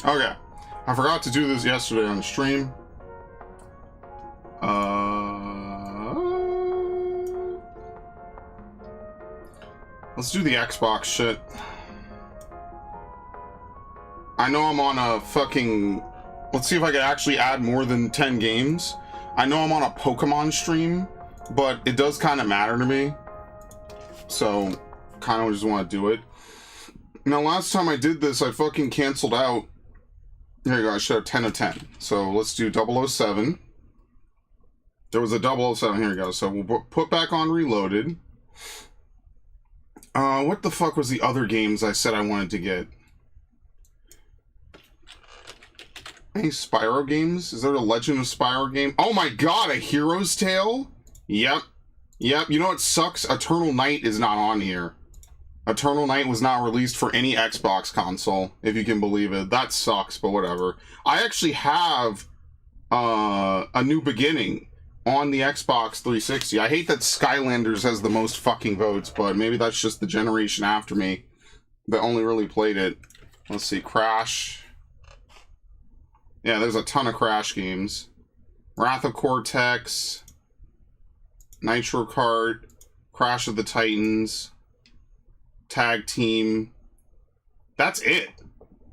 Okay. I forgot to do this yesterday on stream. Let's do the Xbox shit. I know I'm on a fucking... Let's see if I can actually add more than 10 games. I know I'm on a Pokemon stream, but it does kind of matter to me. So, kind of just want to do it. Now, last time I did this, I fucking canceled out. Here you go, I should have 10 of 10. So, let's do 007. There was a 007, here you go. So, we'll put back on Reloaded. What the fuck was the other games I said I wanted to get? Any Spyro games? Is there a Legend of Spyro game? Oh my god, a Hero's Tale? Yep. Yep, you know what sucks? Eternal Night is not on here. Eternal Night was not released for any Xbox console, if you can believe it. That sucks, but whatever. I actually have A New Beginning on the Xbox 360. I hate that Skylanders has the most fucking votes, but maybe that's just the generation after me that only really played it. Let's see, Crash. Yeah, there's a ton of Crash games. Wrath of Cortex, Nitro Kart, Crash of the Titans, Tag Team. That's it.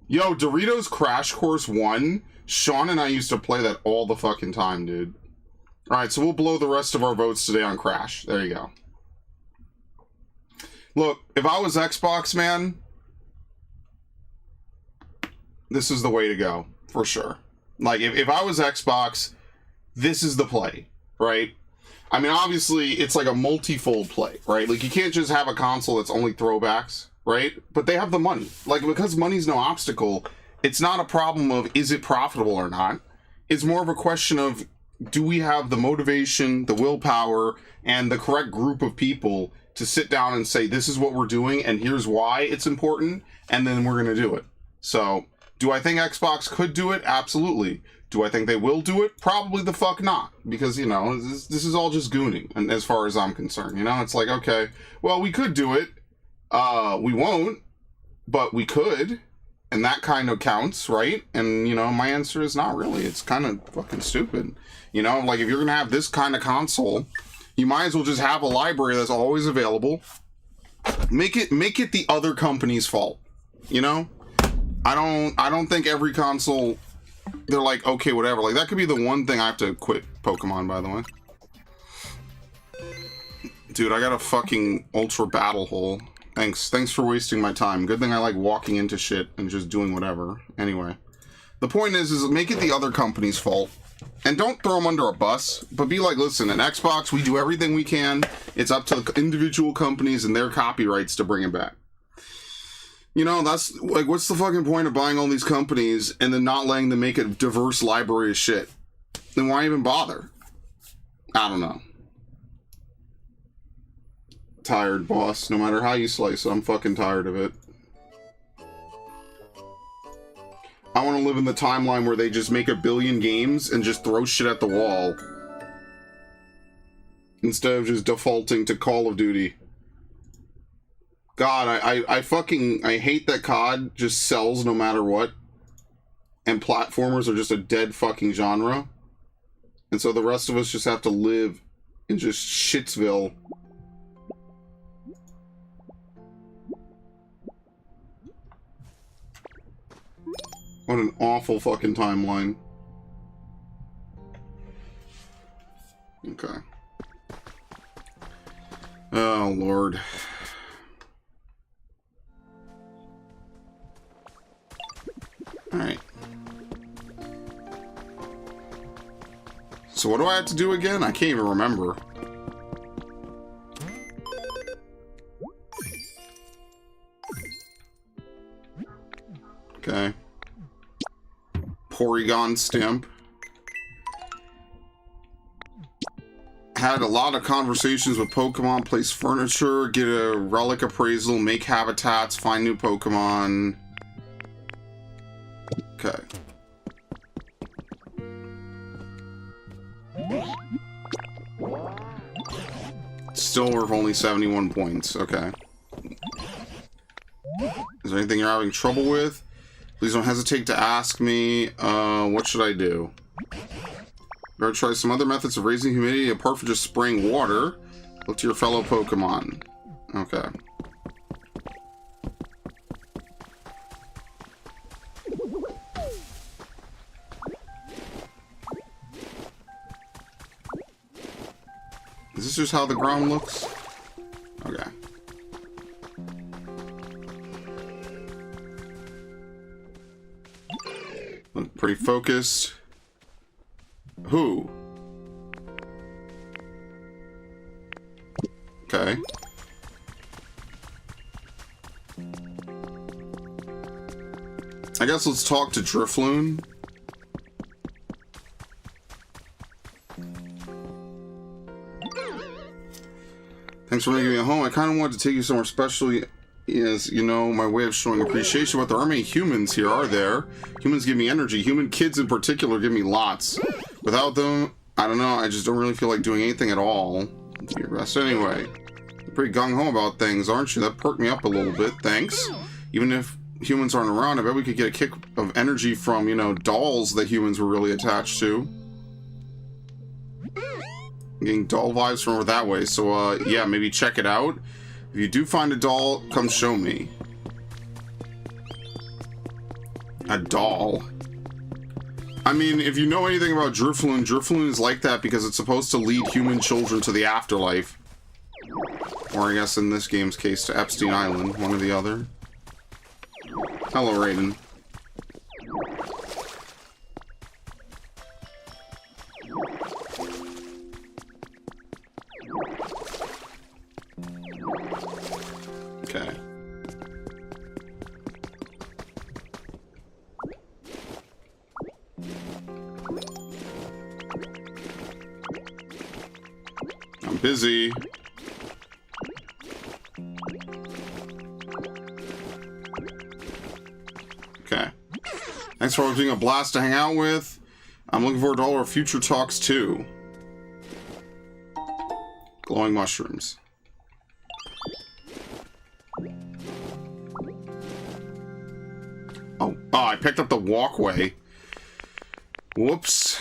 Yo, Doritos Crash Course 1, Sean and I used to play that all the fucking time, dude. Alright, so we'll blow the rest of our votes today on Crash. There you go. Look, if I was Xbox, man, this is the way to go, for sure. Like, if I was Xbox, this is the play, right? I mean, obviously, it's like a multi-fold play, right? Like, you can't just have a console that's only throwbacks, right? But they have the money. Like, because money's no obstacle, it's not a problem of is it profitable or not. It's more of a question of, do we have the motivation, the willpower, and the correct group of people to sit down and say, this is what we're doing, and here's why it's important, and then we're going to do it. So, do I think Xbox could do it? Absolutely. Do I think they will do it? Probably the fuck not. Because, you know, this is all just gooning, and as far as I'm concerned. You know, it's like, okay, well, we could do it. We won't, but we could. And that kind of counts, right? And, you know, my answer is not really. It's kind of fucking stupid. You know, like, if you're going to have this kind of console, you might as well just have a library that's always available. Make it the other company's fault. You know? I don't think every console, they're like, okay, whatever. Like, that could be the one thing I have to quit Pokemon, by the way. Dude, I got a fucking ultra battle hole. Thanks for wasting my time. Good thing I like walking into shit and just doing whatever. Anyway. The point is make it the other company's fault. And don't throw them under a bus, but be like, listen, at Xbox, we do everything we can. It's up to the individual companies and their copyrights to bring it back. You know, that's, like, what's the fucking point of buying all these companies and then not letting them make a diverse library of shit? Then why even bother? I don't know. Tired, boss. No matter how you slice it, I'm fucking tired of it. I want to live in the timeline where they just make a billion games and just throw shit at the wall. Instead of just defaulting to Call of Duty. God, I hate that COD just sells no matter what. And platformers are just a dead fucking genre. And so the rest of us just have to live in just Shitsville. What an awful fucking timeline. Okay. Oh, Lord. Alright. So what do I have to do again? I can't even remember. Okay. Porygon stamp. Had a lot of conversations with Pokemon, place furniture, get a relic appraisal, make habitats, find new Pokemon. Okay. Still worth only 71 points. Okay. Is there anything you're having trouble with? Please don't hesitate to ask me, what should I do? Better try some other methods of raising humidity apart from just spraying water. Look to your fellow Pokemon. Okay. Is this just how the ground looks? Okay. Look pretty focused. Who? Okay. I guess let's talk to Drifloon. Thanks for making me a home. I kind of wanted to take you somewhere special. Is, you know, my way of showing appreciation, but there aren't many humans here, are there? Humans give me energy. Human kids in particular give me lots. Without them, I don't know, I just don't really feel like doing anything at all. Do your best anyway. You're pretty gung-ho about things, aren't you? That perked me up a little bit, thanks. Even if humans aren't around, I bet we could get a kick of energy from, you know, dolls that humans were really attached to. I'm getting doll vibes from her that way, so, yeah, maybe check it out. If you do find a doll, come show me. A doll. I mean, if you know anything about Drifloon, Drifloon is like that because it's supposed to lead human children to the afterlife. Or I guess in this game's case, to Epstein Island, one or the other. Hello, Raiden. Okay. I'm busy. Okay. Thanks for always being a blast to hang out with. I'm looking forward to all our future talks too. Glowing mushrooms. Oh, I picked up the walkway. Whoops.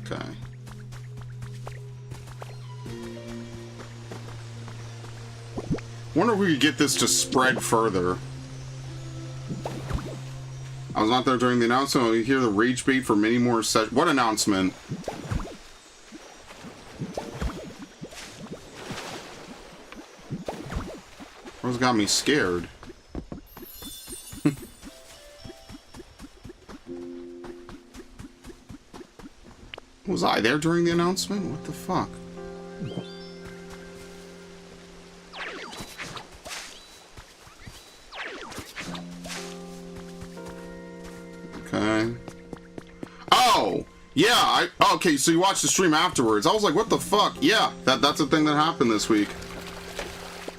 Okay. Wonder if we could get this to spread further. I was not there during the announcement. We hear the rage bait for many more sessions. What announcement? What's got me scared? Was I there during the announcement? What the fuck? Okay. Oh! Yeah, okay, so you watched the stream afterwards. I was like, what the fuck? Yeah, that's a thing that happened this week.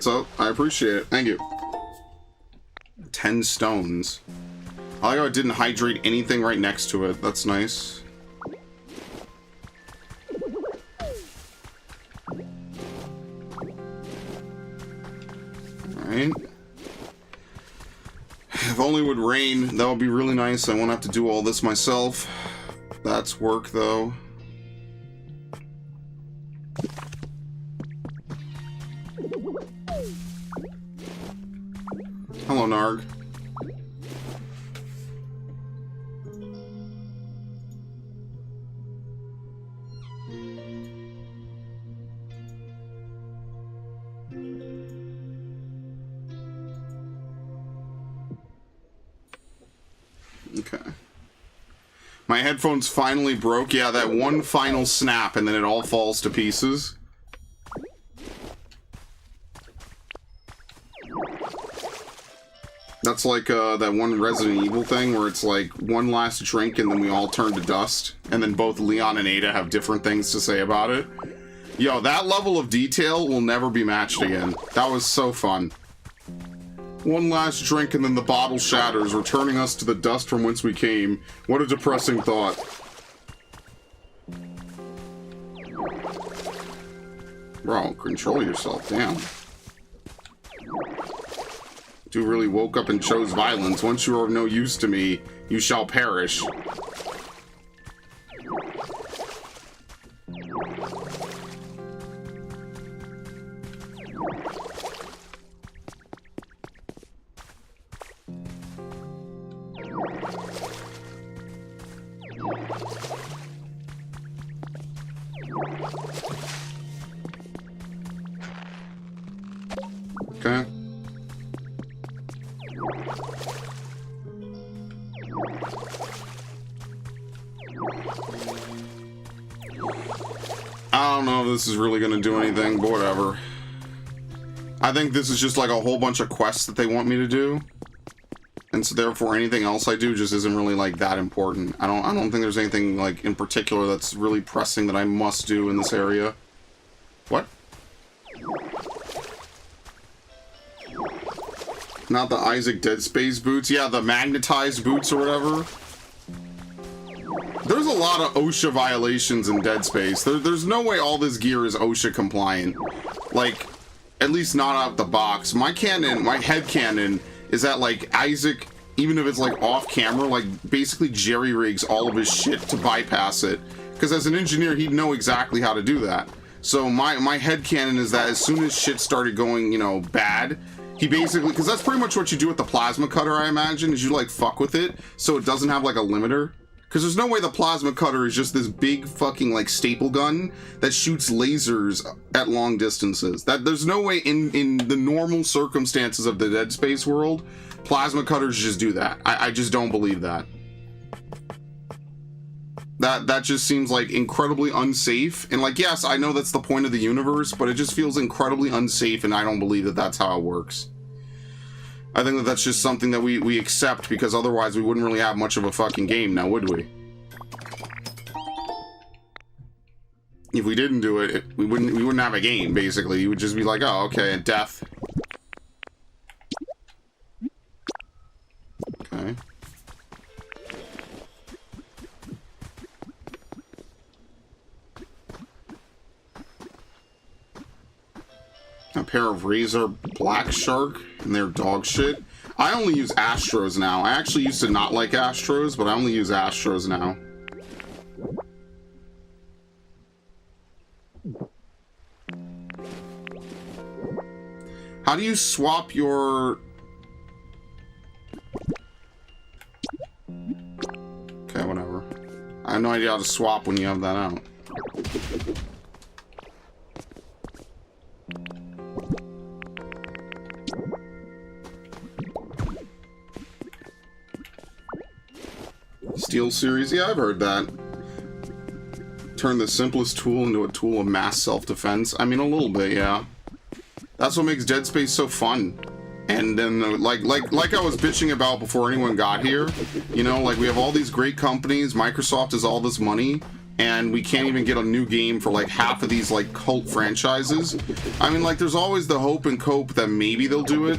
So, I appreciate it. Thank you. 10 stones. I like how it didn't hydrate anything right next to it. That's nice. Alright. If only it would rain, that would be really nice. I won't have to do all this myself. That's work, though. Hello, Narg. Okay. My headphones finally broke. Yeah, that one final snap and then it all falls to pieces. That's like that one Resident Evil thing where it's like one last drink and then we all turn to dust. And then both Leon and Ada have different things to say about it. Yo, that level of detail will never be matched again. That was so fun. One last drink and then the bottle shatters, returning us to the dust from whence we came. What a depressing thought. Bro, control yourself, damn. Dude really woke up and chose violence. Once you are of no use to me, you shall perish. Okay. I don't know if this is really going to do anything, but whatever. I think this is just like a whole bunch of quests that they want me to do. And so therefore anything else I do just isn't really like that important. I don't think there's anything like in particular that's really pressing that I must do in this area. What? Not the Isaac Dead Space boots. Yeah, the magnetized boots or whatever. There's a lot of OSHA violations in Dead Space. There's no way all this gear is OSHA compliant. Like, at least not out the box. My head canon is that, like, Isaac, even if it's, like, off camera, like, basically jerry-rigs all of his shit to bypass it. Because as an engineer, he'd know exactly how to do that. So my head canon is that as soon as shit started going, you know, bad, he basically, because that's pretty much what you do with the plasma cutter, I imagine, is you, like, fuck with it so it doesn't have, like, a limiter. Because there's no way the plasma cutter is just this big fucking, like, staple gun that shoots lasers at long distances. There's no way in the normal circumstances of the Dead Space world, plasma cutters just do that. I just don't believe that. That just seems, like, incredibly unsafe. And, like, yes, I know that's the point of the universe, but it just feels incredibly unsafe, and I don't believe that that's how it works. I think that that's just something that we accept, because otherwise we wouldn't really have much of a fucking game now, would we? If we didn't do it, we wouldn't have a game, basically. You would just be like, oh, okay, death. Okay. A pair of Razor Black Shark and their dog shit. I only use Astros now. I actually used to not like Astros, but I only use Astros now. How do you swap your... Okay, whatever. I have no idea how to swap when you have that out. Steel Series, yeah, I've heard that. Turn the simplest tool into a tool of mass self-defense. I mean, a little bit, yeah. That's what makes Dead Space so fun. And then, like I was bitching about before anyone got here, you know, like, we have all these great companies, Microsoft has all this money, and we can't even get a new game for, like, half of these, like, cult franchises. I mean, like, there's always the hope and cope that maybe they'll do it.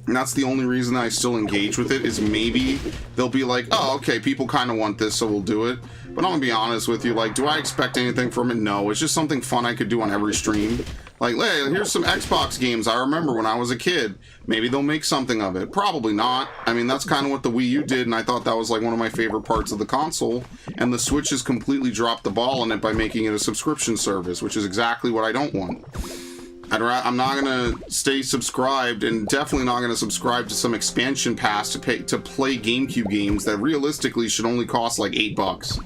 And that's the only reason I still engage with it, is maybe they'll be like, oh, okay, people kind of want this, so we'll do it. But I'm gonna be honest with you, like, do I expect anything from it? No, it's just something fun I could do on every stream. Like, hey, here's some Xbox games I remember when I was a kid. Maybe they'll make something of it. Probably not. I mean, that's kind of what the Wii U did, and I thought that was, like, one of my favorite parts of the console. And the Switch has completely dropped the ball on it by making it a subscription service, which is exactly what I don't want. I'm not gonna stay subscribed, and definitely not gonna subscribe to some expansion pass to play GameCube games that realistically should only cost like $8.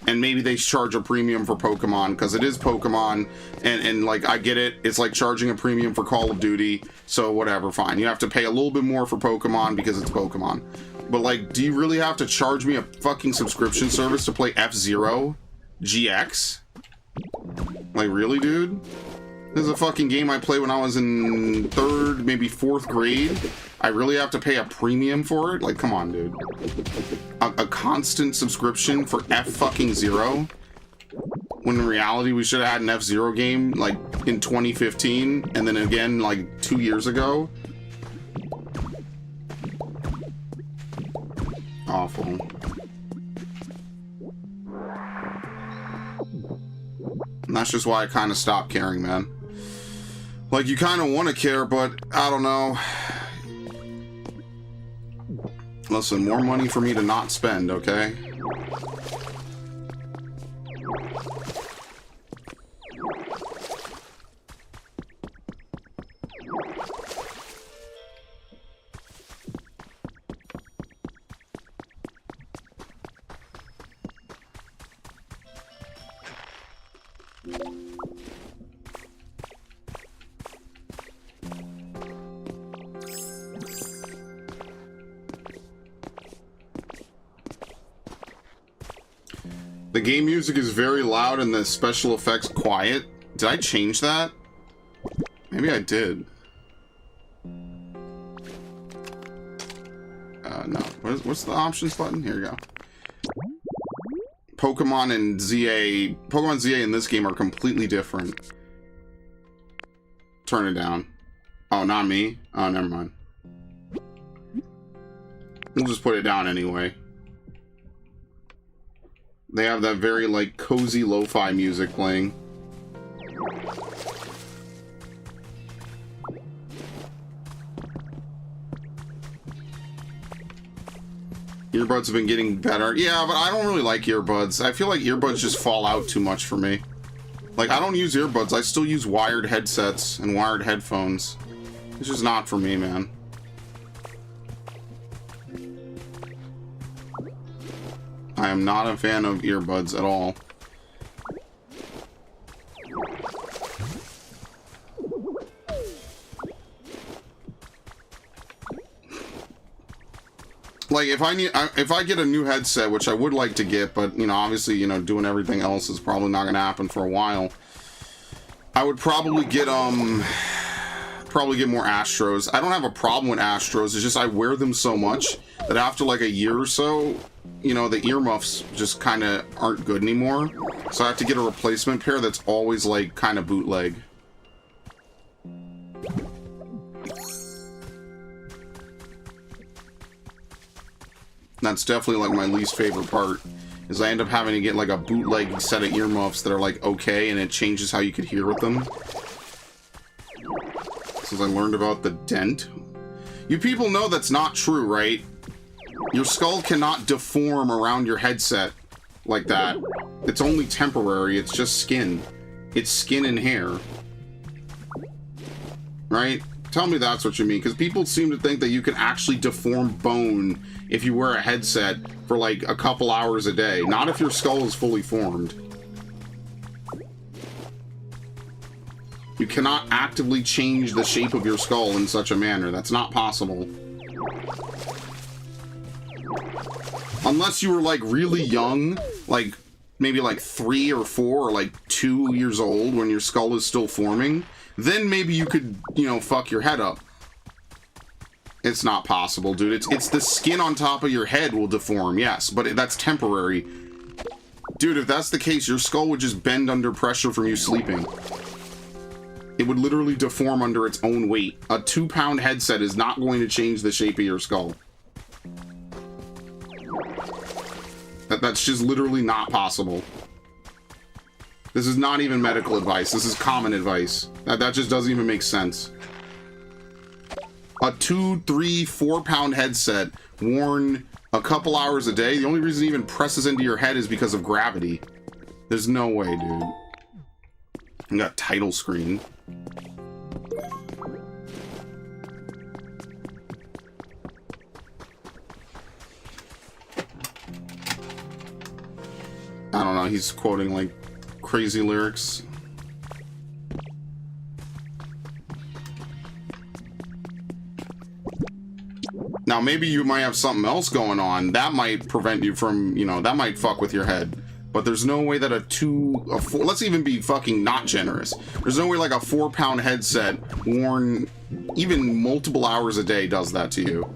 And maybe they charge a premium for Pokemon, because it is Pokemon, and like, I get it, it's like charging a premium for Call of Duty, so whatever, fine. You have to pay a little bit more for Pokemon because it's Pokemon. But like, do you really have to charge me a fucking subscription service to play F-Zero GX? Like, really, dude? This is a fucking game I played when I was in 3rd, maybe 4th grade. I really have to pay a premium for it? Like, come on, dude. A constant subscription for F-fucking-Zero? When in reality, we should have had an F-Zero game, like, in 2015, and then again, like, 2 years ago? Awful. And that's just why I kind of stopped caring, man. Like, you kind of want to care, but I don't know. Listen, more money for me to not spend, okay? The game music is very loud and the special effects quiet. Did I change that? Maybe I did. No. What's the options button? Here we go. Pokemon ZA in this game are completely different. Turn it down. Oh, not me? Oh, never mind. We'll just put it down anyway. They have that very, like, cozy lo-fi music playing. Earbuds have been getting better. Yeah, but I don't really like earbuds. I feel like earbuds just fall out too much for me. Like, I don't use earbuds. I still use wired headsets and wired headphones. It's just not for me, man. I am not a fan of earbuds at all. Like, if I get a new headset, which I would like to get, but, you know, obviously, you know, doing everything else is probably not going to happen for a while, I would probably get more Astros. I don't have a problem with Astros. It's just I wear them so much that after like a year or so, you know, the earmuffs just kind of aren't good anymore. So I have to get a replacement pair that's always like kind of bootleg. That's definitely like my least favorite part, is I end up having to get like a bootleg set of earmuffs that are like okay, and it changes how you could hear with them. Since I learned about the dent. You people know that's not true, right? Your skull cannot deform around your headset like that. It's only temporary, it's just skin. It's skin and hair. Right? Tell me that's what you mean, because people seem to think that you can actually deform bone if you wear a headset for like a couple hours a day. Not if your skull is fully formed. You cannot actively change the shape of your skull in such a manner. That's not possible. Unless you were like really young, like maybe like 3 or 4 or like 2 years old when your skull is still forming, then maybe you could, you know, fuck your head up. It's not possible, dude. It's the skin on top of your head will deform, yes, but that's temporary. Dude, if that's the case, your skull would just bend under pressure from you sleeping. It would literally deform under its own weight. A 2-pound headset is not going to change the shape of your skull. That's just literally not possible. This is not even medical advice. This is common advice. That just doesn't even make sense. A 2, 3, 4-pound headset worn a couple hours a day, the only reason it even presses into your head is because of gravity. There's no way, dude. I got title screen. I don't know, he's quoting like crazy lyrics. Now, maybe you might have something else going on. That might prevent you from, you know, that might fuck with your head. But there's no way that a 4, let's even be fucking not generous. There's no way like a 4-pound headset worn even multiple hours a day does that to you.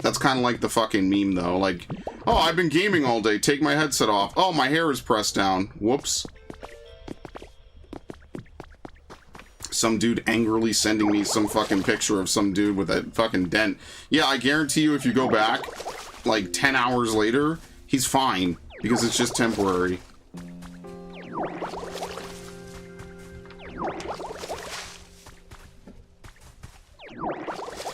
That's kind of like the fucking meme though. Like, oh, I've been gaming all day. Take my headset off. Oh, my hair is pressed down. Whoops. Some dude angrily sending me some fucking picture of some dude with a fucking dent. Yeah, I guarantee you if you go back like 10 hours later, he's fine because it's just temporary.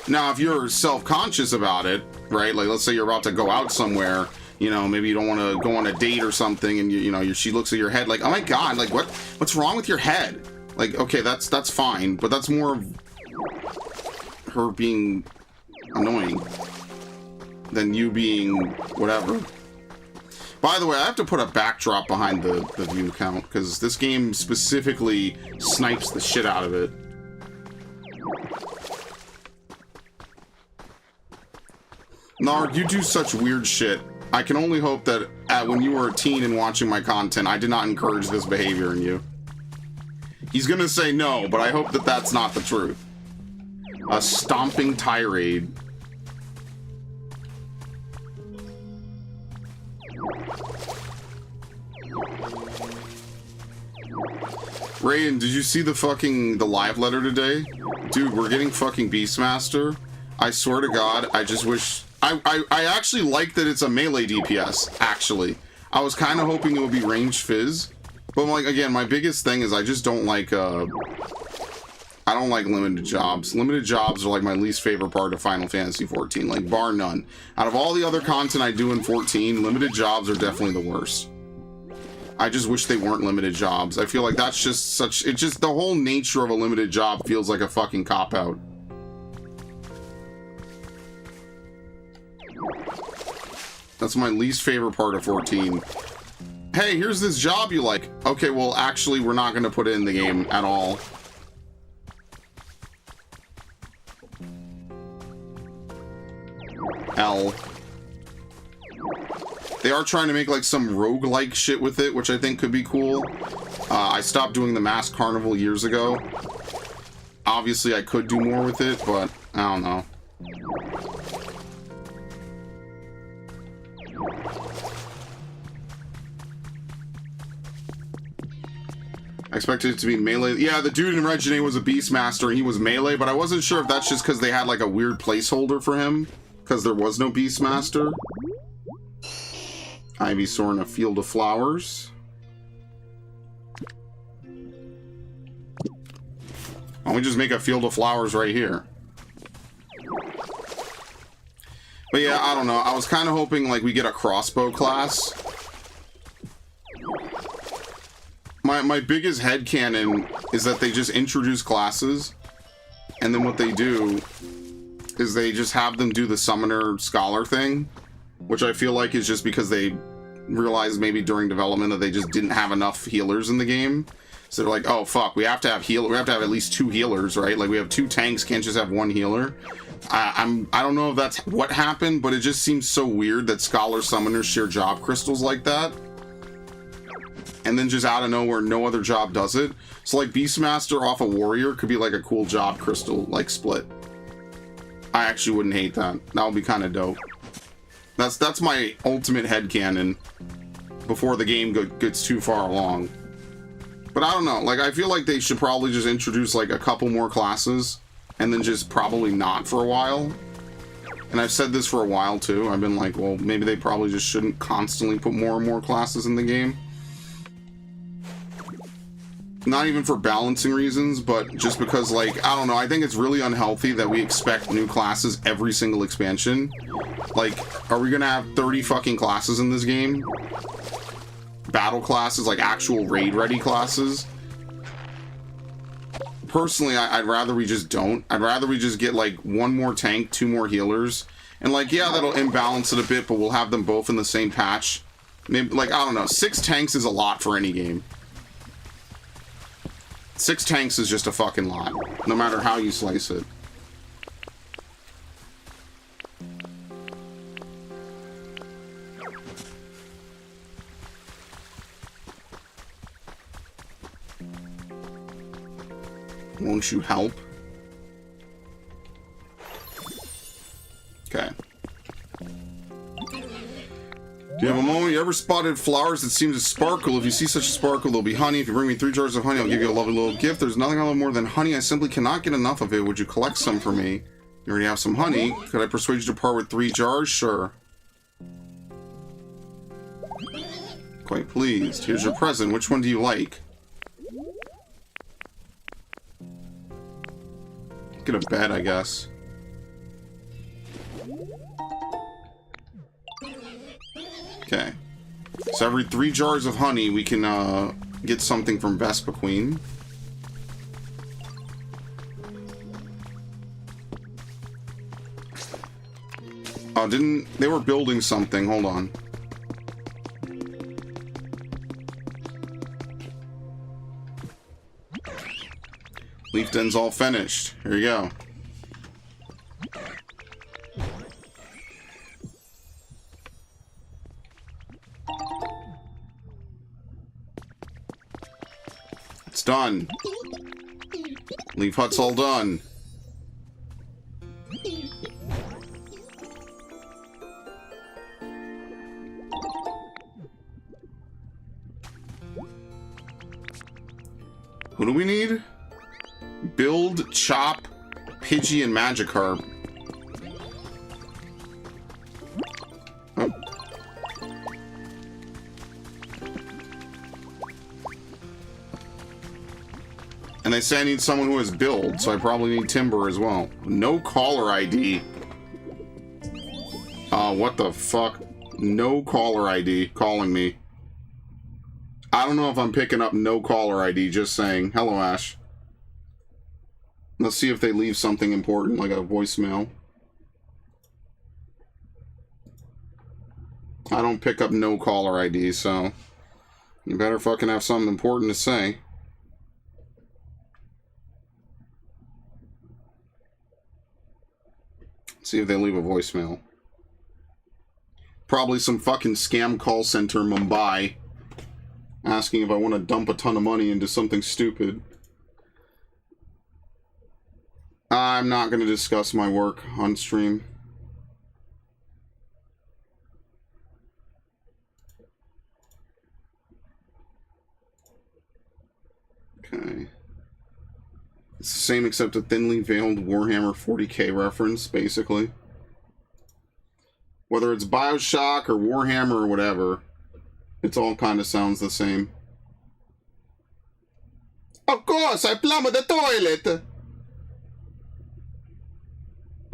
Now, if you're self-conscious about it, right? Like, let's say you're about to go out somewhere, you know, maybe you don't want to go on a date or something, and you know, she looks at your head like, oh my god, like what's wrong with your head? Like, okay, that's fine, but that's more of her being annoying than you being whatever. By the way, I have to put a backdrop behind the view count because this game specifically snipes the shit out of it. Nard, you do such weird shit. I can only hope that when you were a teen and watching my content, I did not encourage this behavior in you. He's gonna say no, but I hope that that's not the truth. A stomping tirade. Rayan, did you see the live letter today? Dude, we're getting fucking Beastmaster. I swear to God, I just wish... I actually like that it's a melee DPS, actually. I was kind of hoping it would be ranged fizz. But, like, again, my biggest thing is I just don't like, I don't like limited jobs. Limited jobs are, like, my least favorite part of Final Fantasy XIV, like, bar none. Out of all the other content I do in 14, limited jobs are definitely the worst. I just wish they weren't limited jobs. I feel like that's just such... It's just the whole nature of a limited job feels like a fucking cop-out. That's my least favorite part of 14. Hey, here's this job you like. Okay, well, actually, we're not going to put it in the game at all. L. They are trying to make, like, some roguelike shit with it, which I think could be cool. I stopped doing the Masked Carnival years ago. Obviously, I could do more with it, but I don't know. I expected it to be melee. Yeah, the dude in Regine was a Beastmaster and he was melee, but I wasn't sure if that's just because they had like a weird placeholder for him, because there was no Beastmaster. Ivysaur in a field of flowers. Why don't we just make a field of flowers right here? But yeah, I don't know. I was kind of hoping like we get a crossbow class. My biggest headcanon is that they just introduce classes, and then what they do is they just have them do the summoner scholar thing, which I feel like is just because they realized maybe during development that they just didn't have enough healers in the game. So they're like, oh fuck, we have to have at least 2 healers, right? Like we have 2 tanks, can't just have 1 healer. I don't know if that's what happened, but it just seems so weird that scholar summoners share job crystals like that. And then just out of nowhere, no other job does it. So like Beastmaster off a warrior could be like a cool job crystal like split. I actually wouldn't hate that. That would be kind of dope. That's my ultimate headcanon before the game gets too far along. But I don't know, like I feel like they should probably just introduce like a couple more classes and then just probably not for a while. And I've said this for a while too. I've been like, well, maybe they probably just shouldn't constantly put more and more classes in the game. Not even for balancing reasons, but just because, like, I don't know, I think it's really unhealthy that we expect new classes every single expansion. Like, are we gonna have 30 fucking classes in this game? Battle classes, like actual raid-ready classes? Personally, I'd rather we just don't. I'd rather we just get, like, 1 more tank, 2 more healers. And, like, yeah, that'll imbalance it a bit, but we'll have them both in the same patch. Maybe, like, I don't know, 6 tanks is a lot for any game. 6 tanks is just a fucking lot, no matter how you slice it. Won't you help? Okay. Do you have a moment? You ever spotted flowers that seem to sparkle? If you see such a sparkle, there'll be honey. If you bring me 3 jars of honey, I'll give you a lovely little gift. There's nothing I love more than honey. I simply cannot get enough of it. Would you collect some for me? You already have some honey. Could I persuade you to part with 3 jars? Sure. quite pleased. Here's your present. Which one do you like? Get a bed, I guess. Okay. So every 3 jars of honey, we can get something from Vespa Queen. Oh, they were building something. Hold on. Leaf den's all finished. Here you go. It's done. Leaf hut's all done. Who do we need? Build, Chop, Pidgey, and Magikarp. Oh. And they say I need someone who has build, so I probably need Timber as well. No caller ID. What the fuck? No caller ID calling me. I don't know if I'm picking up no caller ID, just saying. Hello, Ash. Let's see if they leave something important, like a voicemail. I don't pick up no caller ID, so you better fucking have something important to say. Let's see if they leave a voicemail. Probably some fucking scam call center in Mumbai asking if I want to dump a ton of money into something stupid. I'm not going to discuss my work on stream. Okay. It's the same except a thinly veiled Warhammer 40k reference, basically. Whether it's BioShock or Warhammer or whatever, it's all kind of sounds the same. Of course, I plumbed the toilet!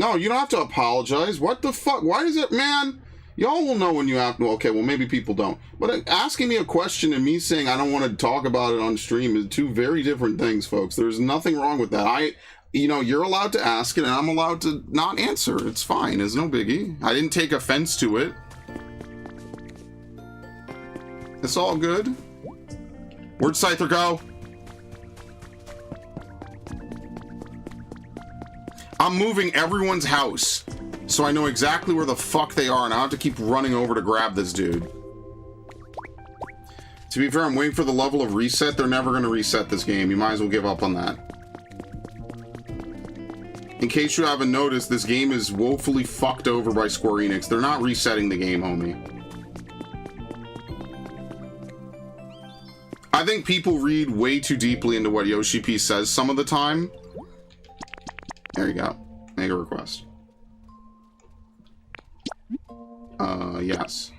No, you don't have to apologize. What the fuck? Why is it, man? Y'all will know when you have to. Okay, well, maybe people don't. But asking me a question and me saying I don't want to talk about it on stream is two very different things, folks. There's nothing wrong with that. You're allowed to ask it, and I'm allowed to not answer. It's fine. It's no biggie. I didn't take offense to it. It's all good. Where'd Scyther go? I'm moving everyone's house, so I know exactly where the fuck they are, and I have to keep running over to grab this dude. To be fair, I'm waiting for the level of reset. They're never going to reset this game. You might as well give up on that. In case you haven't noticed, this game is woefully fucked over by Square Enix. They're not resetting the game, homie. I think people read way too deeply into what Yoshi P says some of the time. There you go. Make a request. Yes.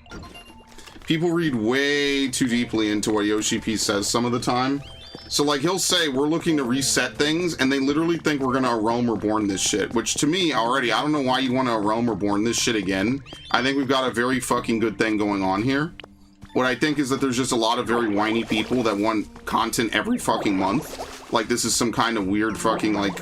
People read way too deeply into what Yoshi P says some of the time. So, like, he'll say, we're looking to reset things, and they literally think we're gonna Realm Reborn this shit. Which, to me, already, I don't know why you want to Realm Reborn this shit again. I think we've got a very fucking good thing going on here. What I think is that there's just a lot of very whiny people that want content every fucking month. Like, this is some kind of weird fucking, like...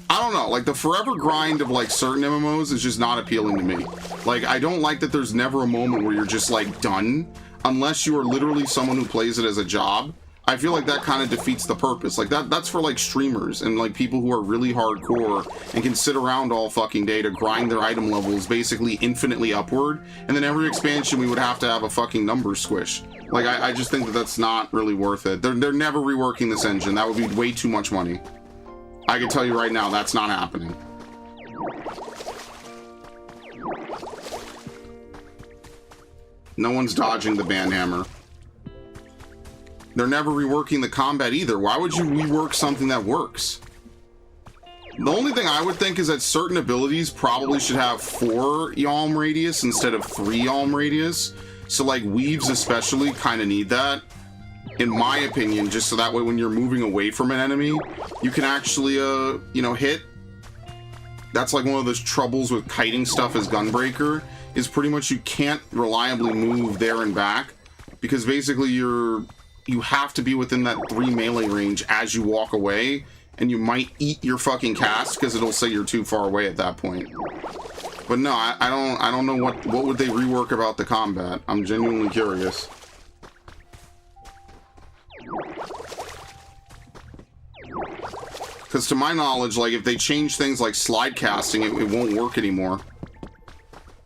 I don't know, like, the forever grind of, like, certain MMOs is just not appealing to me. Like, I don't like that there's never a moment where you're just, like, done, unless you are literally someone who plays it as a job. I feel like that kind of defeats the purpose. Like, that's for, like, streamers and, like, people who are really hardcore and can sit around all fucking day to grind their item levels basically infinitely upward, and then every expansion we would have to have a fucking number squish. Like, I just think that that's not really worth it. They're never reworking this engine. That would be way too much money. I can tell you right now, that's not happening. No one's dodging the banhammer. They're never reworking the combat either. Why would you rework something that works? The only thing I would think is that certain abilities probably should have 4 Yalm radius instead of 3 Yalm radius. So like weaves especially kind of need that, in my opinion, just so that way when you're moving away from an enemy, you can actually, you know, hit. That's like one of those troubles with kiting stuff as Gunbreaker, is pretty much you can't reliably move there and back, because basically you have to be within that 3 melee range as you walk away, and you might eat your fucking cast because it'll say you're too far away at that point. But no, I don't know what would they rework about the combat. I'm genuinely curious. Because to my knowledge, like, if they change things like slide casting, it won't work anymore.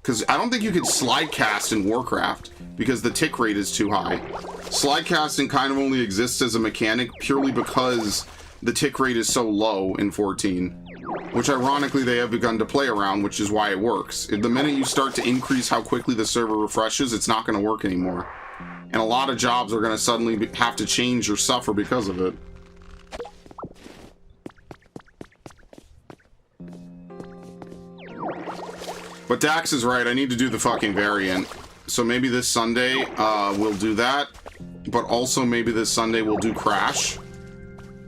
Because I don't think you could slide cast in Warcraft, because the tick rate is too high. Slide casting kind of only exists as a mechanic purely because the tick rate is so low in 14. Which, ironically, they have begun to play around, which is why it works. The minute you start to increase how quickly the server refreshes, it's not going to work anymore. And a lot of jobs are going to suddenly have to change or suffer because of it. But Dax is right, I need to do the fucking variant. So maybe this Sunday, we'll do that. But also maybe this Sunday we'll do Crash.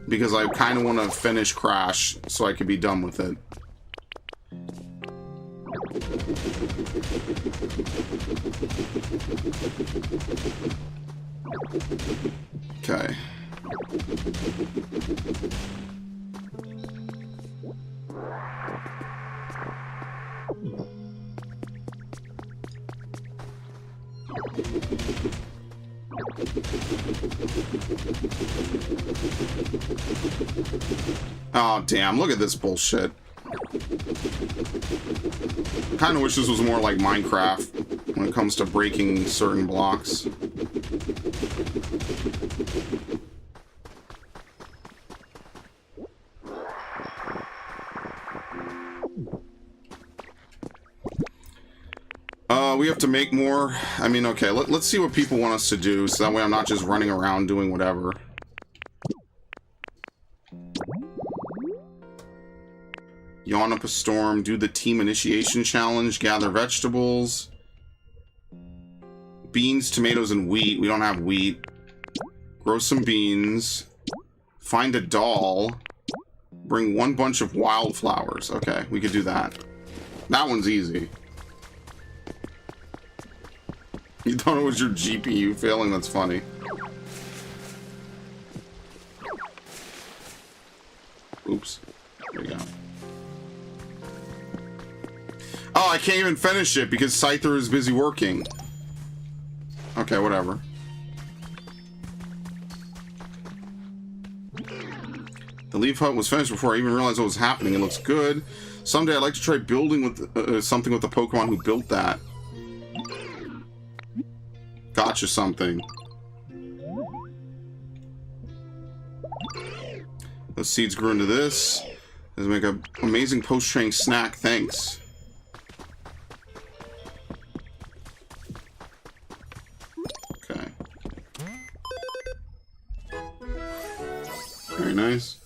Because I kind of want to finish Crash so I can be done with it. Okay. Oh, damn. Look at this bullshit. I kind of wish this was more like Minecraft when it comes to breaking certain blocks. We have to make more. I mean, okay, let's see what people want us to do, so that way I'm not just running around doing whatever. Yawn up a storm, do the team initiation challenge, gather vegetables. Beans, tomatoes, and wheat. We don't have wheat. Grow some beans. Find a doll. Bring 1 bunch of wildflowers. Okay, we could do that. That one's easy. You thought it was your GPU failing? That's funny. Oops. There we go. Oh, I can't even finish it because Scyther is busy working. Okay, whatever. The leaf hut was finished before I even realized what was happening. It looks good. Someday I'd like to try building with something with the Pokemon who built that. Gotcha something. Those seeds grew into this. Let's make an amazing post-training snack. Thanks. Okay. Very nice.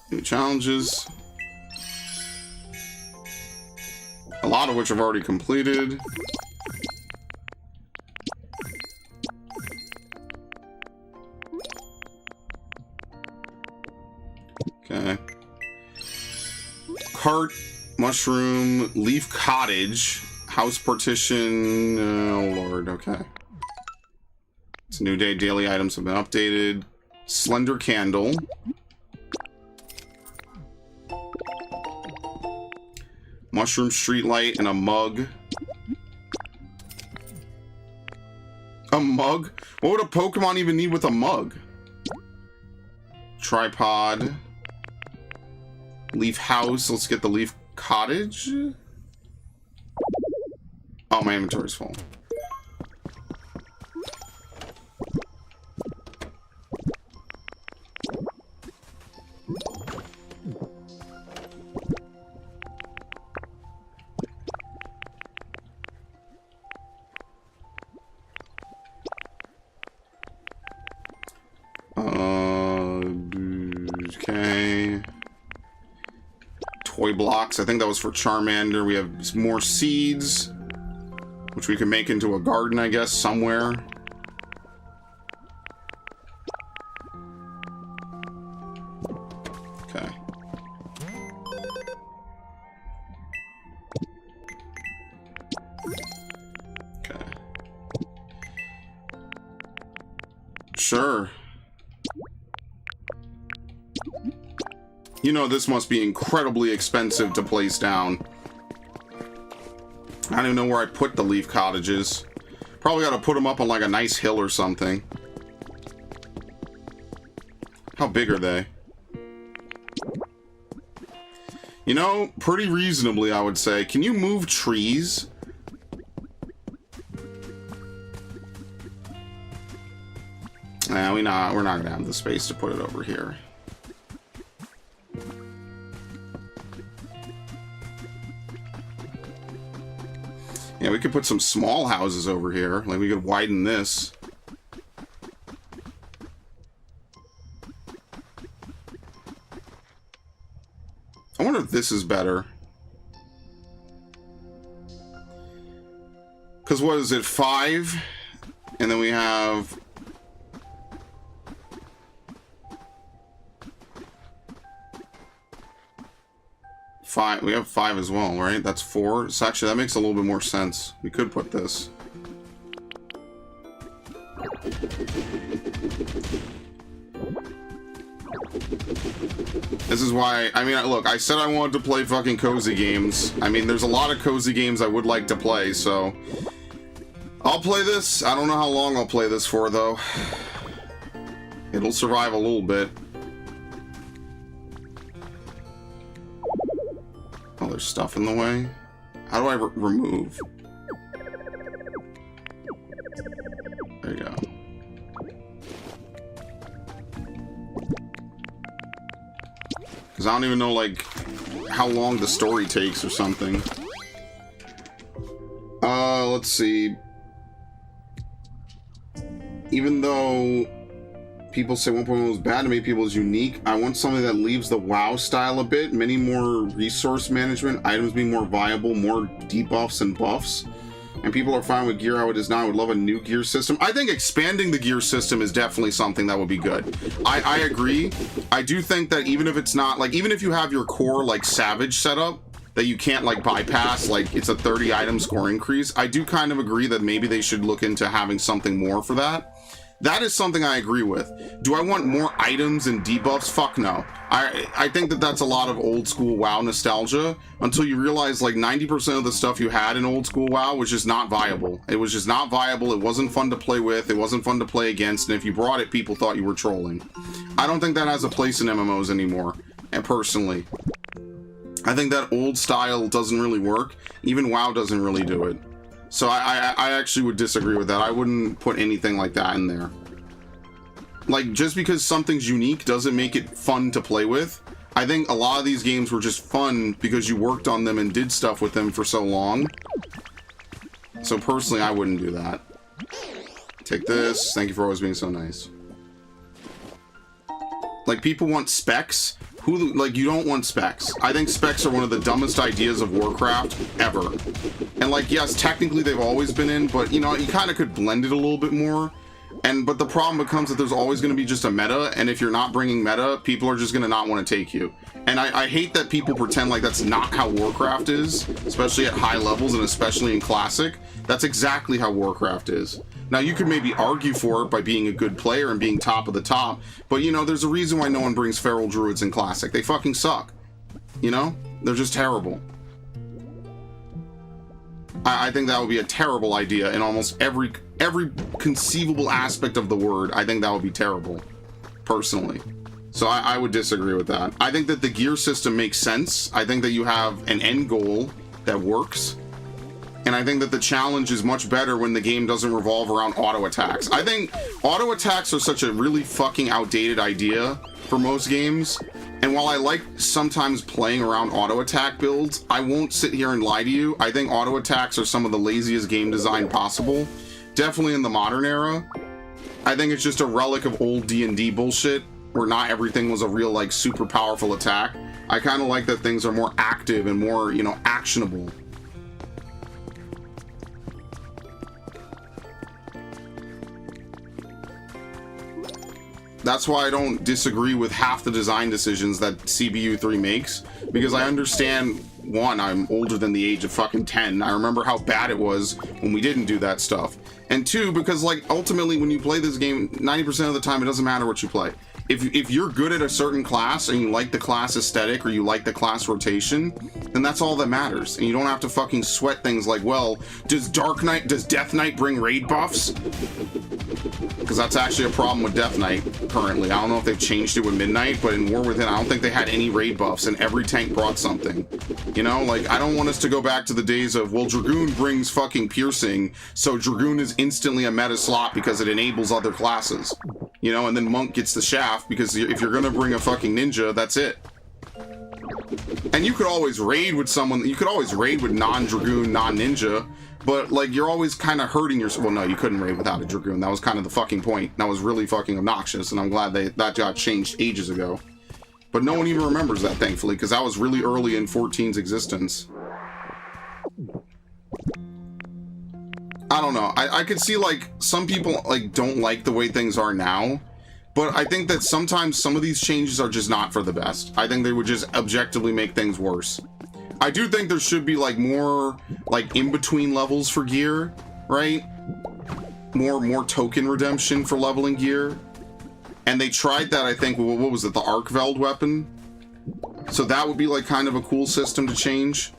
New challenges. A lot of which I've already completed. Okay. Cart, mushroom, leaf cottage, house partition. Oh lord, okay. It's a new day. Daily items have been updated. Slender candle. Mushroom streetlight and a mug. A mug? What would a Pokemon even need with a mug? Tripod. Leaf house. Let's get the leaf cottage. Oh, my inventory's full. Okay. Toy blocks. I think that was for Charmander. We have more seeds, which we can make into a garden, I guess, somewhere. Okay. Okay. Sure. You know, this must be incredibly expensive to place down. I don't even know where I put the leaf cottages. Probably got to put them up on like a nice hill or something. How big are they? You know, pretty reasonably, I would say. Can you move trees? Nah, we're not gonna have the space to put it over here. Yeah, we could put some small houses over here. Like, we could widen this. I wonder if this is better. Because what is it, 5? And then we have... We have 5 as well, right? That's 4. So actually, that makes a little bit more sense. We could put this. This is why, I mean, look, I said I wanted to play fucking cozy games. I mean, there's a lot of cozy games I would like to play, so... I'll play this. I don't know how long I'll play this for, though. It'll survive a little bit. Oh, there's stuff in the way. How do I remove? There you go. Because I don't even know, like, how long the story takes or something. Let's see. Even though people say 1.1 was bad to make people is unique, I want something that leaves the WoW style a bit. Many more resource management, items being more viable, more debuffs and buffs. And people are fine with gear how it is now. I would love a new gear system. I think expanding the gear system is definitely something that would be good. I agree. I do think that even if it's not, like, even if you have your core, like, Savage setup, that you can't, like, bypass, like, it's a 30 item score increase, I do kind of agree that maybe they should look into having something more for that. That is something I agree with. Do I want more items and debuffs? Fuck no. I think that that's a lot of old school WoW nostalgia until you realize like 90% of the stuff you had in old school WoW was just not viable. It was just not viable. It wasn't fun to play with. It wasn't fun to play against. And if you brought it, people thought you were trolling. I don't think that has a place in MMOs anymore. And personally, I think that old style doesn't really work. Even WoW doesn't really do it. So I actually would disagree with that. I wouldn't put anything like that in there. Like, just because something's unique doesn't make it fun to play with. I think a lot of these games were just fun because you worked on them and did stuff with them for so long. So personally, I wouldn't do that. Take this. Thank you for always being so nice. Like, people want specs. Like, you don't want specs. I think specs are one of the dumbest ideas of Warcraft ever. And, like, yes, technically they've always been in, but, you know, you kind of could blend it a little bit more. But the problem becomes that there's always going to be just a meta, and if you're not bringing meta, people are just going to not want to take you. And I hate that people pretend like that's not how Warcraft is, especially at high levels and especially in Classic. That's exactly how Warcraft is. Now, you could maybe argue for it by being a good player and being top of the top, but, you know, there's a reason why no one brings Feral Druids in Classic. They fucking suck. You know? They're just terrible. I think that would be a terrible idea in almost every conceivable aspect of the word. I think that would be terrible, personally. So I would disagree with that. I think that the gear system makes sense. I think that you have an end goal that works. And I think that the challenge is much better when the game doesn't revolve around auto attacks. I think auto attacks are such a really fucking outdated idea for most games. And while I like sometimes playing around auto attack builds, I won't sit here and lie to you. I think auto attacks are some of the laziest game design possible. Definitely in the modern era. I think it's just a relic of old D&D bullshit, where not everything was a real, like, super powerful attack. I kind of like that things are more active and more, you know, actionable. That's why I don't disagree with half the design decisions that CBU3 makes, because I understand, one, I'm older than the age of fucking 10. I remember how bad it was when we didn't do that stuff. And two, because, like, ultimately when you play this game, 90% of the time it doesn't matter what you play. If you're good at a certain class and you like the class aesthetic or you like the class rotation, then that's all that matters. And you don't have to fucking sweat things like, well, does Death Knight bring raid buffs? Because that's actually a problem with Death Knight currently. I don't know if they've changed it with Midnight, but in War Within, I don't think they had any raid buffs, and every tank brought something. You know, like, I don't want us to go back to the days of, well, Dragoon brings fucking piercing, so Dragoon is instantly a meta slot because it enables other classes. You know, and then Monk gets the shaft, because if you're gonna bring a fucking ninja, that's it. And you could always raid with someone, you could always raid with non-Dragoon, non-ninja, but, like, you're always kind of hurting yourself. Well, no, you couldn't raid without a Dragoon. That was kind of the fucking point. That was really fucking obnoxious, and I'm glad that got changed ages ago. But no one even remembers that, thankfully, because that was really early in 14's existence. I don't know. I could see, like, some people, like, don't like the way things are now, but I think that sometimes some of these changes are just not for the best. I think they would just objectively make things worse. I do think there should be, like, more, like, in-between levels for gear, right? More token redemption for leveling gear. And they tried that, I think, what was it, the Arkveld weapon? So that would be, like, kind of a cool system to change.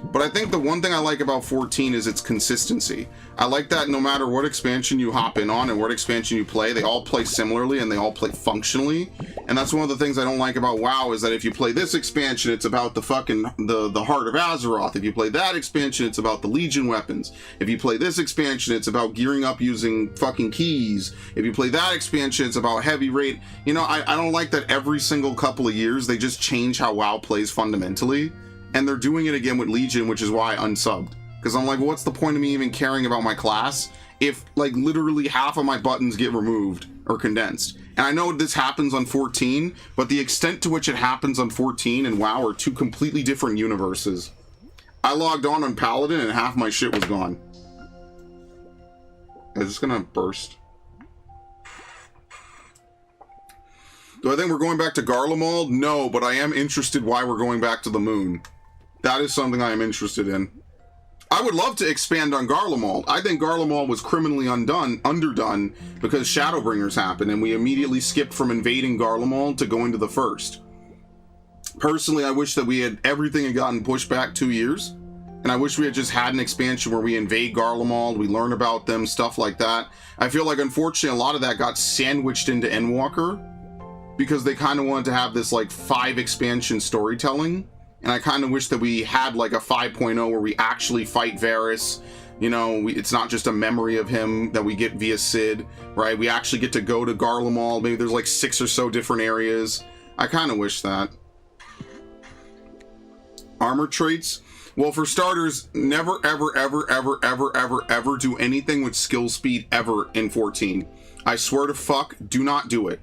But I think the one thing I like about 14 is its consistency. I like that no matter what expansion you hop in on and what expansion you play, they all play similarly and they all play functionally. And that's one of the things I don't like about WoW, is that if you play this expansion, it's about the fucking, the Heart of Azeroth. If you play that expansion, it's about the Legion weapons. If you play this expansion, it's about gearing up using fucking keys. If you play that expansion, it's about heavy raid. You know, I don't like that every single couple of years, they just change how WoW plays fundamentally. And they're doing it again with Legion, which is why I unsubbed. Because I'm like, well, what's the point of me even caring about my class if, like, literally half of my buttons get removed or condensed? And I know this happens on 14, but the extent to which it happens on 14 and WoW are two completely different universes. I logged on Paladin and half my shit was gone. Is this gonna burst? Do I think we're going back to Garlemald? No, but I am interested why we're going back to the moon. That is something I am interested in. I would love to expand on Garlemald. I think Garlemald was criminally underdone because Shadowbringers happened, and we immediately skipped from invading Garlemald to going to the first. Personally, I wish that everything had gotten pushed back 2 years, and I wish we had just had an expansion where we invade Garlemald, we learn about them, stuff like that. I feel like, unfortunately, a lot of that got sandwiched into Endwalker, because they kind of wanted to have this, like, 5 expansion storytelling. And I kind of wish that we had, like, a 5.0 where we actually fight Varys. You know, it's not just a memory of him that we get via Cid, right? We actually get to go to Garlemald. Maybe there's, like, 6 or so different areas. I kind of wish that. Armor traits? Well, for starters, never, ever, ever, ever, ever, ever, ever do anything with skill speed ever in 14. I swear to fuck, do not do it.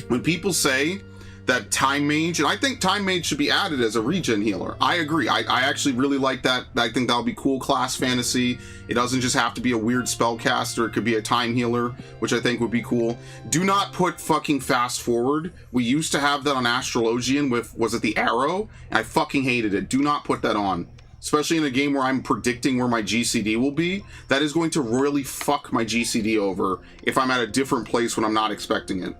When people say that Time Mage, and I think Time Mage should be added as a regen healer. I agree. I actually really like that. I think that'll be cool class fantasy. It doesn't just have to be a weird spellcaster. It could be a time healer, which I think would be cool. Do not put fucking fast forward. We used to have that on Astrologian with, was it the Arrow? And I fucking hated it. Do not put that on. Especially in a game where I'm predicting where my GCD will be. That is going to really fuck my GCD over if I'm at a different place when I'm not expecting it.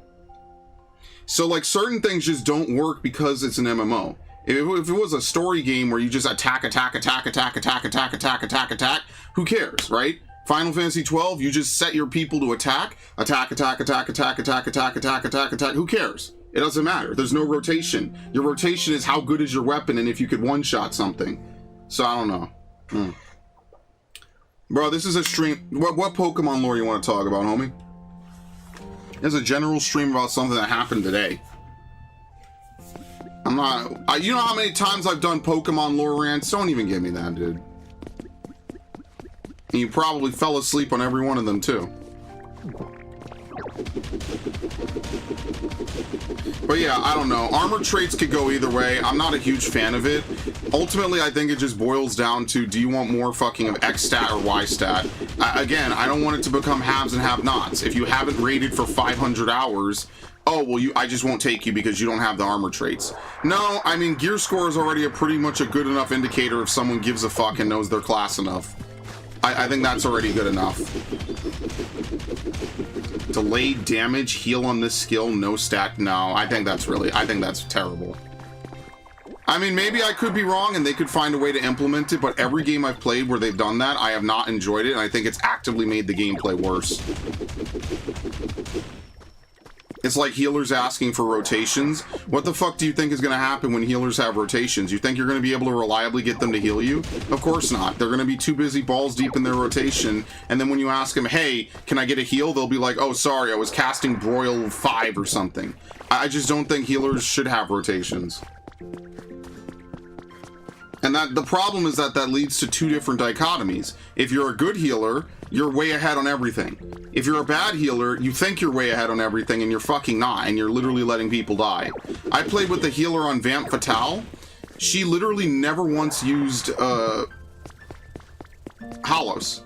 So, like, certain things just don't work because it's an MMO. If it was a story game where you just attack, who cares, right? Final Fantasy 12, you just set your people to attack, who cares? It doesn't matter. There's no rotation. Your rotation is how good is your weapon and if you could one-shot something. So, I don't know. Bro, this is a stream. What Pokemon lore you want to talk about, homie? There's a general stream about something that happened today. I'm not... you know how many times I've done Pokemon lore rants? Don't even give me that, dude. And you probably fell asleep on every one of them, too. But yeah, I don't know. Armor traits could go either way. I'm not a huge fan of it. Ultimately, I think it just boils down to, do you want more fucking of X stat or Y stat? Again, I don't want it to become haves and have-nots. If you haven't raided for 500 hours, oh, well, I just won't take you because you don't have the armor traits. No, I mean, gear score is already pretty much a good enough indicator if someone gives a fuck and knows their class enough. I think that's already good enough. Delayed damage, heal on this skill, no stat. No, I think that's terrible. I mean, maybe I could be wrong and they could find a way to implement it, but every game I've played where they've done that, I have not enjoyed it, and I think it's actively made the gameplay worse. It's like healers asking for rotations. What the fuck do you think is going to happen when healers have rotations? You think you're going to be able to reliably get them to heal you? Of course not. They're going to be too busy balls deep in their rotation, and then when you ask them, hey, can I get a heal? They'll be like, oh, sorry, I was casting Broil 5 or something. I just don't think healers should have rotations. And the problem is that leads to two different dichotomies. If you're a good healer, you're way ahead on everything. If you're a bad healer, you think you're way ahead on everything, and you're fucking not, and you're literally letting people die. I played with the healer on Vamp Fatale. She literally never once used Hollows.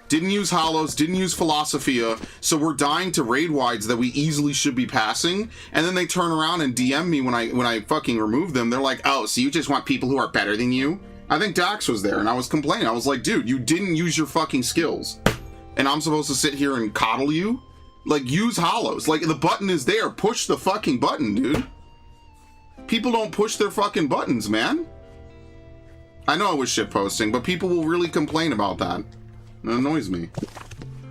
Didn't use Hollows, didn't use Philosophia, so we're dying to raid wides that we easily should be passing, and then they turn around and DM me when I fucking remove them. They're like, oh, so you just want people who are better than you? I think Dax was there, and I was complaining. I was like, dude, you didn't use your fucking skills, and I'm supposed to sit here and coddle you? Like, use Hollows. Like, the button is there. Push the fucking button, dude. People don't push their fucking buttons, man. I know it was shitposting, but people will really complain about that. It annoys me.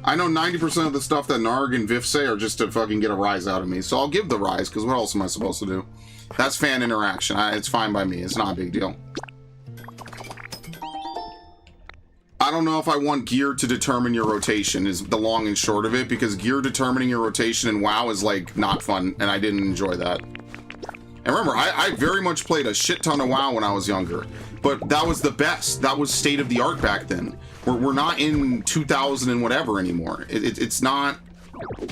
I know 90% of the stuff that Narg and Viff say are just to fucking get a rise out of me, so I'll give the rise, because what else am I supposed to do? That's fan interaction. It's fine by me. It's not a big deal. I don't know if I want gear to determine your rotation, is the long and short of it, because gear determining your rotation in WoW is, like, not fun, and I didn't enjoy that. And remember, I very much played a shit ton of WoW when I was younger, but that was the best. That was state-of-the-art back then. We're not in 2000 and whatever anymore. It's not...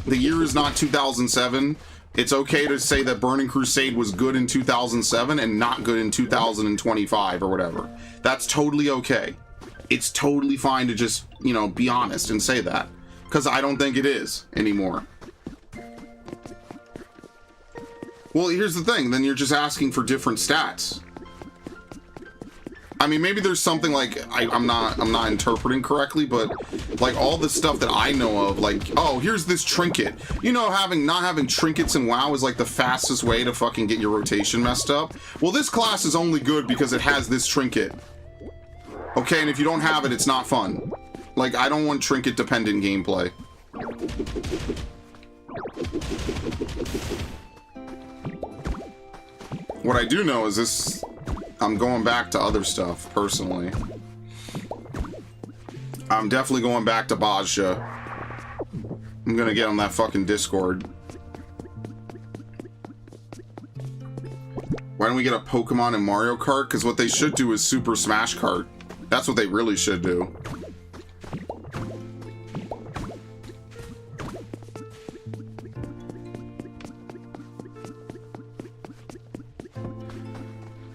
The year is not 2007. It's okay to say that Burning Crusade was good in 2007 and not good in 2025 or whatever. That's totally okay. It's totally fine to just, you know, be honest and say that. Because I don't think it is anymore. Well, here's the thing. Then you're just asking for different stats. I mean, maybe there's something like I'm not interpreting correctly, but like all the stuff that I know of, like, oh, here's this trinket. You know, not having trinkets in WoW is like the fastest way to fucking get your rotation messed up. Well, this class is only good because it has this trinket. Okay, and if you don't have it, it's not fun. Like, I don't want trinket dependent gameplay. What I do know is this... I'm going back to other stuff, personally. I'm definitely going back to Bajja. I'm gonna get on that fucking Discord. Why don't we get a Pokemon in Mario Kart? Because what they should do is Super Smash Kart. That's what they really should do.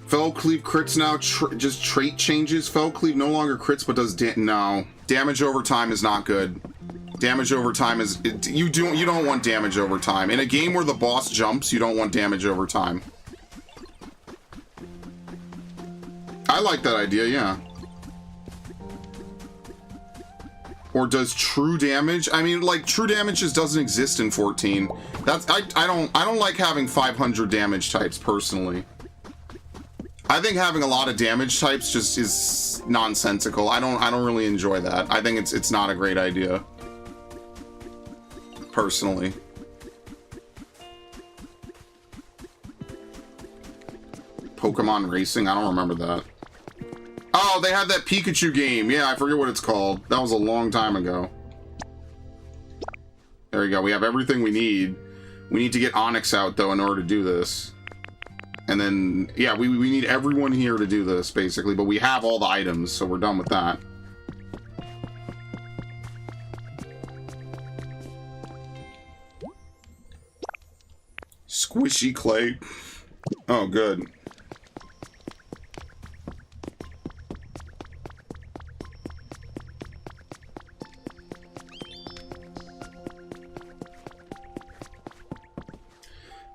Fell Cleave crits now, just trait changes. Fell Cleave no longer crits, but does no. Damage over time is not good. Damage over time is... You don't want damage over time. In a game where the boss jumps, you don't want damage over time. I like that idea, yeah. Or does true damage? I mean, like, true damage just doesn't exist in 14. That's... I don't like having 500 damage types, personally. I think having a lot of damage types just is nonsensical. I don't really enjoy that. I think it's not a great idea. Personally. Pokemon Racing? I don't remember that. Oh, they had that Pikachu game. Yeah, I forget what it's called. That was a long time ago. There we go. We have everything we need. We need to get Onyx out, though, in order to do this. And then, yeah, we need everyone here to do this, basically. But we have all the items, so we're done with that. Squishy clay. Oh, good.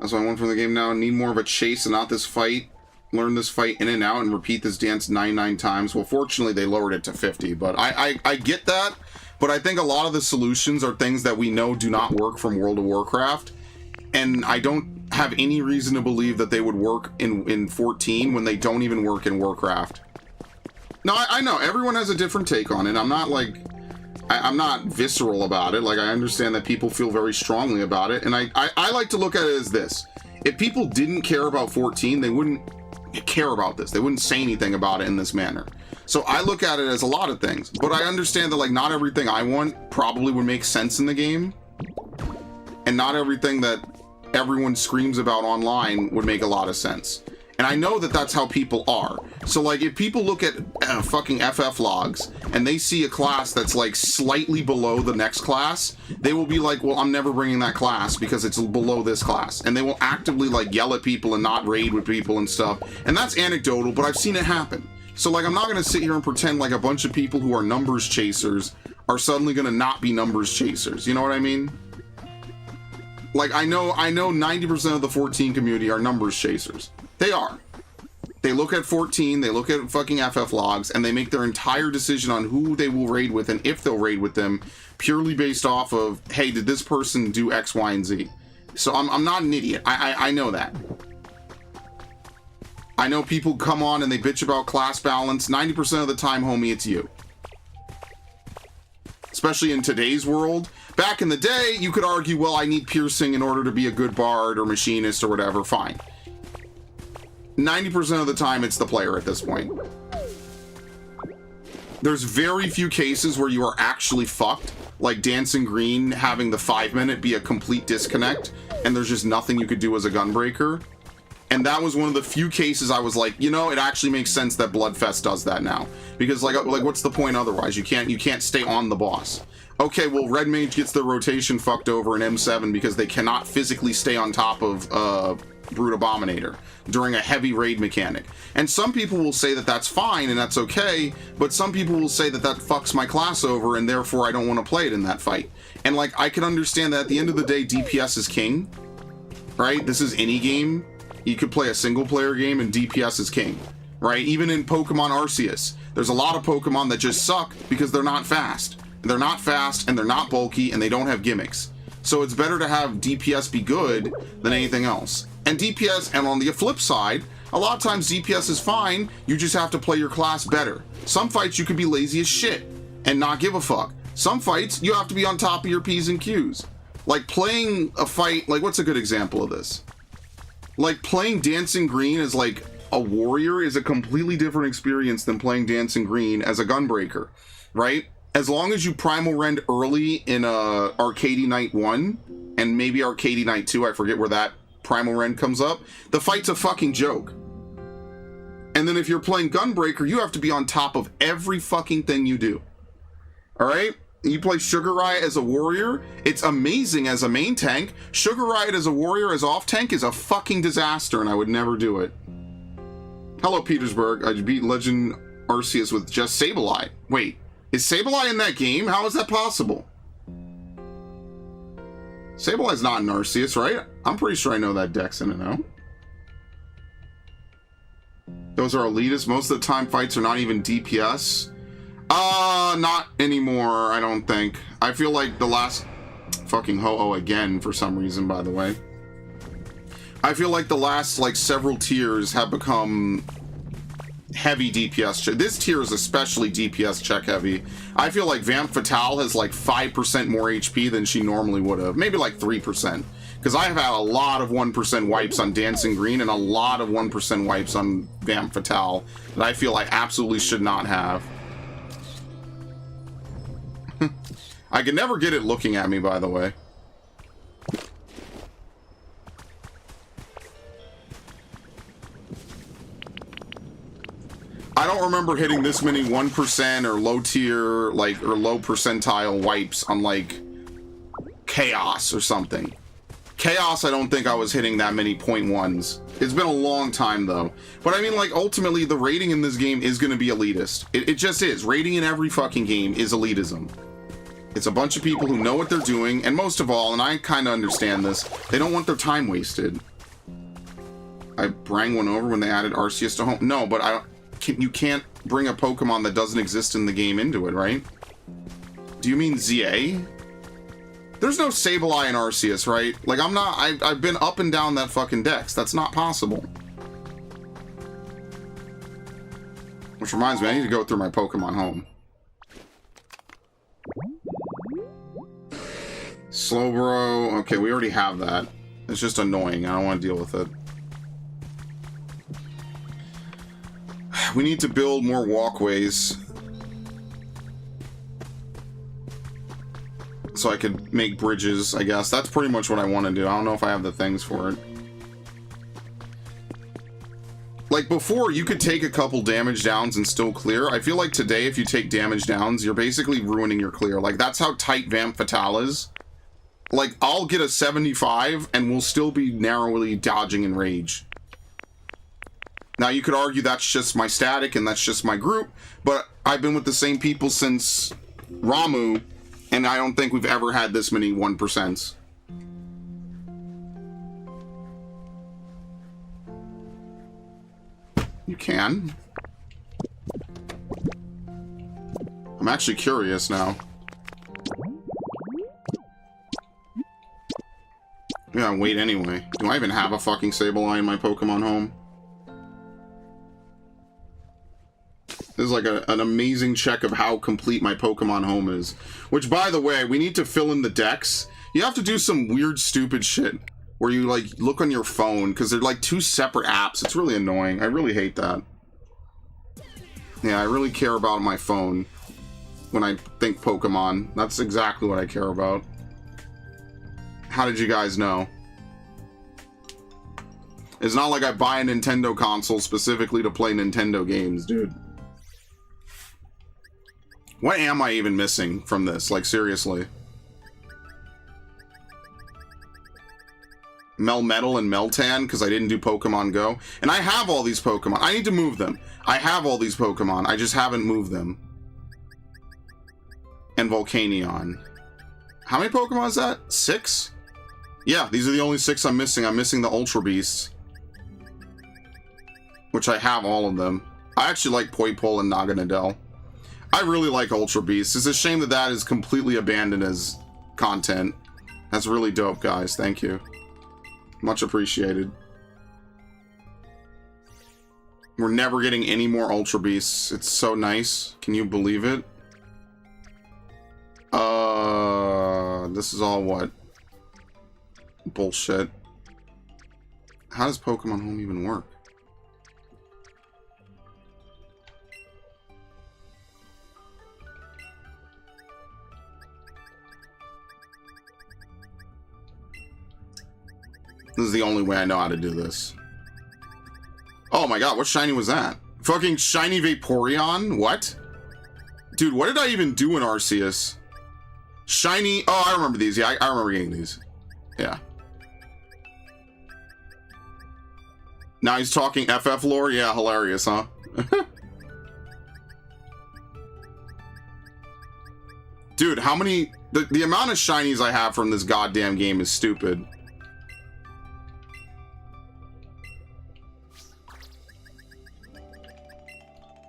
That's what I want from the game now. I need more of a chase and not this fight. Learn this fight in and out and repeat this dance 99 times. Well, fortunately, they lowered it to 50, but I get that. But I think a lot of the solutions are things that we know do not work from World of Warcraft. And I don't have any reason to believe that they would work in 14 when they don't even work in Warcraft. No, I know. Everyone has a different take on it. I'm not like... I'm not visceral about it. Like, I understand that people feel very strongly about it. And I like to look at it as this. If people didn't care about 14, they wouldn't care about this. They wouldn't say anything about it in this manner. So I look at it as a lot of things. But I understand that, like, not everything I want probably would make sense in the game. And not everything that everyone screams about online would make a lot of sense. And I know that that's how people are. So, like, if people look at fucking FF logs and they see a class that's, like, slightly below the next class, they will be like, well, I'm never bringing that class because it's below this class. And they will actively, like, yell at people and not raid with people and stuff. And that's anecdotal, but I've seen it happen. So, like, I'm not going to sit here and pretend like a bunch of people who are numbers chasers are suddenly going to not be numbers chasers. You know what I mean? Like, I know 90% of the 14 community are numbers chasers. They are. They look at 14, they look at fucking FF logs, and they make their entire decision on who they will raid with and if they'll raid with them purely based off of, hey, did this person do X, Y, and Z? So I'm not an idiot. I know that. I know people come on and they bitch about class balance. 90% of the time, homie, it's you. Especially in today's world. Back in the day, you could argue, well, I need piercing in order to be a good bard or machinist or whatever. Fine. 90% of the time, it's the player at this point. There's very few cases where you are actually fucked, like Dancing Green having the 5-minute be a complete disconnect, and there's just nothing you could do as a gunbreaker. And that was one of the few cases I was like, you know, it actually makes sense that Bloodfest does that now. Because, like what's the point otherwise? You can't stay on the boss. Okay, well, Red Mage gets their rotation fucked over in M7 because they cannot physically stay on top of Brute Abominator during a heavy raid mechanic. And some people will say that that's fine and that's okay, but some people will say that that fucks my class over and therefore I don't want to play it in that fight. And, like, I can understand that at the end of the day, DPS is king, right? This is any game. You could play a single player game and DPS is king, right? Even in Pokemon Arceus, there's a lot of Pokemon that just suck because they're not fast. They're not fast and they're not bulky and they don't have gimmicks. So it's better to have DPS be good than anything else. And DPS, and on the flip side, a lot of times DPS is fine, you just have to play your class better. Some fights you could be lazy as shit and not give a fuck. Some fights you have to be on top of your P's and Q's. Like playing a fight, like what's a good example of this? Like playing Dancing Green as like a warrior is a completely different experience than playing Dancing Green as a gunbreaker, right? As long as you primal rend early in Arcady Night 1 and maybe Arcady Night 2, I forget where that primal rend comes up, the fight's a fucking joke. And then if you're playing Gunbreaker, you have to be on top of every fucking thing you do. Alright? You play Sugar Riot as a warrior, it's amazing as a main tank. Sugar Riot as a warrior, as off tank, is a fucking disaster and I would never do it. Hello, Petersburg. I beat Legend Arceus with just Sableye. Wait, is Sableye in that game? How is that possible? Sableye's not in Arceus, right? I'm pretty sure I know that dex in and out. Those are elitist. Most of the time fights are not even DPS. Not anymore, I don't think. I feel like the last... Fucking ho-oh again, for some reason, by the way. I feel like the last, like, several tiers have become heavy DPS check. This tier is especially DPS check heavy. I feel like Vamp Fatale has, like, 5% more HP than she normally would have. Maybe, like, 3%. Because I have had a lot of 1% wipes on Dancing Green and a lot of 1% wipes on Vamp Fatale that I feel I absolutely should not have. I can never get it looking at me, by the way. I don't remember hitting this many 1% or low tier, like, or low percentile wipes on, like, Chaos or something. Chaos, I don't think I was hitting that many .1s. It's been a long time, though. But I mean, like, ultimately, the rating in this game is going to be elitist. It just is. Rating in every fucking game is elitism. It's a bunch of people who know what they're doing, and most of all, and I kind of understand this, they don't want their time wasted. I brang one over when they added Arceus to home. No, but you can't bring a Pokemon that doesn't exist in the game into it, right? Do you mean ZA? There's no Sableye in Arceus, right? Like, I've been up and down that fucking dex. That's not possible. Which reminds me, I need to go through my Pokemon home. Slowbro. Okay, we already have that. It's just annoying. I don't want to deal with it. We need to build more walkways so I could make bridges, I guess. That's pretty much what I want to do. I don't know if I have the things for it. Like, before, you could take a couple damage downs and still clear. I feel like today, if you take damage downs, you're basically ruining your clear. Like, that's how tight Vamp Fatale is. Like, I'll get a 75, and we'll still be narrowly dodging in Rage. Now, you could argue that's just my static, and that's just my group, but I've been with the same people since Ramu, and I don't think we've ever had this many 1%. You can. I'm actually curious now. Yeah, wait anyway. Do I even have a fucking Sableye in my Pokemon home? This is like an amazing check of how complete my Pokemon home is. Which, by the way, we need to fill in the decks. You have to do some weird, stupid shit where you, like, look on your phone because they're, like, two separate apps. It's really annoying. I really hate that. Yeah, I really care about my phone when I think Pokemon. That's exactly what I care about. How did you guys know? It's not like I buy a Nintendo console specifically to play Nintendo games, dude. What am I even missing from this? Like, seriously. Melmetal and Meltan, because I didn't do Pokemon Go. And I have all these Pokemon. I need to move them. I have all these Pokemon. I just haven't moved them. And Volcanion. How many Pokemon is that? 6? Yeah, these are the only 6 I'm missing. I'm missing the Ultra Beasts. Which I have all of them. I actually like Poipole and Naganadel. I really like Ultra Beasts. It's a shame that that is completely abandoned as content. That's really dope, guys. Thank you. Much appreciated. We're never getting any more Ultra Beasts. It's so nice. Can you believe it? This is all what? Bullshit. How does Pokemon Home even work? This is the only way I know how to do this. Oh my god, what shiny was that? Fucking shiny Vaporeon? What? Dude, what did I even do in Arceus? Shiny... Oh, I remember these. Yeah, I remember getting these. Yeah. Now he's talking FF lore? Yeah, hilarious, huh? Dude, how many... The amount of shinies I have from this goddamn game is stupid.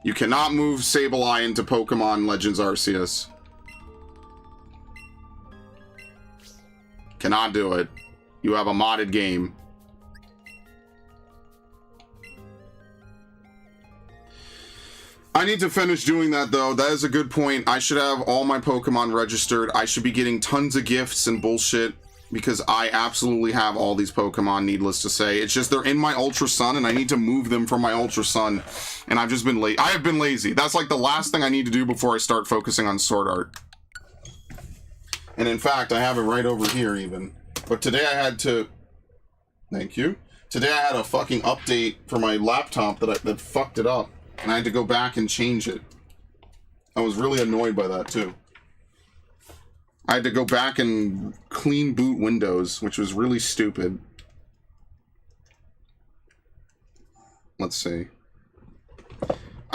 You cannot move Sableye into Pokemon Legends Arceus. Cannot do it. You have a modded game. I need to finish doing that, though. That is a good point. I should have all my Pokemon registered. I should be getting tons of gifts and bullshit, because I absolutely have all these Pokemon, needless to say. It's just they're in my Ultra Sun, and I need to move them from my Ultra Sun, and I've just been late. I have been lazy. That's like the last thing I need to do before I start focusing on Sword Art. And in fact, I have it right over here, even. But today I had to... Thank you. Today I had a fucking update for my laptop that fucked it up, and I had to go back and change it. I was really annoyed by that, too. I had to go back and clean boot Windows, which was really stupid. Let's see.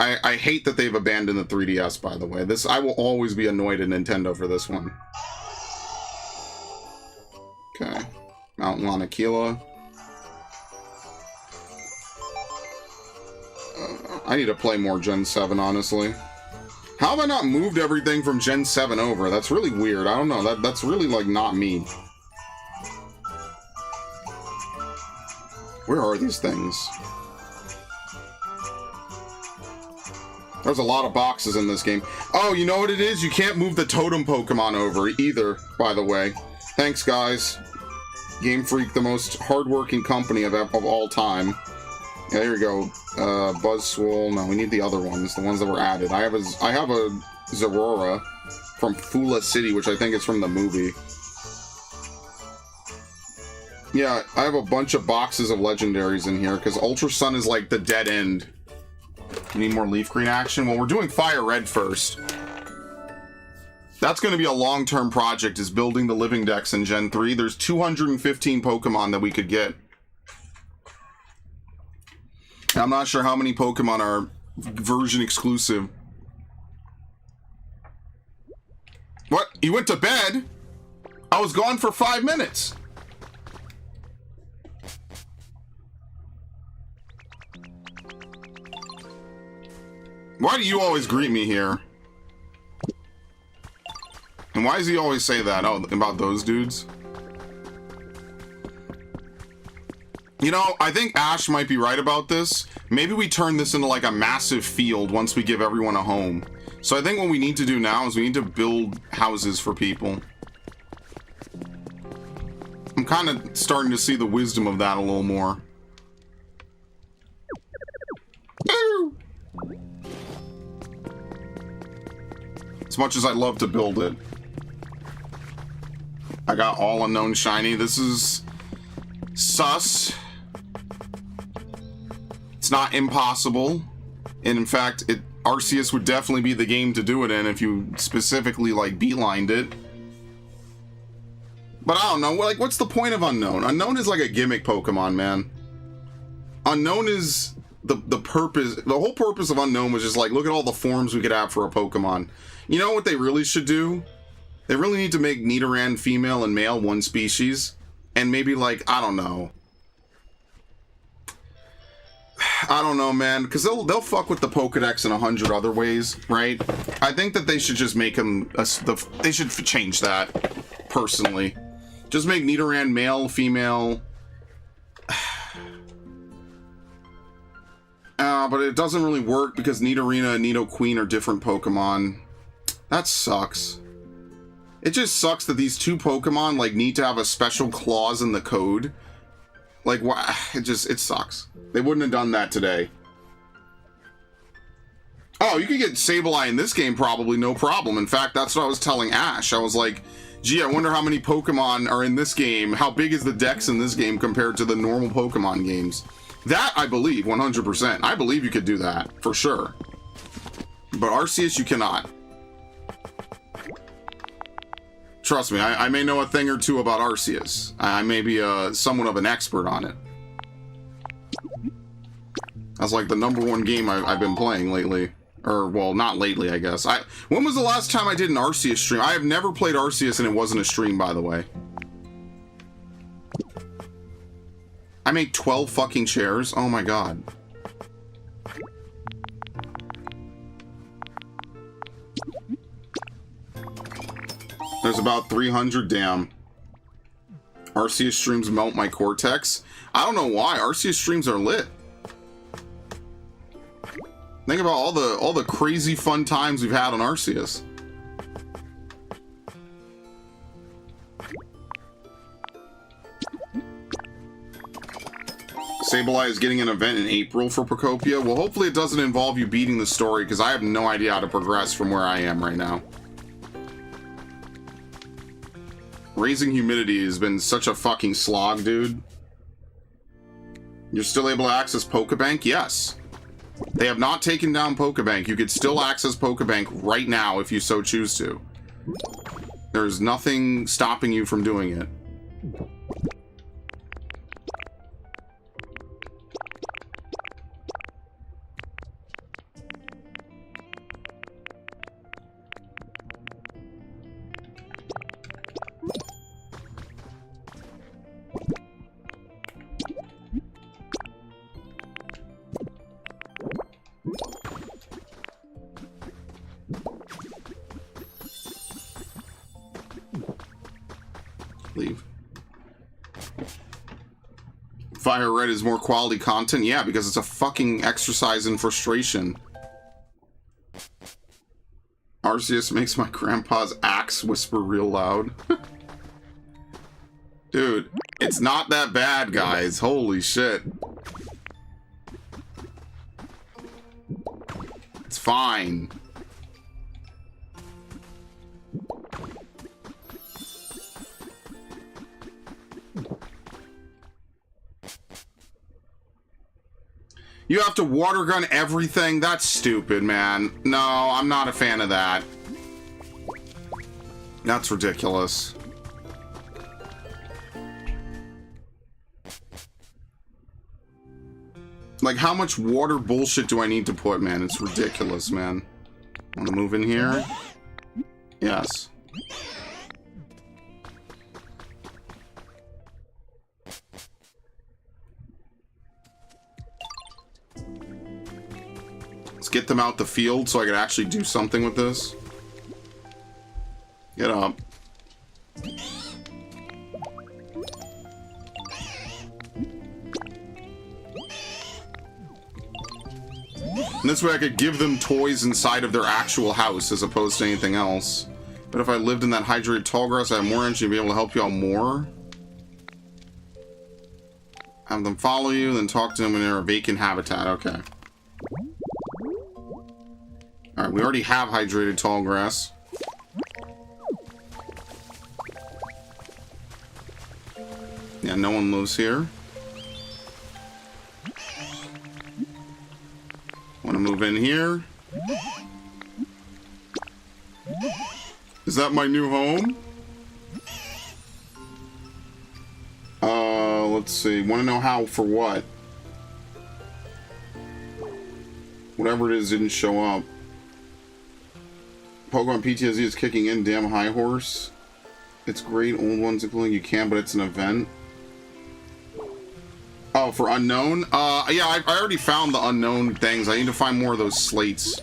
I hate that they've abandoned the 3DS, by the way. I will always be annoyed at Nintendo for this one. Okay. Mount Lanakila. I need to play more Gen 7, honestly. How have I not moved everything from Gen 7 over? That's really weird. I don't know. That's really, like, not me. Where are these things? There's a lot of boxes in this game. Oh, you know what it is? You can't move the totem Pokemon over either, by the way. Thanks, guys. Game Freak, the most hardworking company of all time. Yeah, here we go. Buzzswole. No, we need the other ones, the ones that were added. I have a Zorora from Fula City, which I think is from the movie. Yeah, I have a bunch of boxes of legendaries in here, because Ultra Sun is like the dead end. We need more Leaf Green action. Well, we're doing Fire Red first. That's going to be a long-term project, is building the living decks in Gen 3. There's 215 Pokemon that we could get. I'm not sure how many Pokemon are version exclusive. What? You went to bed? I was gone for 5 minutes. Why do you always greet me here? And why does he always say that? Oh, about those dudes? You know, I think Ash might be right about this. Maybe we turn this into like a massive field once we give everyone a home. So I think what we need to do now is we need to build houses for people. I'm kind of starting to see the wisdom of that a little more. As much as I'd love to build it. I got all unknown shiny. This is sus. It's not impossible. And in fact, Arceus would definitely be the game to do it in if you specifically like beelined it. But I don't know, like, what's the point of Unknown? Unknown is like a gimmick Pokemon, man. Unknown is the purpose. The whole purpose of Unknown was just like, look at all the forms we could have for a Pokemon. You know what they really should do? They really need to make Nidoran female and male one species. And maybe like, I don't know. I don't know, man, because they'll fuck with the Pokedex in 100 other ways, right? I think that they should just make them, they should change that, personally. Just make Nidoran male, female. But it doesn't really work because Nidorina and Nidoqueen are different Pokemon. That sucks. It just sucks that these two Pokemon, like, need to have a special clause in the code. Like, why? It sucks. They wouldn't have done that today. Oh, you could get Sableye in this game probably, no problem. In fact, that's what I was telling Ash. I was like, gee, I wonder how many Pokemon are in this game. How big is the dex in this game compared to the normal Pokemon games? That, I believe, 100%. I believe you could do that, for sure. But Arceus, you cannot. Trust me, I may know a thing or two about Arceus. I may be somewhat of an expert on it. That's like the #1 game I've been playing lately. Or, well, not lately, I guess. When was the last time I did an Arceus stream? I have never played Arceus and it wasn't a stream, by the way. I made 12 fucking chairs? Oh my god. There's about 300, damn. Arceus streams melt my cortex. I don't know why. Arceus streams are lit. Think about all the crazy fun times we've had on Arceus. Sableye is getting an event in April for Pokopia. Well, hopefully it doesn't involve you beating the story, because I have no idea how to progress from where I am right now. Raising humidity has been such a fucking slog, dude. You're still able to access Pokebank? Yes. They have not taken down Pokebank. You could still access Pokebank right now if you so choose to. There's nothing stopping you from doing it. Leave. Fire Red is more quality content? Yeah, because it's a fucking exercise in frustration. Arceus makes my grandpa's axe whisper real loud. Dude, it's not that bad, guys. Holy shit. It's fine. You have to water gun everything? That's stupid, man. No, I'm not a fan of that. That's ridiculous. Like, how much water bullshit do I need to put, man? It's ridiculous, man. Want to move in here? Yes. Get them out the field so I could actually do something with this. Get up. And this way I could give them toys inside of their actual house as opposed to anything else. But if I lived in that hydrated tall grass, I have more energy to be able to help you out more. Have them follow you, then talk to them when they're a vacant habitat. Okay. Alright, we already have hydrated tall grass. Yeah, no one lives here. Want to move in here? Is that my new home? Let's see. Want to know how for what? Whatever it is didn't show up. Pokemon PTSD is kicking in, damn high horse. It's great, old ones including you can, but it's an event. Oh, for unknown? Yeah, I already found the unknown things. I need to find more of those slates.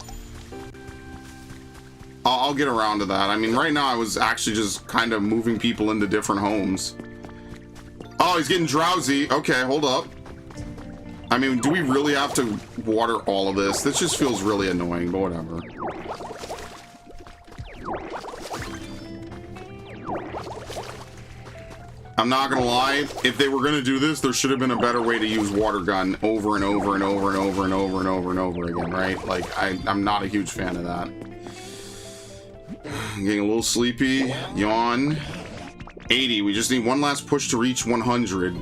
I'll get around to that. I mean, right now I was actually just kind of moving people into different homes. Oh, he's getting drowsy. Okay, hold up. I mean, do we really have to water all of this? This just feels really annoying, but whatever. I'm not gonna lie, if they were gonna do this, there should have been a better way to use water gun over and over and over and over and over and over and over again, right? Like, I'm not a huge fan of that. I'm getting a little sleepy. Yawn. 80. We just need one last push to reach 100.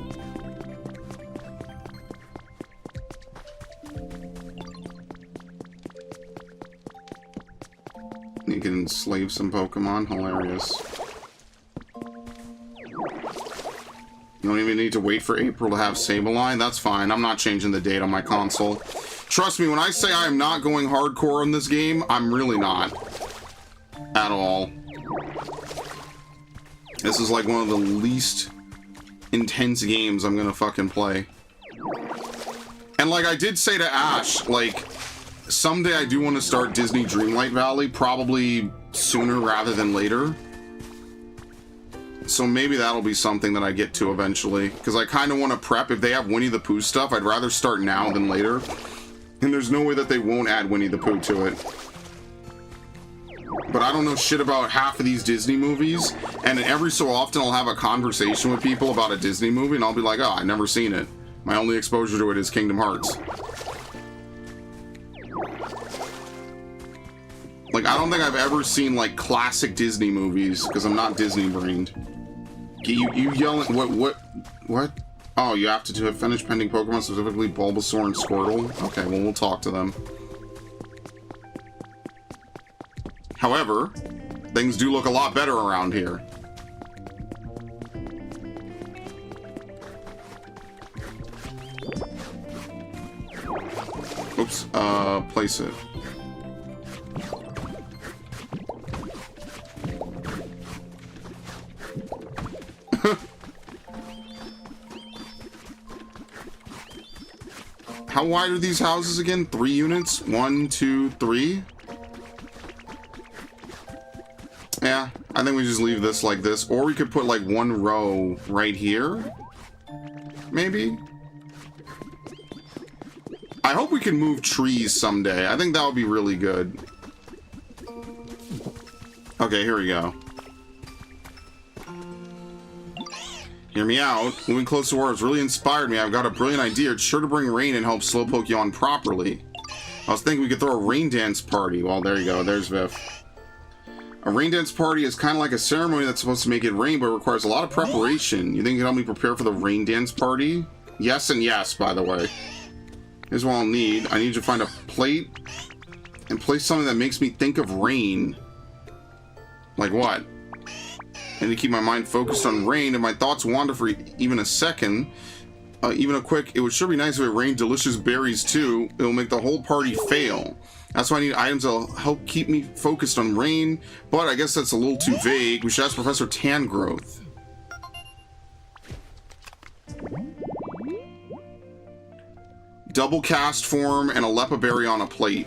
You can enslave some Pokemon. Hilarious. You don't even need to wait for April to have Sableye. That's fine. I'm not changing the date on my console. Trust me, when I say I am not going hardcore in this game, I'm really not. At all. This is like one of the least intense games I'm gonna fucking play. And like I did say to Ash, like, someday I do want to start Disney Dreamlight Valley, probably sooner rather than later. So maybe that'll be something that I get to eventually. Because I kind of want to prep. If they have Winnie the Pooh stuff, I'd rather start now than later. And there's no way that they won't add Winnie the Pooh to it. But I don't know shit about half of these Disney movies. And every so often I'll have a conversation with people about a Disney movie and I'll be like, oh, I've never seen it. My only exposure to it is Kingdom Hearts. Like, I don't think I've ever seen, like, classic Disney movies, because I'm not Disney-brained. You yelling... What? Oh, you have to have finished pending Pokemon, specifically Bulbasaur and Squirtle? Okay, well, we'll talk to them. However, things do look a lot better around here. Oops, place it. How wide are these houses again? 3 units? 1, 2, 3? Yeah, I think we just leave this like this. Or we could put like 1 row right here. Maybe? I hope we can move trees someday. I think that would be really good. Okay, here we go. Hear me out. Moving close to war has really inspired me. I've got a brilliant idea. It's sure to bring rain and help slowpoke you on properly. I was thinking we could throw a rain dance party. Well, there you go. There's Viv. A rain dance party is kind of like a ceremony that's supposed to make it rain, but it requires a lot of preparation. You think you can help me prepare for the rain dance party? Yes and yes, by the way. Here's what I'll need. I need you to find a plate and place something that makes me think of rain. Like what? I need to keep my mind focused on rain, and my thoughts wander for even a second. Even a quick, it would sure be nice if it rained delicious berries too. It'll make the whole party fail. That's why I need items that'll help keep me focused on rain, but I guess that's a little too vague. We should ask Professor Tangrowth. Double cast form and a lepa berry on a plate.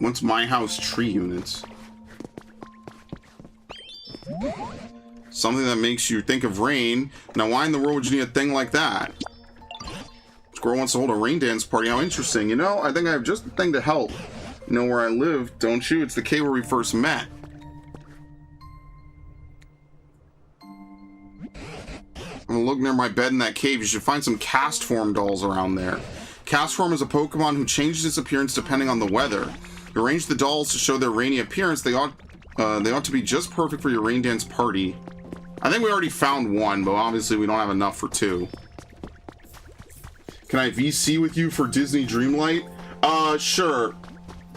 What's my house tree units? Something that makes you think of rain. Now, why in the world would you need a thing like that? Squirrel wants to hold a rain dance party. How interesting. You know, I think I have just the thing to help. You know where I live, don't you? It's the cave where we first met. I'm gonna look near my bed in that cave. You should find some cast form dolls around there. Cast form is a Pokemon who changes its appearance depending on the weather. You arrange the dolls to show their rainy appearance. They ought to be just perfect for your rain dance party. I think we already found one, but obviously we don't have enough for 2. Can I VC with you for Disney Dreamlight? Sure.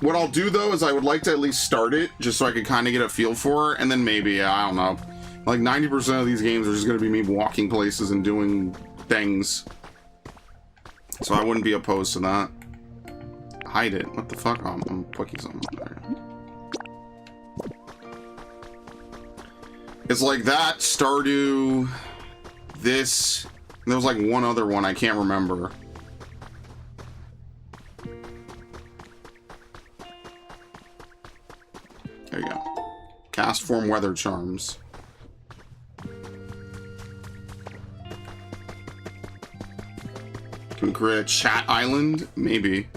What I'll do, though, is I would like to at least start it, just so I can kind of get a feel for it, and then maybe, I don't know. Like, 90% of these games are just going to be me walking places and doing things. So I wouldn't be opposed to that. Hide it. What the fuck? I'm clicking something up there. It's like that, Stardew, this, and there was like one other one, I can't remember. There you go. Cast form weather charms. Can we create a chat island? Maybe.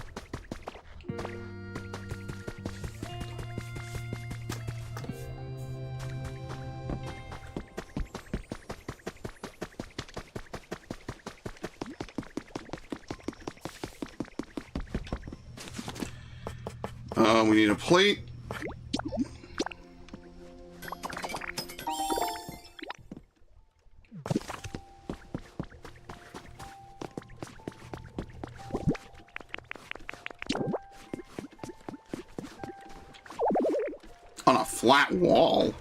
We need a plate. On a flat wall.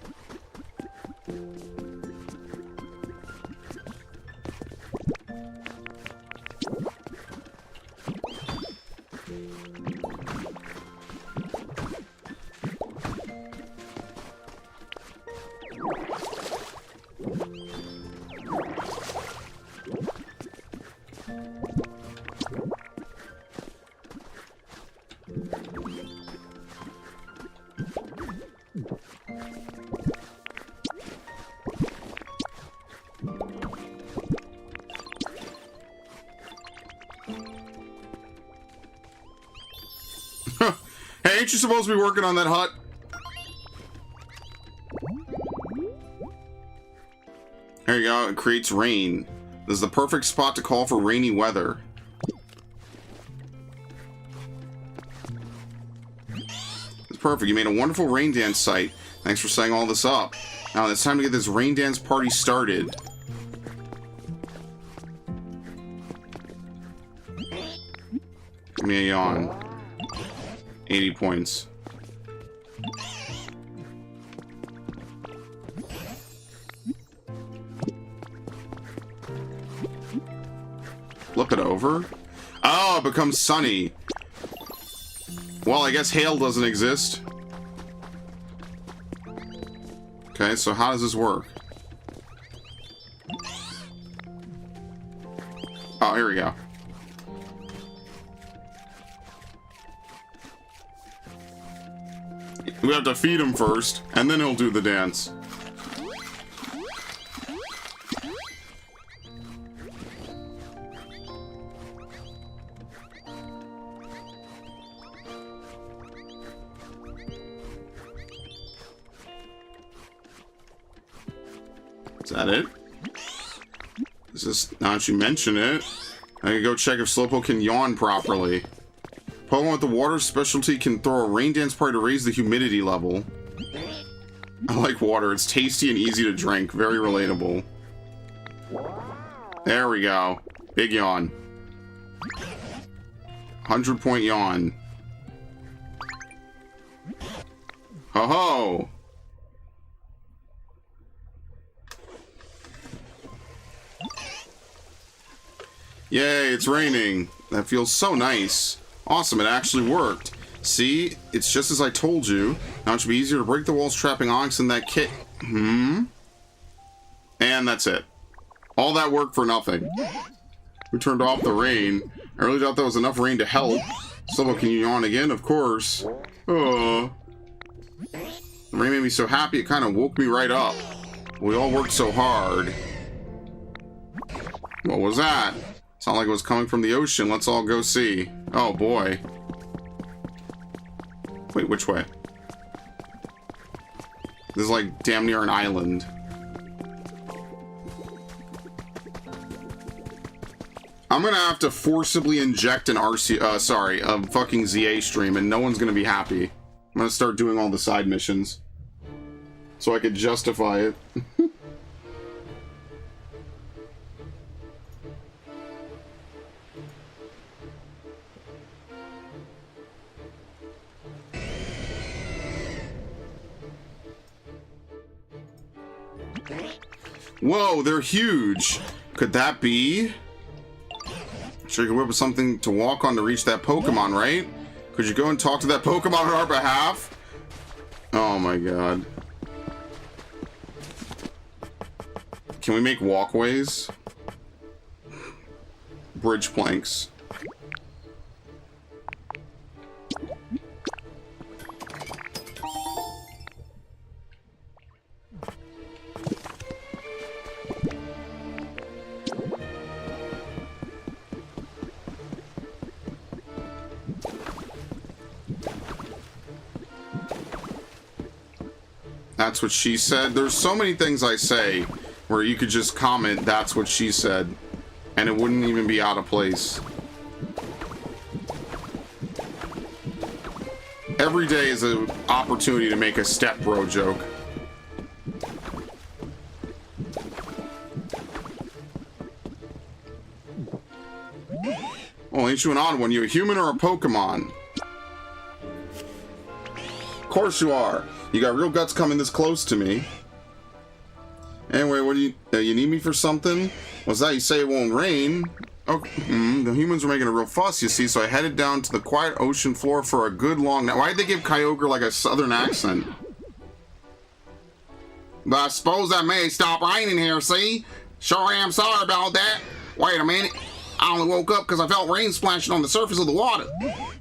Hey, ain't you supposed to be working on that hut? There you go, it creates rain. This is the perfect spot to call for rainy weather. It's perfect. You made a wonderful rain dance site. Thanks for setting all this up. Now it's time to get this rain dance party started. Give me a yawn. 80 points. Flip it over. Oh, it becomes sunny. Well, I guess hail doesn't exist. Okay, so how does this work? Oh, here we go. We have to feed him first, and then he'll do the dance. Is that it? Is this, now that you mention it, I can go check if Slowpoke can yawn properly. Pokemon with the water specialty can throw a rain dance party to raise the humidity level. I like water. It's tasty and easy to drink. Very relatable. There we go. Big yawn. 100-point yawn. Ho ho! Yay, it's raining. That feels so nice. Awesome, it actually worked. See, it's just as I told you. Now it should be easier to break the walls trapping Onyx in that kit. And that's it. All that work for nothing. We turned off the rain. I really thought that was enough rain to help. Slowpoke, can you yawn again? Of course. Oh. The rain made me so happy, it kind of woke me right up. We all worked so hard. What was that? Sounded like it was coming from the ocean. Let's all go see. Oh boy. Wait, which way? This is like damn near an island. I'm gonna have to forcibly inject an a fucking ZA stream, and no one's gonna be happy. I'm gonna start doing all the side missions. So I could justify it. Whoa, they're huge. Could that be? Sure, you can whip up something to walk on to reach that Pokemon, right? Could you go and talk to that Pokemon on our behalf? Oh my god. Can we make walkways? Bridge planks. That's what she said. There's so many things I say where you could just comment, that's what she said, and it wouldn't even be out of place. Every day is an opportunity to make a step bro joke. Oh, ain't you an odd one? You a human or a Pokemon? Of course you are. You got real guts coming this close to me. Anyway, what do you need me for something? What's that? You say it won't rain? Oh, the humans were making a real fuss, you see, so I headed down to the quiet ocean floor for a good long night. Why'd they give Kyogre like a southern accent? But I suppose that may stop raining here, see? Sure am sorry about that. Wait a minute. I only woke up because I felt rain splashing on the surface of the water.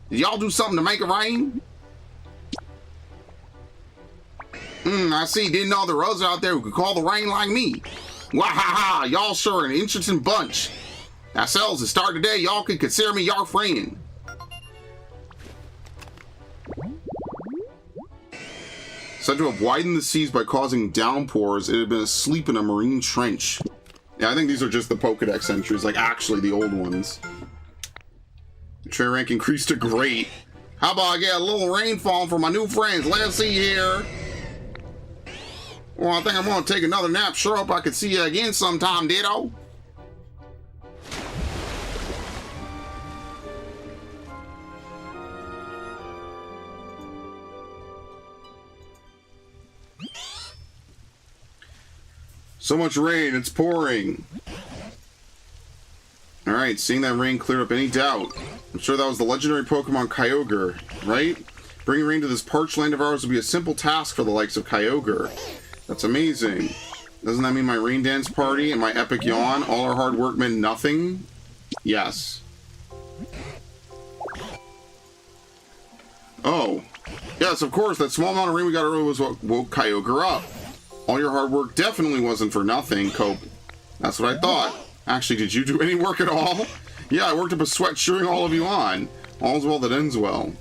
Did y'all do something to make it rain? I see. Didn't know there were others out there who could call the rain like me. Wahaha, y'all sure an interesting bunch. Now, sells to start today, y'all can consider me your friend. Said to have widened the seas by causing downpours, it had been asleep in a marine trench. Yeah, I think these are just the Pokedex entries, like actually the old ones. The trade rank increased to great. How about I get a little rainfall for my new friends? Let's see here. Well, I think I'm gonna take another nap. Sure hope I could see you again sometime, Ditto. So much rain, it's pouring. Alright, seeing that rain cleared up any doubt. I'm sure that was the legendary Pokemon Kyogre, right? Bringing rain to this parched land of ours would be a simple task for the likes of Kyogre. That's amazing. Doesn't that mean my rain dance party and my epic yawn, all our hard work meant nothing? Yes. Oh. Yes, of course, that small amount of rain we got earlier was what woke Kyogre up. All your hard work definitely wasn't for nothing, Cope. That's what I thought. Actually, did you do any work at all? Yeah, I worked up a sweat cheering all of you on. All's well that ends well.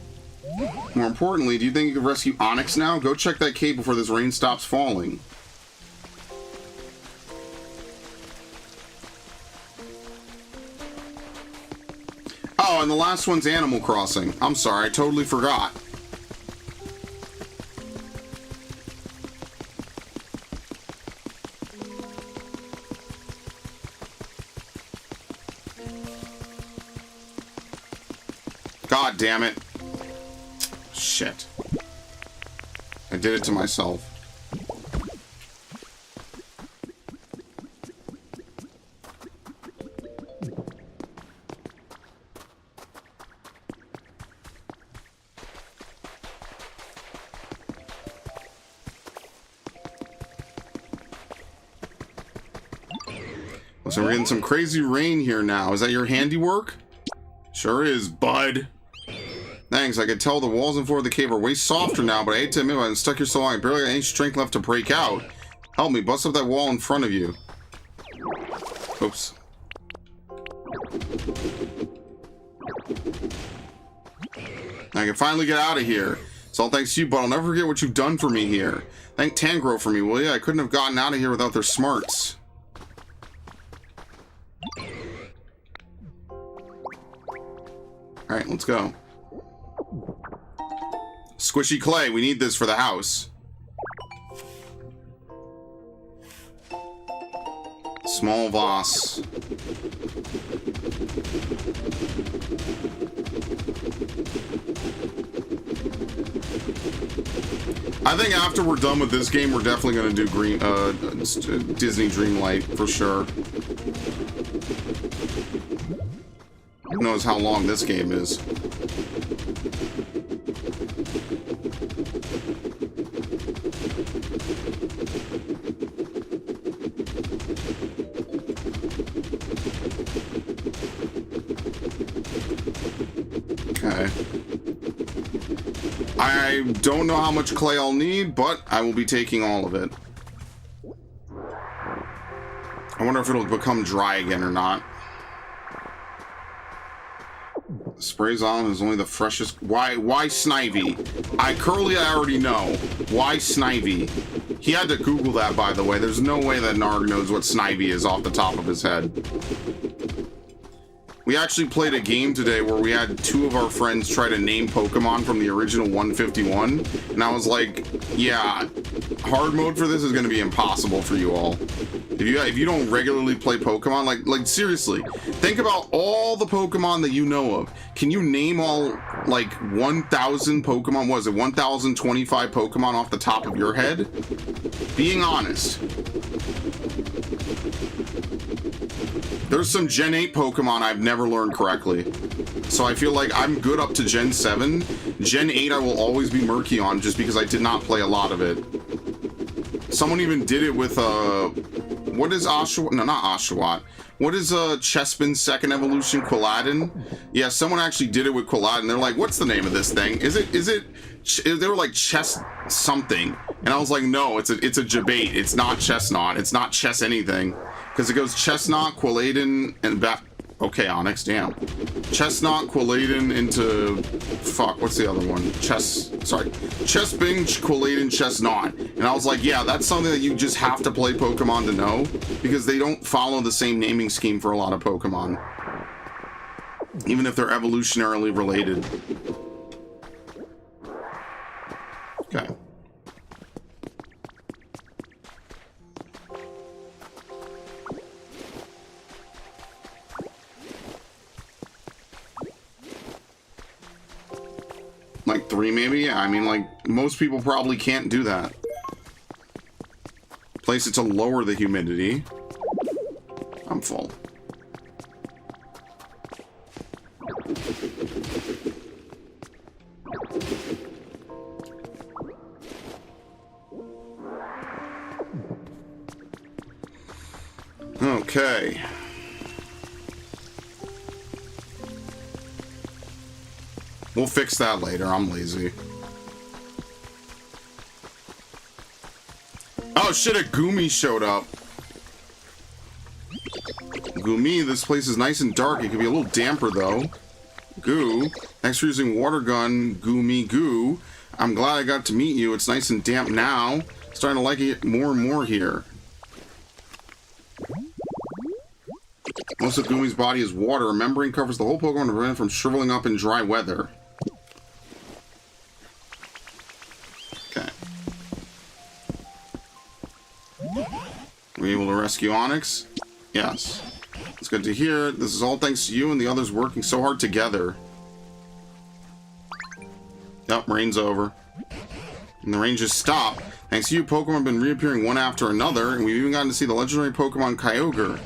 More importantly, do you think you can rescue Onyx now? Go check that cave before this rain stops falling. Oh, and the last one's Animal Crossing. I'm sorry, I totally forgot. God damn it. Shit. I did it to myself. So we're getting some crazy rain here now. Is that your handiwork? Sure is, bud. Thanks, I could tell the walls and floor of the cave are way softer now, but I hate to admit I've been stuck here so long I barely got any strength left to break out. Help me, bust up that wall in front of you. Oops. I can finally get out of here. It's all thanks to you, but I'll never forget what you've done for me here. Thank Tangrowth for me, will you? I couldn't have gotten out of here without their smarts. Alright, let's go. Squishy clay, we need this for the house. Small Voss. I think after we're done with this game, we're definitely going to do Disney Dreamlight for sure. Who knows how long this game is? Okay. I don't know how much clay I'll need, but I will be taking all of it. I wonder if it'll become dry again or not. Sprays on is only the freshest. Why Snivy? Curly I already know. Why Snivy? He had to Google that, by the way. There's no way that Narg knows what Snivy is off the top of his head. We actually played a game today where we had two of our friends try to name Pokemon from the original 151, and I was like, yeah, hard mode for this is going to be impossible for you all. If you don't regularly play Pokemon, like seriously, think about all the Pokemon that you know of. Can you name all, like, 1,000 Pokemon? What is it, 1,025 Pokemon off the top of your head? Being honest. There's some Gen 8 Pokemon I've never learned correctly. So I feel like I'm good up to Gen 7. Gen 8 I will always be murky on just because I did not play a lot of it. Someone even did it with, what is Oshawott? No, not Oshawott. What is, Chespin's second evolution? Quilladin? Yeah, someone actually did it with Quilladin. They're like, what's the name of this thing? They were like Chess something. And I was like, no, it's a Jabate. It's not Chestnut. It's not Chess anything. Because it goes Chestnut, Quilladin, and back. Okay, Onyx, damn. Chestnut, Quilladin into... Fuck, what's the other one? Chespin, Quilladin, Chestnut. And I was like, yeah, that's something that you just have to play Pokemon to know. Because they don't follow the same naming scheme for a lot of Pokemon. Even if they're evolutionarily related. Okay. Like 3 maybe? Yeah, I mean, like, most people probably can't do that. Place it to lower the humidity. I'm full. Okay. We'll fix that later. I'm lazy. Oh shit, a Goomy showed up. Goomy, this place is nice and dark. It could be a little damper though. Goo. Thanks for using water gun, Goomy Goo. I'm glad I got to meet you. It's nice and damp now. Starting to like it more and more here. Most of Goomy's body is water. A membrane covers the whole Pokemon to prevent it from shriveling up in dry weather. Okay. Were we able to rescue Onyx? Yes. It's good to hear. This is all thanks to you and the others working so hard together. Yep, rain's over. And the rain just stopped. Thanks to you, Pokemon have been reappearing one after another, and we've even gotten to see the legendary Pokemon Kyogre.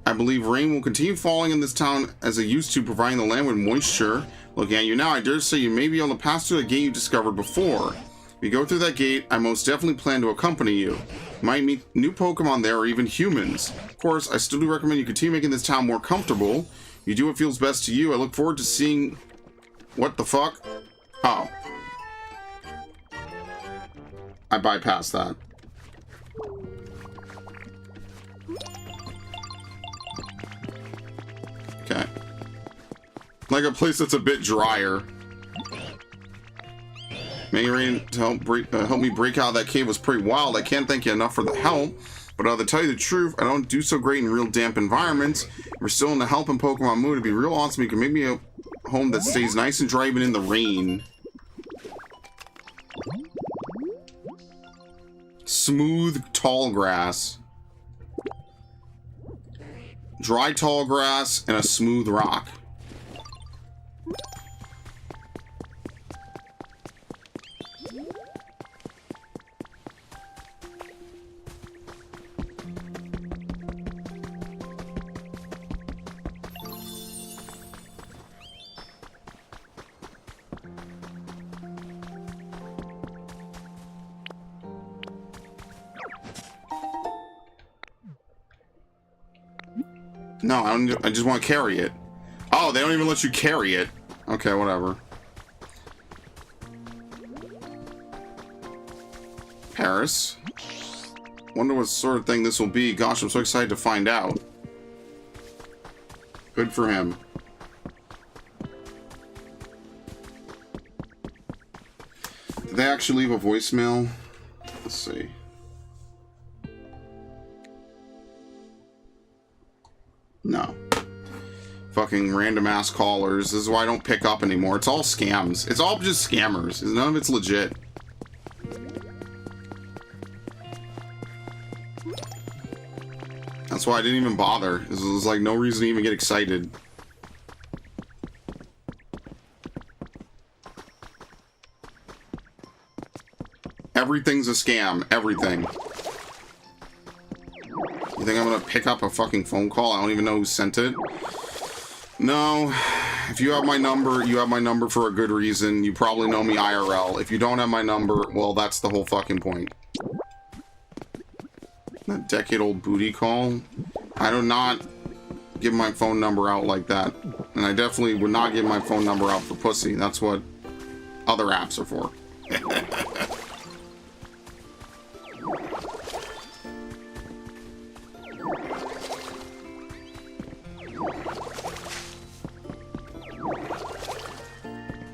I believe rain will continue falling in this town as it used to, providing the land with moisture. Looking at you now, I dare say you may be able to pass through the gate you discovered before. If you go through that gate, I most definitely plan to accompany you. You might meet new Pokemon there or even humans. Of course, I still do recommend you continue making this town more comfortable. You do what feels best to you. I look forward to seeing... What the fuck? Oh. I bypassed that. Okay. Like a place that's a bit drier. Making rain to help me break out of that cave was pretty wild. I can't thank you enough for the help. But to tell you the truth, I don't do so great in real damp environments. If we're still in the help and Pokemon mood, it'd be real awesome. You can make me a home that stays nice and dry even in the rain. Smooth tall grass. Dry tall grass and a smooth rock. No, I just want to carry it. Oh, they don't even let you carry it. Okay, whatever. Paris. Wonder what sort of thing this will be. Gosh, I'm so excited to find out. Good for him. Did they actually leave a voicemail? Let's see. No. Fucking random ass callers. This is why I don't pick up anymore. It's all scams. It's all just scammers. None of it's legit. That's why I didn't even bother. There's like no reason to even get excited. Everything's a scam. Everything. You think I'm gonna pick up a fucking phone call? I don't even know who sent it. No. If you have my number, you have my number for a good reason. You probably know me IRL. If you don't have my number, well, that's the whole fucking point. That decade-old booty call? I do not give my phone number out like that. And I definitely would not give my phone number out for pussy. That's what other apps are for.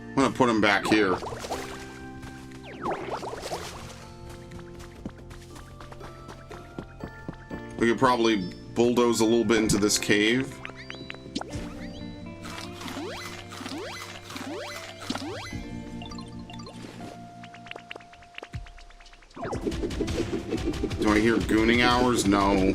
I'm gonna put him back here. We could probably bulldoze a little bit into this cave. Do I hear gooning hours? No.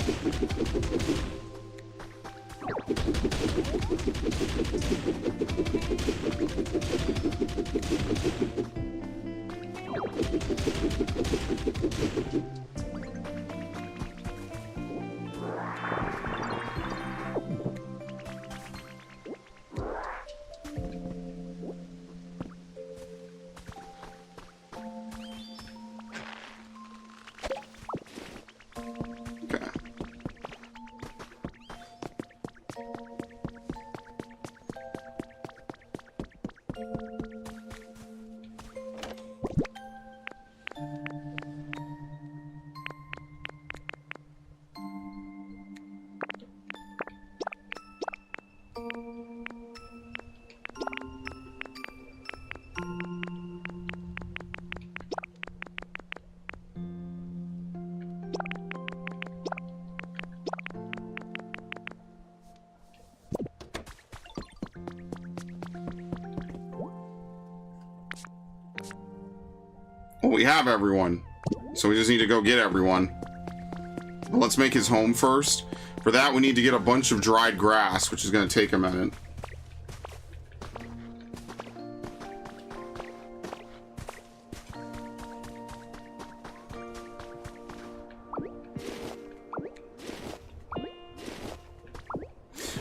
Well, we have everyone. So we just need to go get everyone. But let's make his home first. For that, we need to get a bunch of dried grass, which is going to take a minute.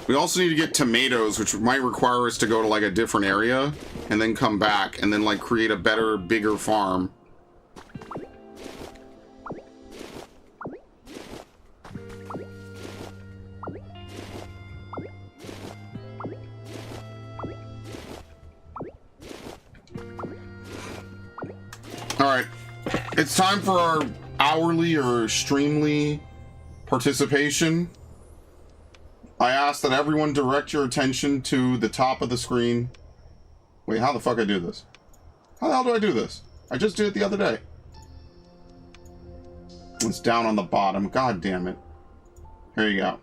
We also need to get tomatoes, which might require us to go to like a different area and then come back and then like create a better, bigger farm. Alright, it's time for our hourly or streamly participation. I ask that everyone direct your attention to the top of the screen. Wait, how the fuck I do this? How the hell do I do this? I just did it the other day. It's down on the bottom. God damn it. Here you go.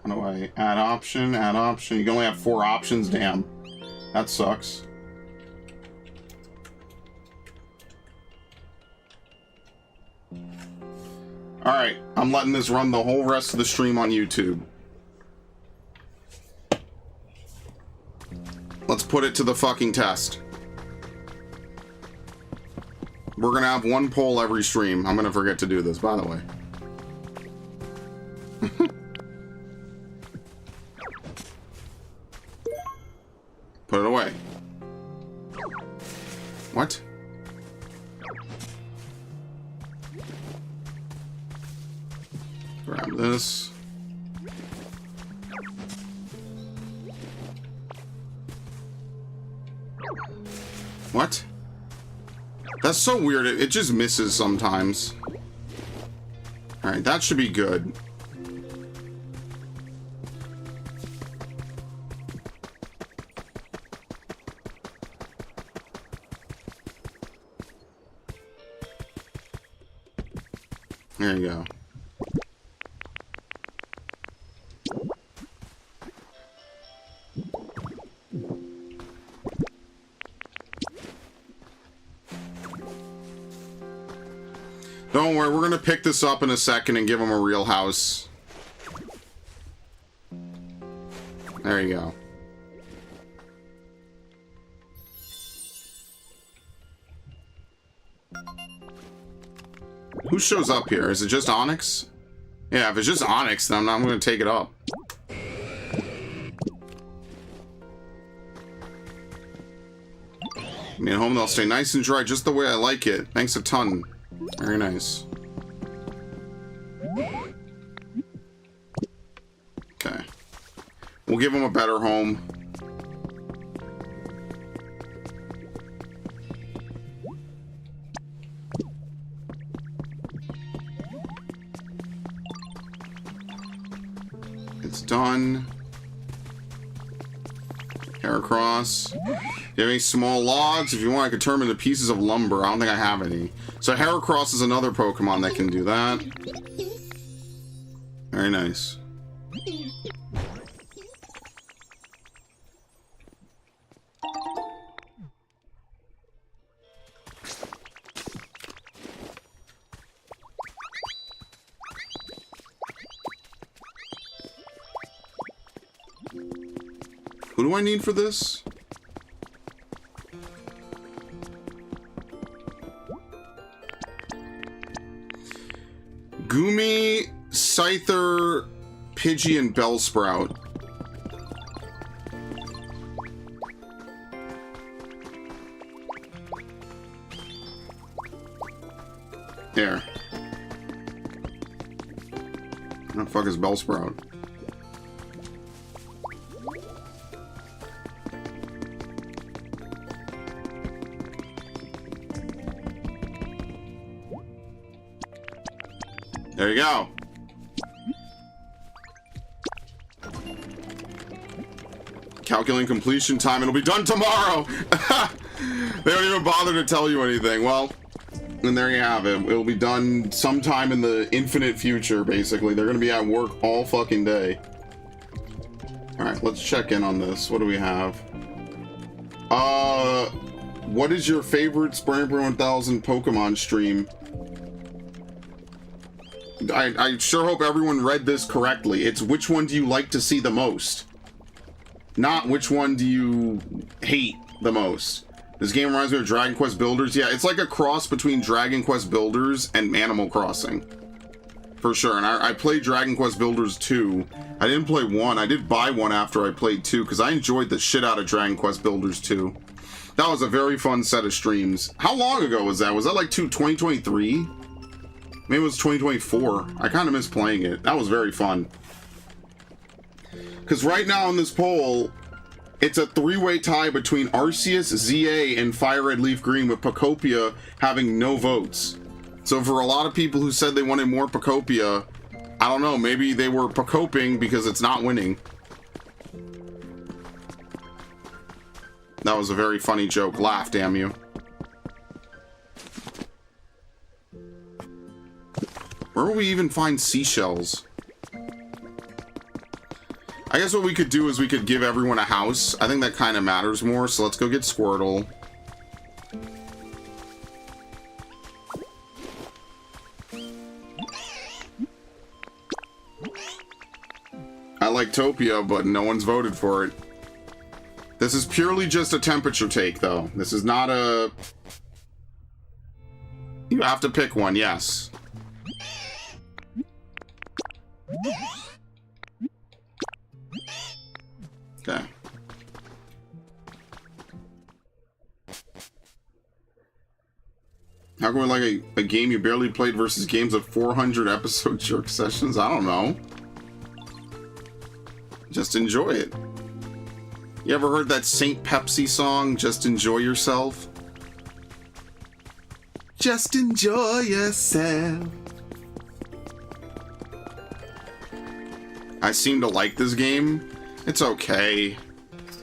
How do I add option, add option? You can only have 4 options, damn. That sucks. Alright, I'm letting this run the whole rest of the stream on YouTube. Let's put it to the fucking test. We're gonna have 1 poll every stream. I'm gonna forget to do this, by the way. Put it away. What? Grab this. What? That's so weird. It just misses sometimes. Alright, that should be good. There you go. Don't worry, we're gonna pick this up in a second and give him a real house. There you go. Who shows up here? Is it just Onyx? Yeah, if it's just Onyx, then I'm going to take it up. I mean, at home they'll stay nice and dry just the way I like it. Thanks a ton. Very nice. Okay. We'll give them a better home. It's done. Hair across. Do you have any small logs? If you want, I could turn them into pieces of lumber. I don't think I have any. So Heracross is another Pokemon that can do that. Very nice. Who do I need for this? Gumi, Scyther, Pidgey, and Bellsprout. There. Where the fuck is Bellsprout? There you go. Calculating completion time. It'll be done tomorrow. They don't even bother to tell you anything. Well, and there you have it. It'll be done sometime in the infinite future, basically. They're going to be at work all fucking day. Alright, let's check in on this. What do we have? What is your favorite Springburn 1000 Pokemon stream? I sure hope everyone read this correctly. It's which one do you like to see the most? Not which one do you hate the most. This game reminds me of Dragon Quest Builders. Yeah, it's like a cross between Dragon Quest Builders and Animal Crossing. For sure. And I played Dragon Quest Builders 2. I didn't play 1. I did buy 1 after I played 2 because I enjoyed the shit out of Dragon Quest Builders 2. That was a very fun set of streams. How long ago was that? Was that like 2023? Maybe it was 2024. I kind of miss playing it. That was very fun. Because right now in this poll, it's a three-way tie between Arceus, ZA, and Fire Red Leaf Green, with Pokopia having no votes. So for a lot of people who said they wanted more Pokopia, I don't know, maybe they were Pokoping because it's not winning. That was a very funny joke. Laugh, damn you. Where will we even find seashells? I guess what we could do is we could give everyone a house. I think that kind of matters more, so let's go get Squirtle. I like Topia, but no one's voted for it. This is purely just a temperature take, though. This is not a... You have to pick one, yes. Okay. How can we like a game you barely played versus games of 400 episode jerk sessions? I don't know. Just enjoy it. You ever heard that Saint Pepsi song, Just Enjoy Yourself? Just enjoy yourself. I seem to like this game. It's okay.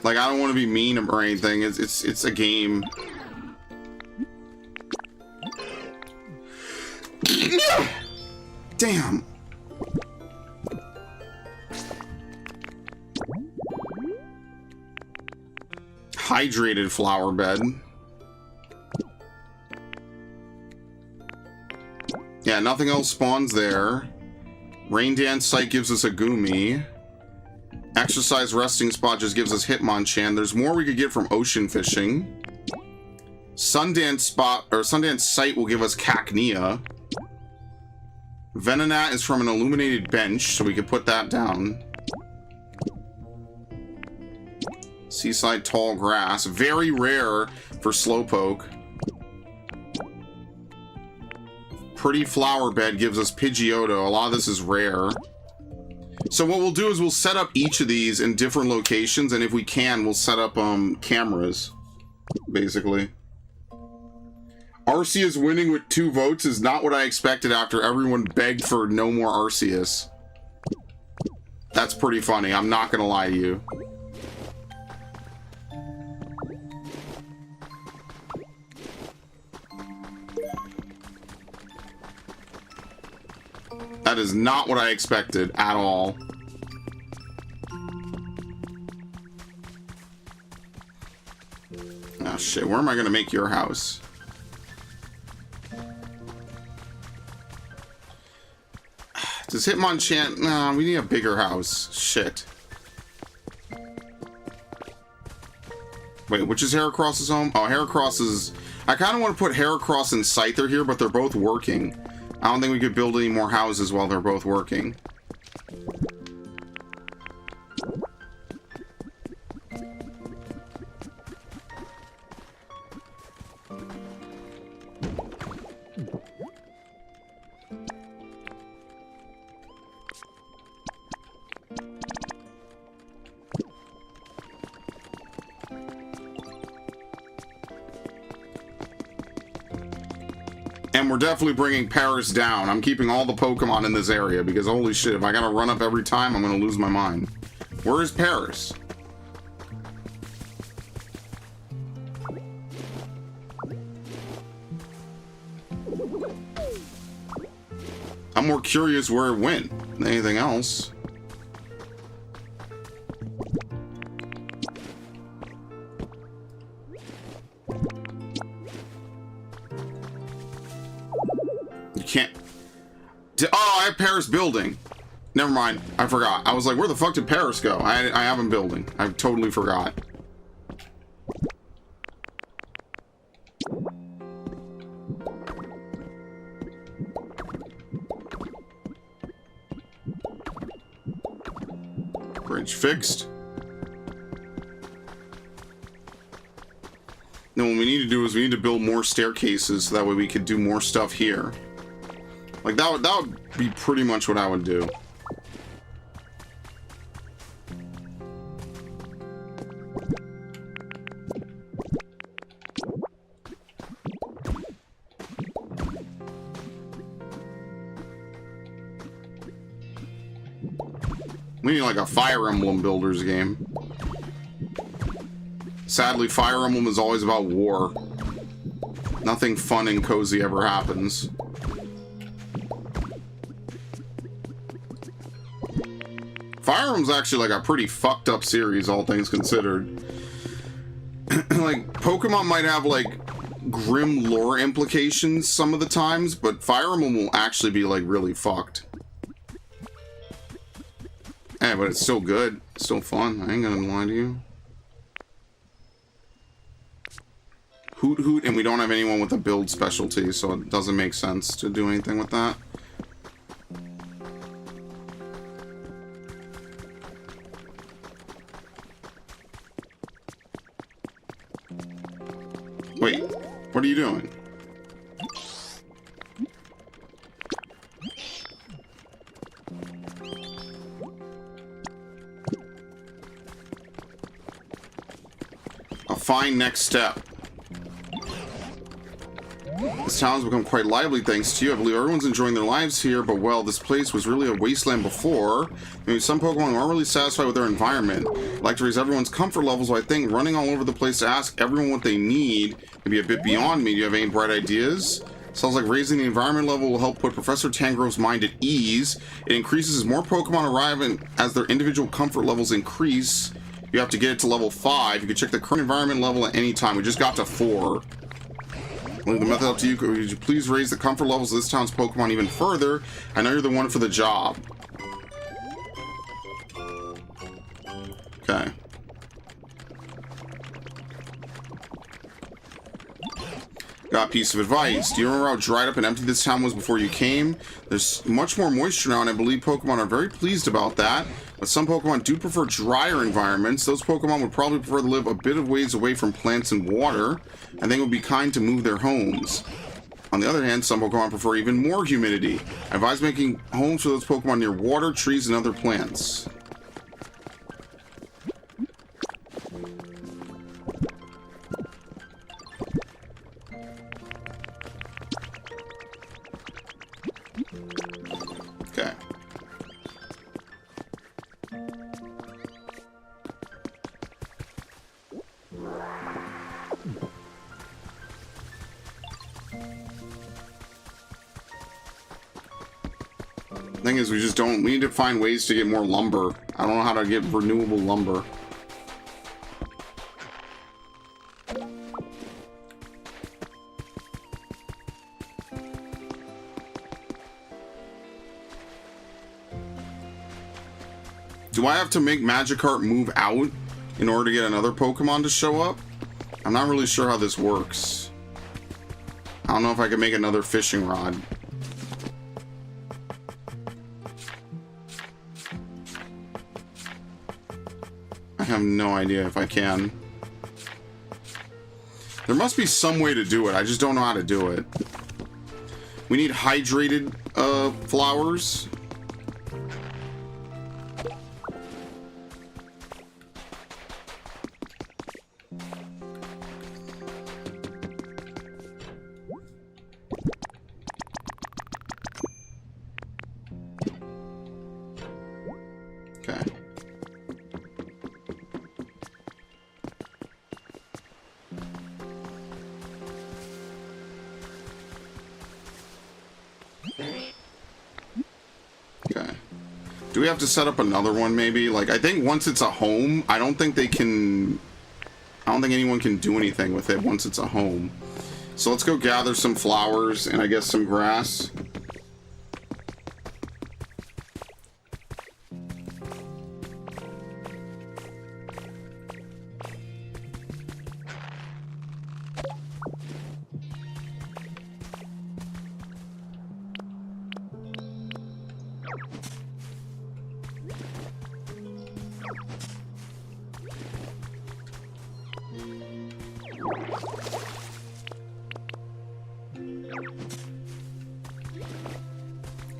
Like, I don't want to be mean or anything. It's a game. Damn. Hydrated flower bed. Yeah, nothing else spawns there. Rain Dance site gives us a Gumi. Exercise resting spot just gives us Hitmonchan. There's more we could get from ocean fishing. Sundance spot or Sundance site will give us Cacnea. Venonat is from an illuminated bench, so we could put that down. Seaside tall grass, very rare for Slowpoke. Pretty flower bed gives us Pidgeotto. A lot of this is rare. So what we'll do is we'll set up each of these in different locations, and if we can, we'll set up cameras, basically. Arceus winning with 2 votes is not what I expected after everyone begged for no more Arceus. That's pretty funny, I'm not gonna lie to you. That is not what I expected at all. Oh shit, where am I gonna make your house? Does Hitmonchan... Nah, we need a bigger house. Shit. Wait, which is Heracross's home? Oh, Heracross is... I kind of want to put Heracross and Scyther here, but they're both working. I don't think we could build any more houses while they're both working. And we're definitely bringing Paris down. I'm keeping all the Pokemon in this area because holy shit, if I gotta run up every time, I'm gonna lose my mind. Where is Paris? I'm more curious where it went than anything else. You can't... Oh, I have Paris building. Never mind. I forgot. I was like, where the fuck did Paris go? I have him building. I totally forgot. Bridge fixed. Now what we need to do is we need to build more staircases so that way we could do more stuff here. Like that would be pretty much what I would do. We need like a Fire Emblem Builders game. Sadly, Fire Emblem is always about war. Nothing fun and cozy ever happens. Fire Emblem's actually like a pretty fucked up series, all things considered. Like, Pokemon might have like grim lore implications some of the times, but Fire Emblem will actually be like really fucked. Hey, but it's still good. It's still fun. I ain't gonna lie to you. Hoot Hoot, and we don't have anyone with a build specialty, so it doesn't make sense to do anything with that. Wait, what are you doing? A fine next step. This town has become quite lively thanks to you. I believe everyone's enjoying their lives here, but well, this place was really a wasteland before. Maybe some Pokemon aren't really satisfied with their environment. I'd like to raise everyone's comfort level, so I think running all over the place to ask everyone what they need may be a bit beyond me. Do you have any bright ideas? Sounds like raising the environment level will help put Professor Tangrove's mind at ease. It increases as more Pokemon arrive and as their individual comfort levels increase. You have to get it to level 5. You can check the current environment level at any time. We just got to 4. Leave the method up to you. Could you please raise the comfort levels of this town's Pokemon even further? I know you're the one for the job. Okay. Got a piece of advice. Do you remember how dried up and empty this town was before you came? There's much more moisture now, and I believe Pokemon are very pleased about that. But some Pokemon do prefer drier environments. Those Pokemon would probably prefer to live a bit of ways away from plants and water, and they would be kind to move their homes. On the other hand, some Pokemon prefer even more humidity. I advise making homes for those Pokemon near water, trees, and other plants. Okay. Thing is, we need to find ways to get more lumber. I don't know how to get renewable lumber. Do I have to make Magikarp move out in order to get another Pokemon to show up? I'm not really sure how this works. I don't know if I can make another fishing rod. I have no idea if I can. There must be some way to do it. I just don't know how to do it. We need hydrated flowers. Okay. Do we have to set up another one, maybe? Like, I think once it's a home, I don't think anyone can do anything with it once it's a home. So let's go gather some flowers and I guess some grass.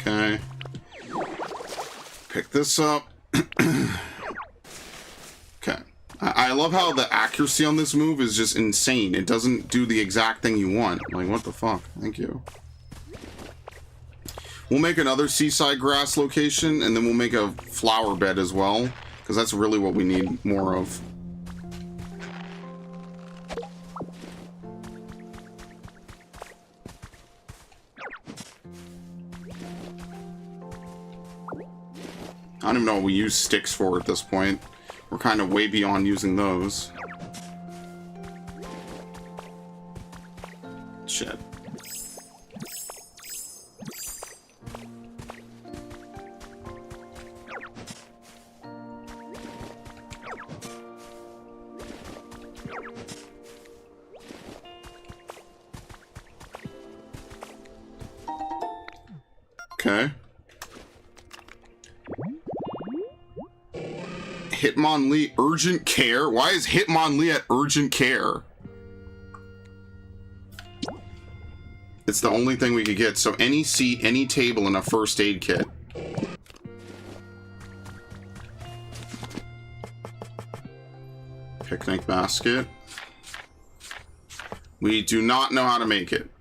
Okay. Pick this up. Okay. I love how the accuracy on this move is just insane. It doesn't do the exact thing you want. Like, what the fuck? Thank you. We'll make another seaside grass location, and then we'll make a flower bed as well, because that's really what we need more of. I don't even know what we use sticks for at this point. We're kind of way beyond using those. Shit. Okay. Hitmonlee urgent care? Why is Hitmonlee at urgent care? It's the only thing we could get. So any seat, any table, and a first aid kit. Picnic basket. We do not know how to make it.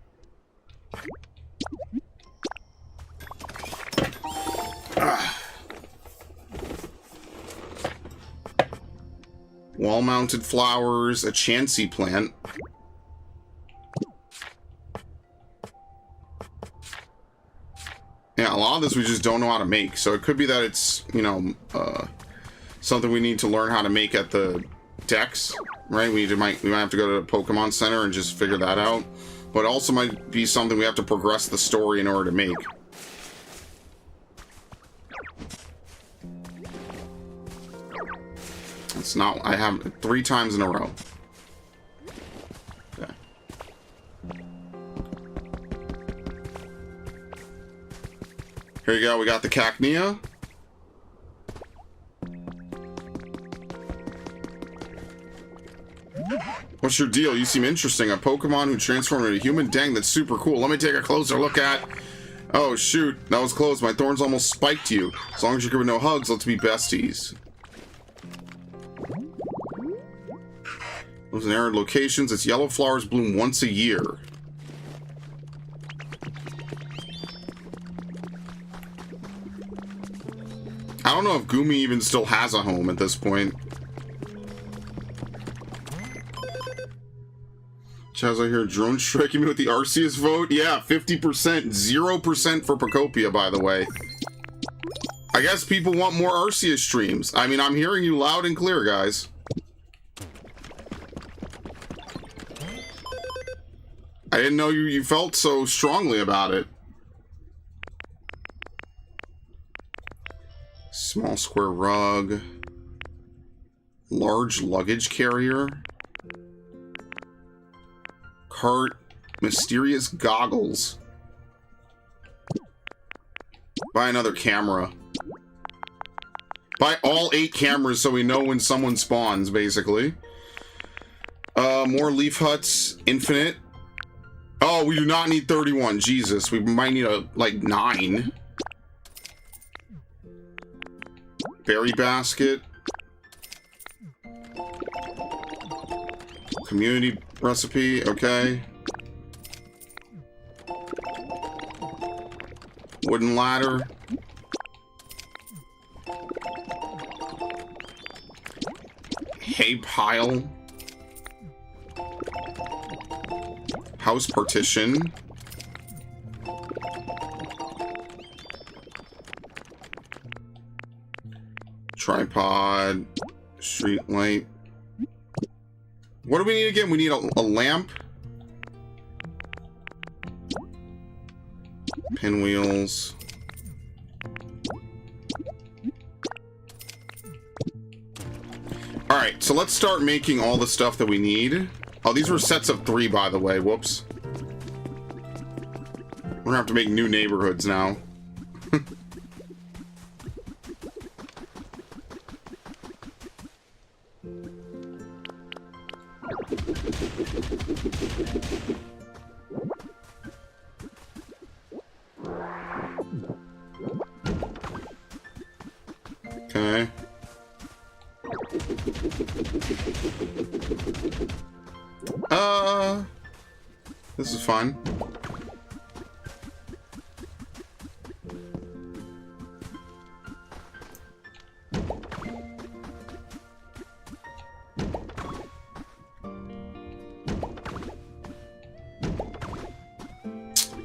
Wall-mounted flowers, a Chansey plant. Yeah, a lot of this we just don't know how to make. So it could be that it's, you know, something we need to learn how to make at the decks, right? We might have to go to the Pokemon Center and just figure that out. But also might be something we have to progress the story in order to make. It's not, I have 3 times in a row. Okay. Here you go, we got the Cacnea. What's your deal? You seem interesting. A Pokemon who transformed into a human? Dang, that's super cool. Let me take a closer look at... Oh, shoot. That was close. My thorns almost spiked you. As long as you're giving no hugs, let's be besties. Those in arid locations. Its yellow flowers bloom once a year. I don't know if Gumi even still has a home at this point. Chaz, I hear drone striking me with the Arceus vote. Yeah, 50%. 0% for Pokopia, by the way. I guess people want more Arceus streams. I mean, I'm hearing you loud and clear, guys. I didn't know you felt so strongly about it. Small square rug. Large luggage carrier. Cart. Mysterious goggles. Buy another camera. Buy all 8 cameras so we know when someone spawns, basically. More leaf huts. Infinite. Oh, we do not need 31. Jesus, we might need like 9. Berry basket. Community recipe, okay. Wooden ladder. Hay pile. House partition. Tripod. Street light. What do we need again? We need a lamp. Pinwheels. Alright, so let's start making all the stuff that we need. Oh, these were sets of 3, by the way. Whoops. We're gonna have to make new neighborhoods now. Okay. This is fun.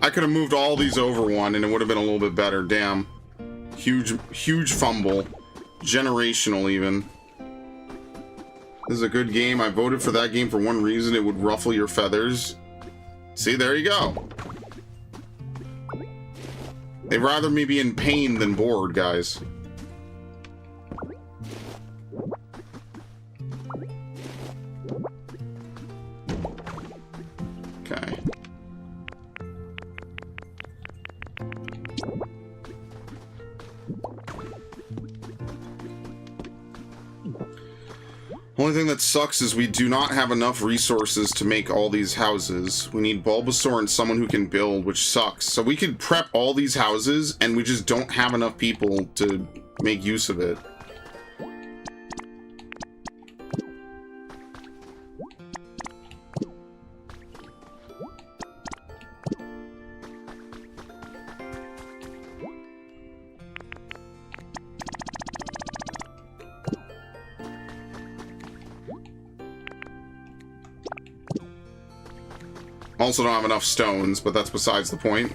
I could have moved all these over one and it would have been a little bit better. Damn. Huge fumble. Generational even. This is a good game. I voted for that game for one reason. It would ruffle your feathers. See, there you go. They'd rather me be in pain than bored, guys. Okay. Only thing that sucks is we do not have enough resources to make all these houses. We need Bulbasaur and someone who can build, which sucks. So we could prep all these houses, and we just don't have enough people to make use of it. Also don't have enough stones, but that's besides the point.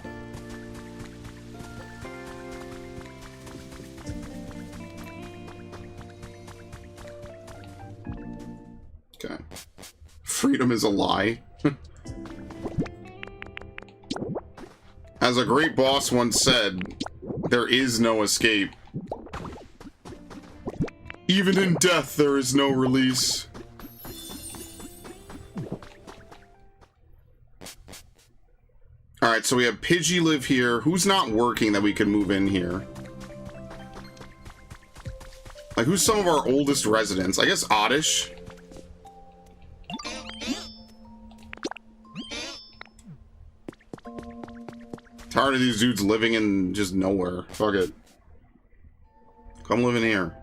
Okay. Freedom is a lie. As a great boss once said, there is no escape. Even in death, there is no release. Alright, so we have Pidgey live here. Who's not working that we can move in here? Like, who's some of our oldest residents? I guess Oddish. Tired of these dudes living in just nowhere. Fuck it. Come live in here.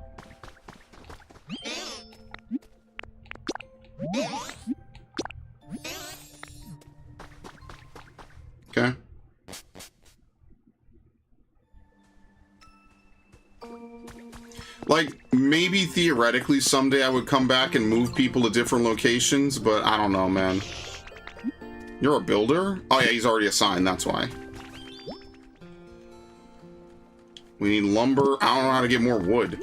Okay. Like, maybe theoretically someday I would come back and move people to different locations, but I don't know, man. You're a builder? Oh yeah, he's already assigned, that's why. We need lumber. I don't know how to get more wood.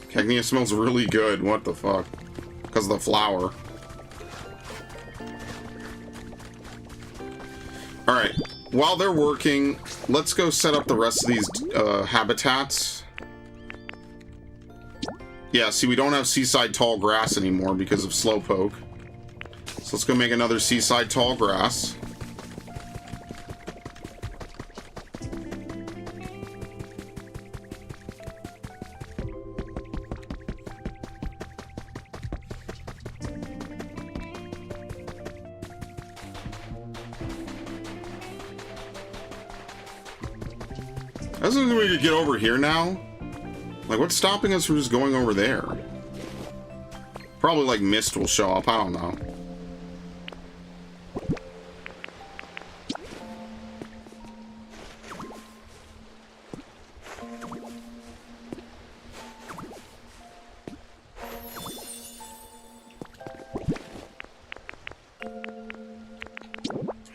Cagnia smells really good. What the fuck? Because of the flower. Alright, while they're working, let's go set up the rest of these habitats. Yeah, see, we don't have seaside tall grass anymore because of Slowpoke. So let's go make another seaside tall grass. Doesn't we could get over here now? Like, what's stopping us from just going over there? Probably, like, mist will show up. I don't know.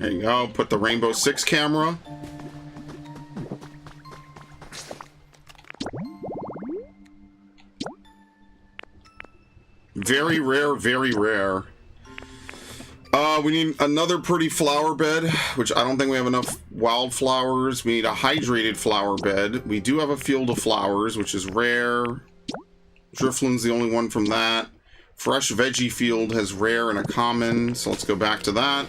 There you go. Put the Rainbow Six camera. Very rare, very rare. We need another pretty flower bed, which I don't think we have enough wildflowers. We need a hydrated flower bed. We do have a field of flowers, which is rare. Driftland's the only one from that. Fresh veggie field has rare and a common, so let's go back to that.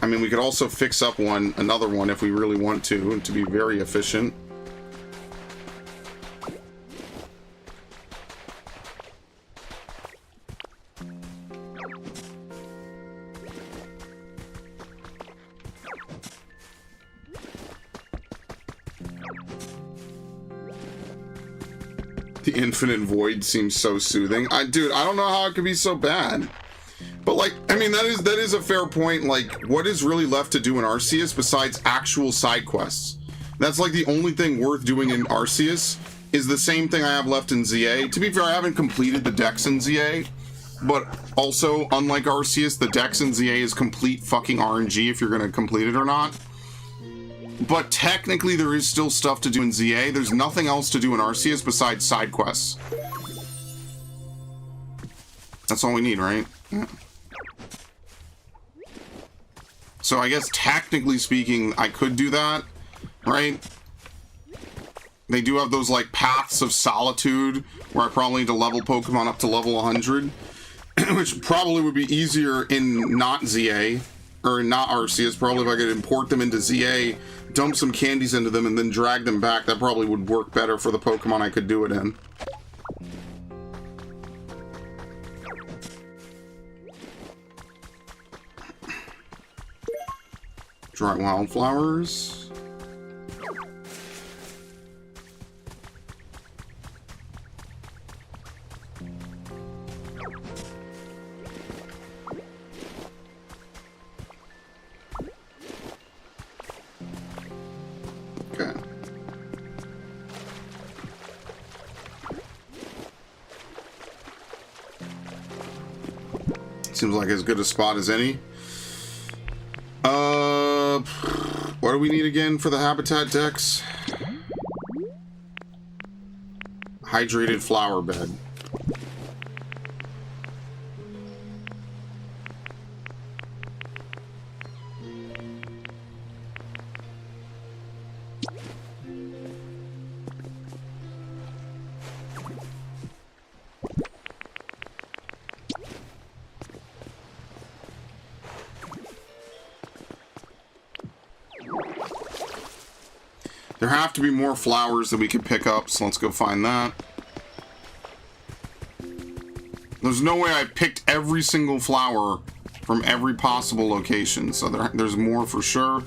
I mean, we could also fix up another one if we really want to be very efficient. The infinite void seems so soothing. Dude, I don't know how it could be so bad. But, like, I mean, that is a fair point. Like, what is really left to do in Arceus besides actual side quests? That's, like, the only thing worth doing in Arceus is the same thing I have left in ZA. To be fair, I haven't completed the Dex in ZA. But also, unlike Arceus, the Dex in ZA is complete fucking RNG if you're going to complete it or not. But technically, there is still stuff to do in ZA. There's nothing else to do in Arceus besides side quests. That's all we need, right? Yeah. So I guess technically speaking, I could do that, right? They do have those, like, Paths of Solitude, where I probably need to level Pokemon up to level 100, which probably would be easier in not ZA, or not Arceus. Probably if I could import them into ZA, dump some candies into them, and then drag them back, that probably would work better for the Pokemon I could do it in. Dry wildflowers. Okay. Seems like as good a spot as any. What do we need again for the habitat Dex? Hydrated flower bed. There have to be more flowers that we can pick up, so let's go find that. There's no way I picked every single flower from every possible location, so there's more for sure.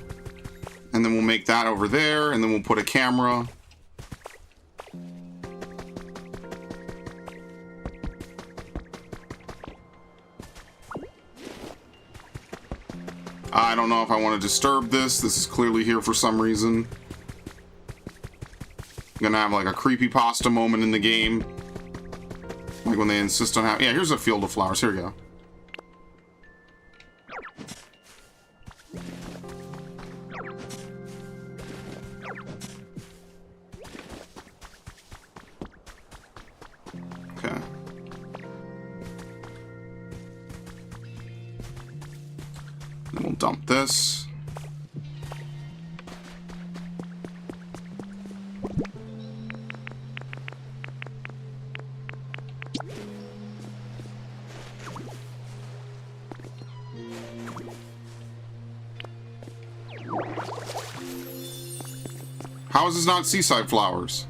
And then we'll make that over there, and then we'll put a camera. I don't know if I want to disturb this. This is clearly here for some reason. Gonna have like a creepypasta moment in the game, like when they insist on having. Yeah, here's a field of flowers. Here we go. Okay. Then we'll dump this. How is this not seaside flowers?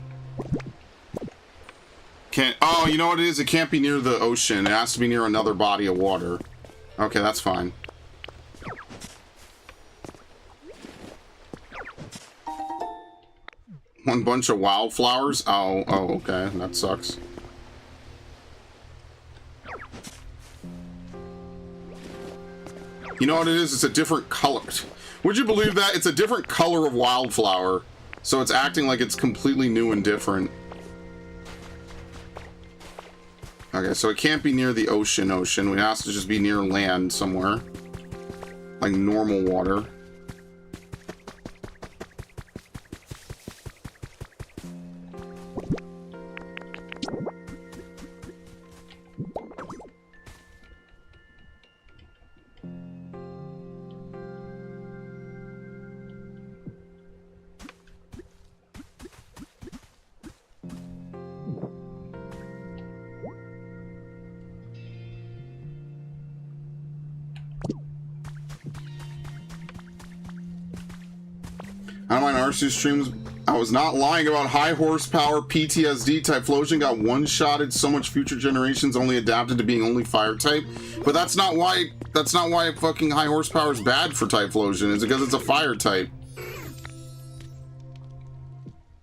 Can't. Oh, you know what it is? It can't be near the ocean. It has to be near another body of water. Okay, that's fine. One bunch of wildflowers? Oh, okay. That sucks. You know what it is? It's a different color. Would you believe that? It's a different color of wildflower. So it's acting like it's completely new and different. Okay, so it can't be near the ocean. It has to just be near land somewhere. Like normal water. On my Arceus streams, I was not lying about high horsepower PTSD. Typhlosion got one-shotted. So much future generations only adapted to being only fire type. But that's not why fucking high horsepower is bad for Typhlosion. It's because it's a fire type.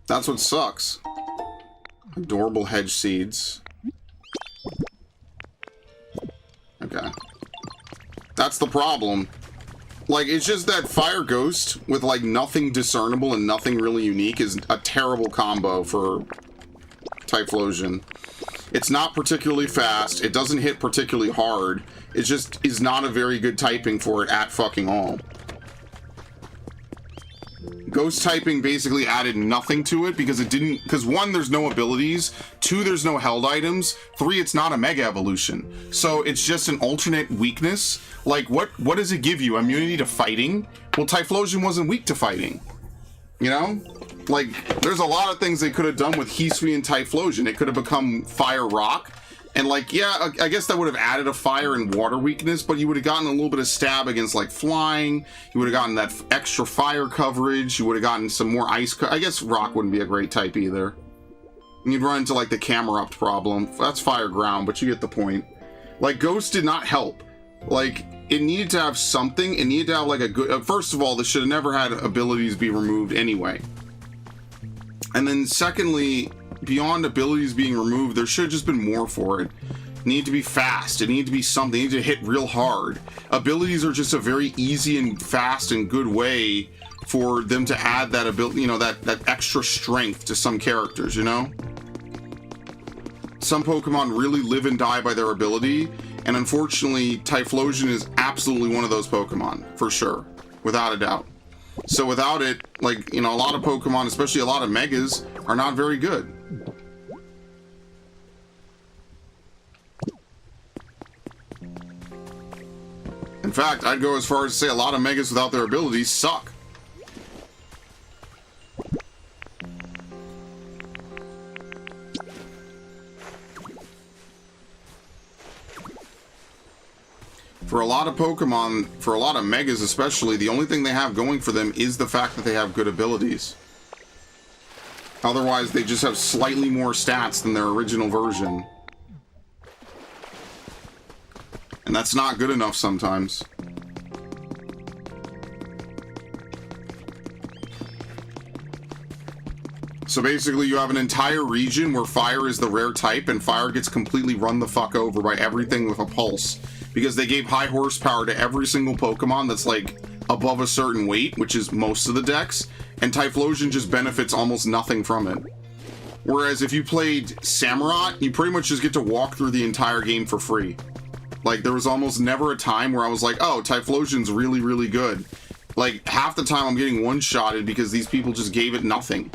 That's what sucks. Adorable hedge seeds. Okay. That's the problem. Like, it's just that Fire Ghost with, like, nothing discernible and nothing really unique is a terrible combo for Typhlosion. It's not particularly fast. It doesn't hit particularly hard. It just is not a very good typing for it at fucking all. Ghost typing basically added nothing to it because it didn't... Because 1, there's no abilities. 2, there's no held items. 3, it's not a Mega Evolution. So it's just an alternate weakness. Like, what does it give you? Immunity to fighting? Well, Typhlosion wasn't weak to fighting. You know? Like, there's a lot of things they could have done with Hisui and Typhlosion. It could have become Fire Rock. And, like, yeah, I guess that would have added a fire and water weakness, but you would have gotten a little bit of stab against, like, flying. You would have gotten that extra fire coverage. You would have gotten some more ice. I guess rock wouldn't be a great type either. And you'd run into, like, the Camerupt problem. That's fire ground, but you get the point. Like, Ghost did not help. Like, it needed to have something. It needed to have, like, a good... first of all, this should have never had abilities be removed anyway. And then, secondly... Beyond abilities being removed, there should have just been more for it. It needed to be fast. It needed to be something. It needed to hit real hard. Abilities are just a very easy and fast and good way for them to add that ability, you know, that extra strength to some characters, you know? Some Pokemon really live and die by their ability, and unfortunately, Typhlosion is absolutely one of those Pokemon, for sure. Without a doubt. So without it, like, you know, a lot of Pokemon, especially a lot of Megas, are not very good. In fact, I'd go as far as to say a lot of Megas without their abilities suck. For a lot of Pokemon, for a lot of Megas especially, the only thing they have going for them is the fact that they have good abilities. Otherwise, they just have slightly more stats than their original version. And that's not good enough sometimes. So basically, you have an entire region where fire is the rare type, and fire gets completely run the fuck over by everything with a pulse. Because they gave high horsepower to every single Pokemon that's, like, above a certain weight, which is most of the decks, and Typhlosion just benefits almost nothing from it. Whereas if you played Samurott, you pretty much just get to walk through the entire game for free. Like, there was almost never a time where I was like, oh, Typhlosion's really, really good. Like, half the time I'm getting one-shotted because these people just gave it nothing.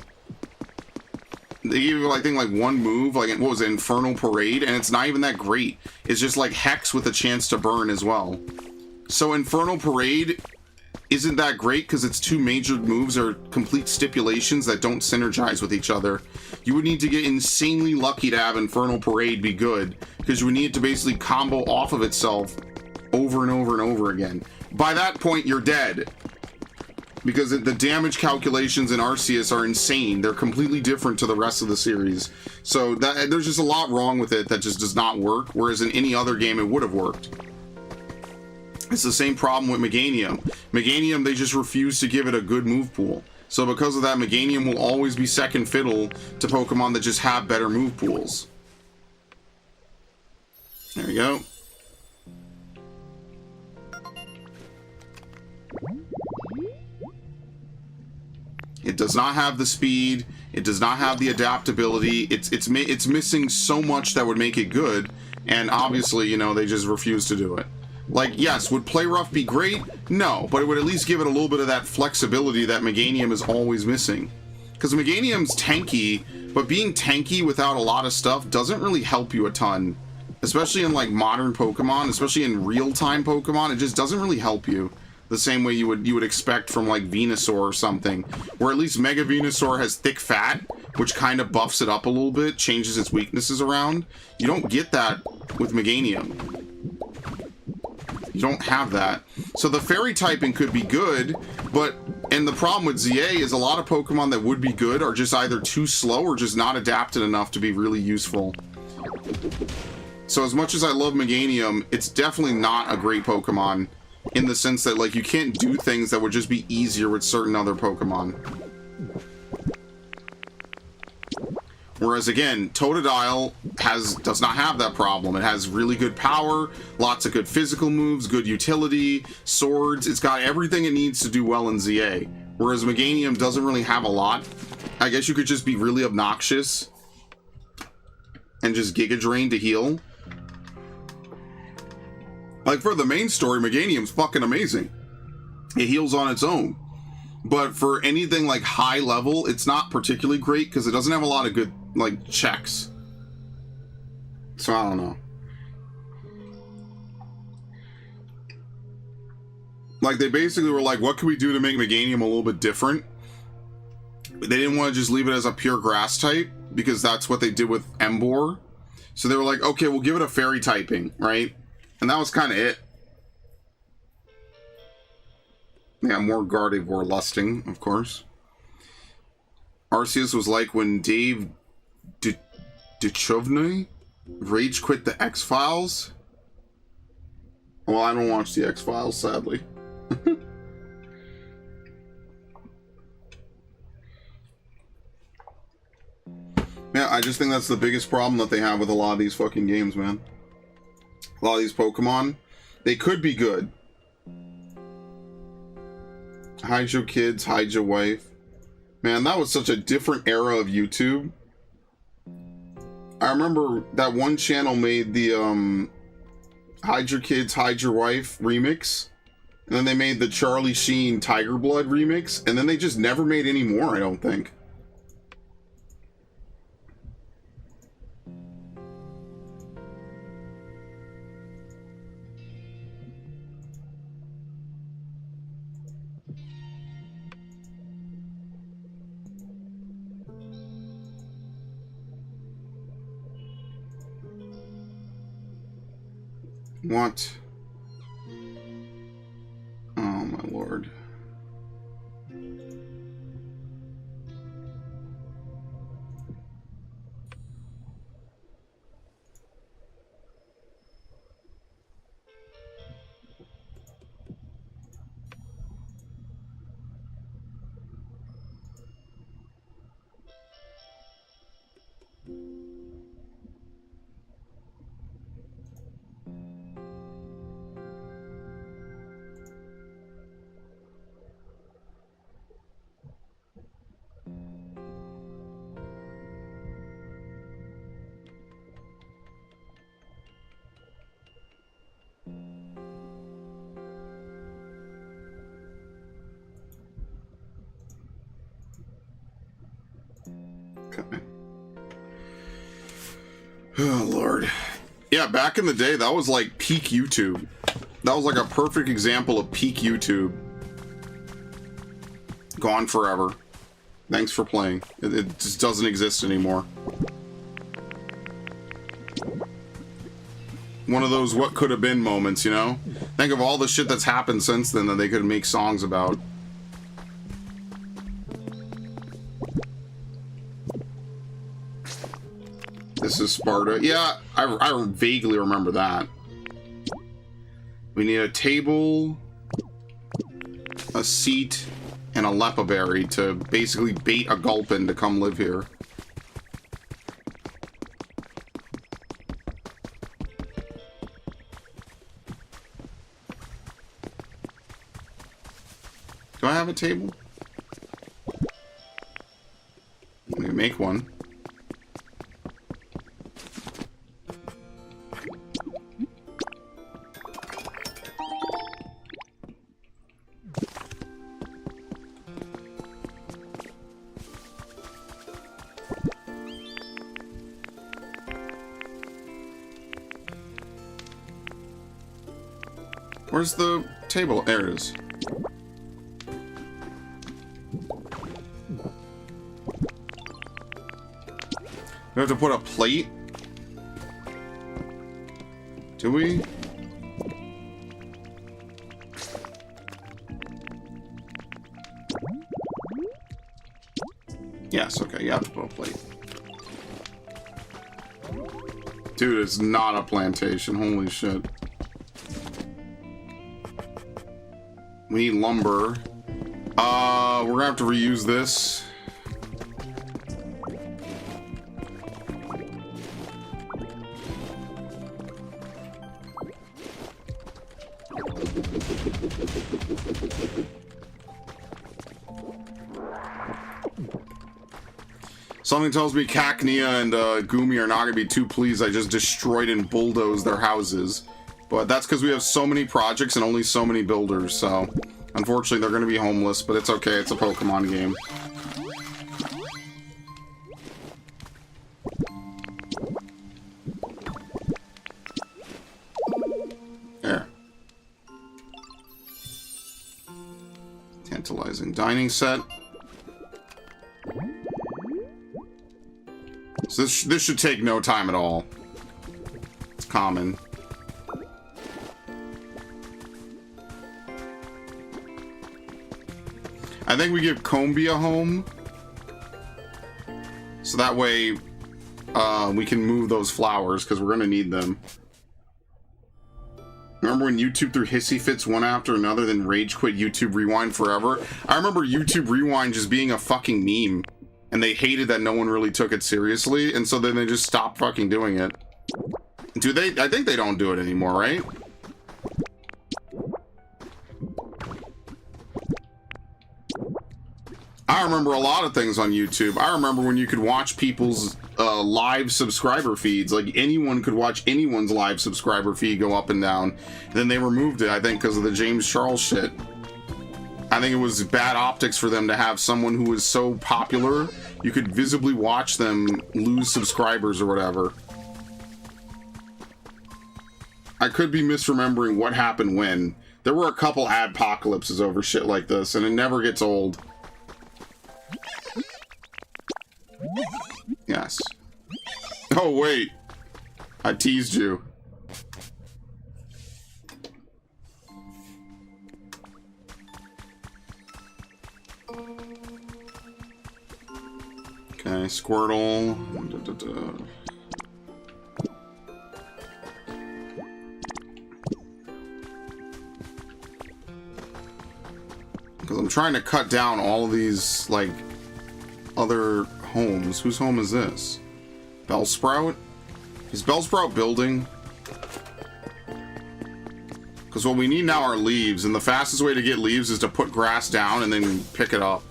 They gave it, I think, like, one move, like, what was it, Infernal Parade, and it's not even that great. It's just, like, Hex with a chance to burn as well. So Infernal Parade isn't that great because its 2 major moves are complete stipulations that don't synergize with each other. You would need to get insanely lucky to have Infernal Parade be good, because you would need it to basically combo off of itself over and over and over again. By that point, you're dead. Because the damage calculations in Arceus are insane. They're completely different to the rest of the series. So there's just a lot wrong with it that just does not work, whereas in any other game it would have worked. It's the same problem with Meganium. Meganium, they just refuse to give it a good move pool. So because of that, Meganium will always be second fiddle to Pokemon that just have better move pools. There we go. It does not have the speed. It does not have the adaptability. It's missing so much that would make it good. And obviously, you know, they just refuse to do it. Like, yes, would Play Rough be great? No, but it would at least give it a little bit of that flexibility that Meganium is always missing. Because Meganium's tanky, but being tanky without a lot of stuff doesn't really help you a ton. Especially in, like, modern Pokemon, especially in real-time Pokemon, it just doesn't really help you. The same way you would expect from, like, Venusaur or something. Where at least Mega Venusaur has thick fat, which kind of buffs it up a little bit, changes its weaknesses around. You don't get that with Meganium. You don't have that. So the fairy typing could be good, but And the problem with ZA is a lot of Pokemon that would be good are just either too slow or just not adapted enough to be really useful. So as much as I love Meganium, it's definitely not a great Pokemon in the sense that, like, you can't do things that would just be easier with certain other Pokemon. Whereas, again, Totodile does not have that problem. It has really good power, lots of good physical moves, good utility, swords. It's got everything it needs to do well in ZA. Whereas Meganium doesn't really have a lot. I guess you could just be really obnoxious and just Giga Drain to heal. Like, for the main story, Meganium's fucking amazing. It heals on its own. But for anything like high level, it's not particularly great because it doesn't have a lot of good, like, checks. So I don't know. Like, they basically were like, what can we do to make Meganium a little bit different? They didn't want to just leave it as a pure grass type because that's what they did with Emboar. So they were like, okay, we'll give it a fairy typing, right? And that was kind of it. Yeah, more Gardevoir lusting, of course. Arceus was like when Dave Duchovny rage quit the X-Files. Well, I don't watch the X-Files, sadly. Yeah, I just think that's the biggest problem that they have with a lot of these fucking games, man. A lot of these Pokemon, they could be good. Hide your kids, hide your wife. Man, that was such a different era of YouTube. I remember that one channel made the Hide Your Kids, Hide Your Wife remix. And then they made the Charlie Sheen Tiger Blood remix. And then they just never made any more, I don't think. What? Oh my lord. Okay. Oh, Lord. Yeah, back in the day, that was like peak YouTube. That was like a perfect example of peak YouTube. Gone forever. Thanks for playing. It just doesn't exist anymore. One of those what could have been moments, you know? Think of all the shit that's happened since then that they could make songs about. This is Sparta. Yeah, I vaguely remember that. We need a table, a seat, and a Lepa Berry to basically bait a Gulpin to come live here. Do I have a table? Let me make one. Where's the table? There it is. We have to put a plate? Do we? Yes, okay, you have to put a plate. Dude, it's not a plantation. Holy shit. We need lumber. We're gonna have to reuse this. Something tells me Cacnea and Gumi are not going to be too pleased I just destroyed and bulldozed their houses. But that's because we have so many projects and only so many builders, so... Unfortunately, they're going to be homeless, but it's okay. It's a Pokemon game. There. Tantalizing dining set. So this should take no time at all. It's common. I think we give Combi a home. So that way we can move those flowers, because we're going to need them. Remember when YouTube threw hissy fits one after another, then rage quit YouTube Rewind forever? I remember YouTube Rewind just being a fucking meme. And they hated that no one really took it seriously, and so then they just stopped fucking doing it. Do they? I think they don't do it anymore, right? I remember a lot of things on YouTube. I remember when you could watch people's live subscriber feeds. Like, anyone could watch anyone's live subscriber feed go up and down. And then they removed it, I think, because of the James Charles shit. I think it was bad optics for them to have someone who was so popular, you could visibly watch them lose subscribers or whatever. I could be misremembering what happened when. There were a couple adpocalypses over shit like this, and it never gets old. Yes. Oh, wait. I teased you. Okay, Squirtle. Because I'm trying to cut down all of these, like, other homes. Whose home is this? Bellsprout? Is Bellsprout building? Because what we need now are leaves, and the fastest way to get leaves is to put grass down and then pick it up.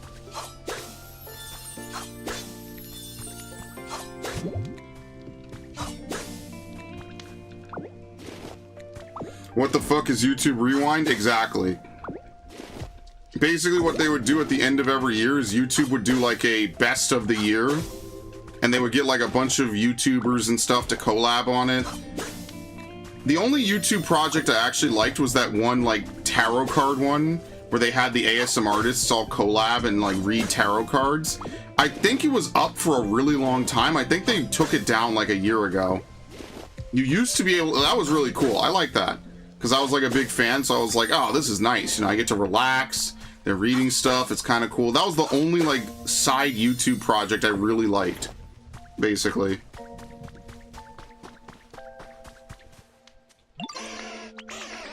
What the fuck is YouTube Rewind? Exactly. Basically what they would do at the end of every year is YouTube would do like a best of the year, and they would get like a bunch of YouTubers and stuff to collab on it. The only YouTube project I actually liked was that one like tarot card one where they had the ASM artists all collab and like read tarot cards. I think it was up for a really long time. I think they took it down like a year ago. You used to be able, that was really cool. I like that. Because I was like a big fan, so I was like, oh, this is nice. You know, I get to relax. They're reading stuff. It's kind of cool. That was the only like side YouTube project I really liked, basically.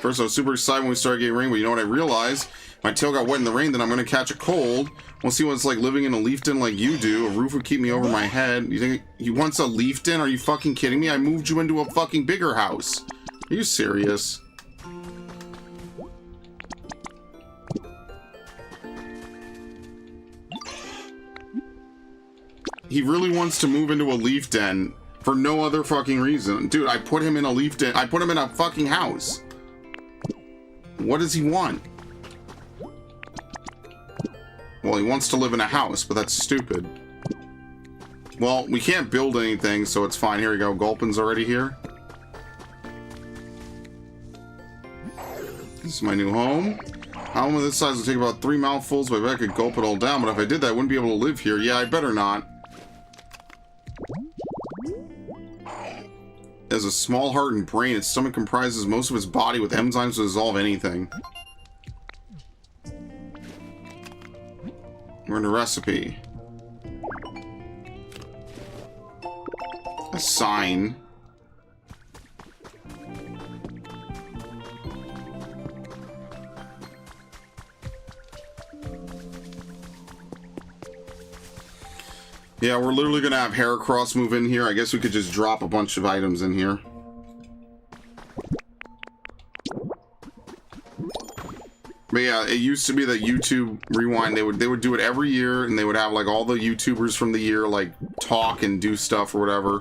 First, I was super excited when we started getting rain, but you know what I realized? My tail got wet in the rain, then I'm going to catch a cold. We'll see what it's like living in a leaf den like you do. A roof would keep me over my head. You think you want a leaf den? Are you fucking kidding me? I moved you into a fucking bigger house. Are you serious? He really wants to move into a leaf den for no other fucking reason. Dude, I put him in a leaf den. I put him in a fucking house. What does he want? Well, he wants to live in a house, but that's stupid. Well, we can't build anything, so it's fine. Here we go. Gulpin's already here. This is my new home. A home of this size will take about 3 mouthfuls, but I bet I could gulp it all down. But if I did that, I wouldn't be able to live here. Yeah, I better not. It has a small heart and brain. Its stomach comprises most of its body with enzymes to dissolve anything. We're in a recipe. sign. Yeah, we're literally gonna have Heracross move in here. I guess we could just drop a bunch of items in here. But yeah, it used to be that YouTube Rewind, they would do it every year, and they would have like all the YouTubers from the year like talk and do stuff or whatever.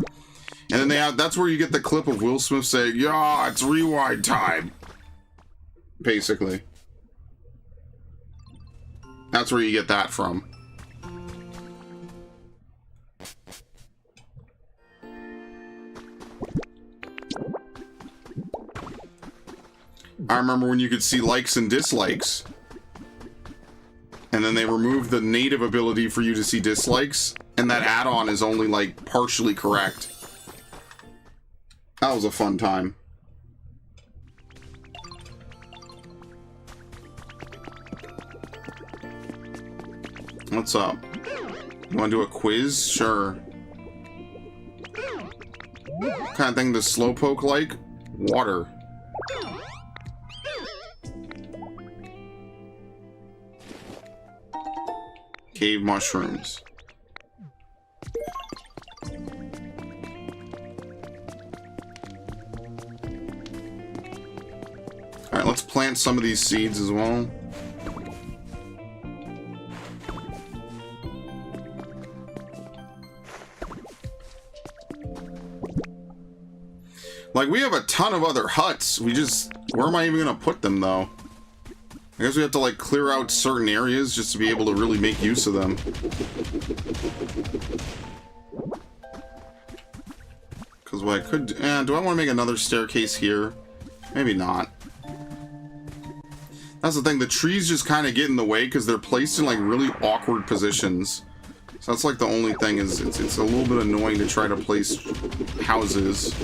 And then that's where you get the clip of Will Smith saying, "Yeah, it's Rewind time." Basically. That's where you get that from. I remember when you could see likes and dislikes. And then they removed the native ability for you to see dislikes. And that add-on is only, like, partially correct. That was a fun time. What's up? You want to do a quiz? Sure. What kind of thing does Slowpoke like? Water. Cave mushrooms. Alright, let's plant some of these seeds as well. Like, we have a ton of other huts. Where am I even gonna put them, though? I guess we have to, like, clear out certain areas just to be able to really make use of them. Because what I could do... do I want to make another staircase here? Maybe not. That's the thing, the trees just kind of get in the way because they're placed in, like, really awkward positions. So that's, like, the only thing is it's a little bit annoying to try to place houses.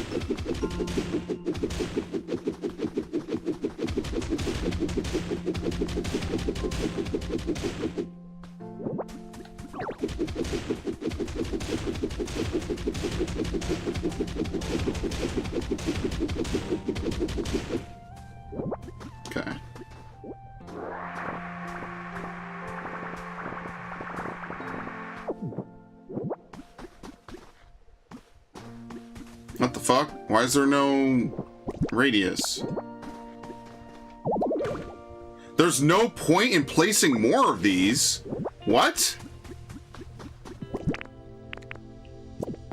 Okay. What the fuck? Why is there no radius? There's no point in placing more of these. What?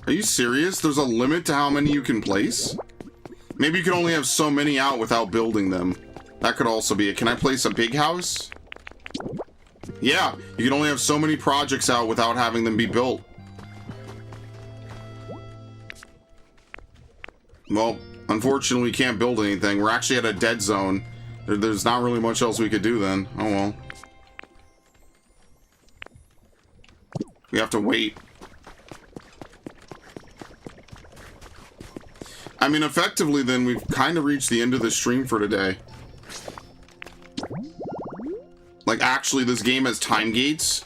Are you serious? There's a limit to how many you can place? Maybe you can only have so many out without building them. That could also be it. Can I place a big house? Yeah, you can only have so many projects out without having them be built. Well, unfortunately, we can't build anything. We're actually at a dead zone. There's not really much else we could do then. Oh well. We have to wait. I mean, effectively, then, we've kind of reached the end of the stream for today. Like, actually, this game has time gates.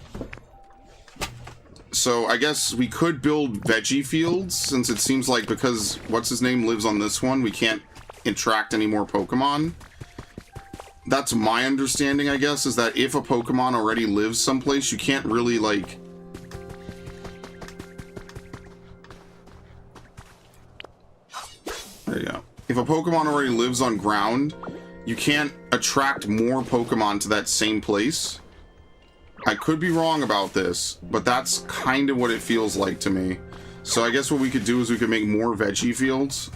So, I guess we could build veggie fields, since it seems like because what's-his-name lives on this one, we can't attract any more Pokemon. That's my understanding, I guess, is that if a Pokemon already lives someplace, you can't really, like... There you go. If a Pokemon already lives on ground, you can't attract more Pokemon to that same place. I could be wrong about this, but that's kind of what it feels like to me. So I guess what we could do is we could make more veggie fields.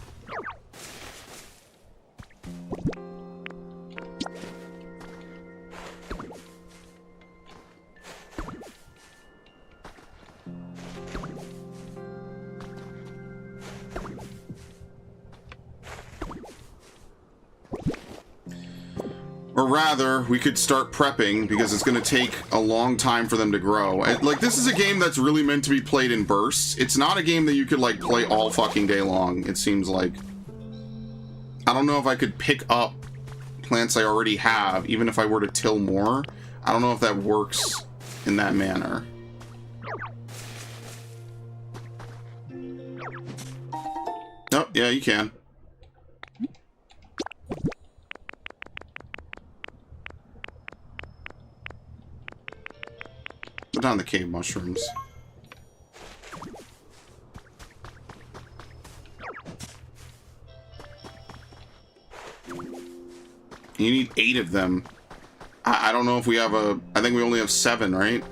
Or rather, we could start prepping, because it's going to take a long time for them to grow. Like, this is a game that's really meant to be played in bursts. It's not a game that you could, like, play all fucking day long, it seems like. I don't know if I could pick up plants I already have, even if I were to till more. I don't know if that works in that manner. Oh, yeah, you can. Put down the cave mushrooms. You need 8 of them. I don't know if we have a... I think we only have 7, right?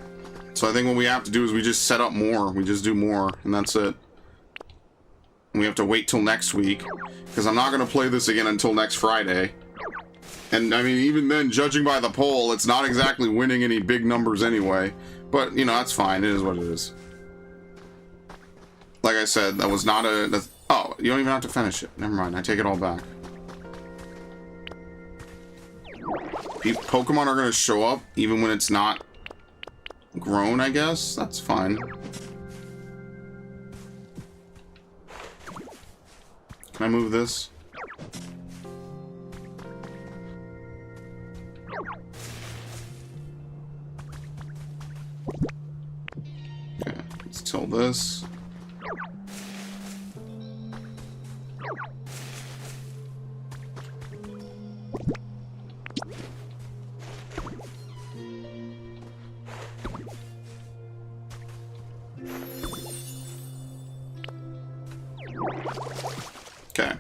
So I think what we have to do is we just set up more. We just do more, and that's it. And we have to wait till next week, because I'm not going to play this again until next Friday. And, I mean, even then, judging by the poll, it's not exactly winning any big numbers anyway. But, you know, that's fine. It is what it is. Like I said, that was not a... That's, oh, you don't even have to finish it. Never mind. I take it all back. Pokemon are going to show up even when it's not grown, I guess. That's fine. Can I move this? Okay, let's tilt this. Okay.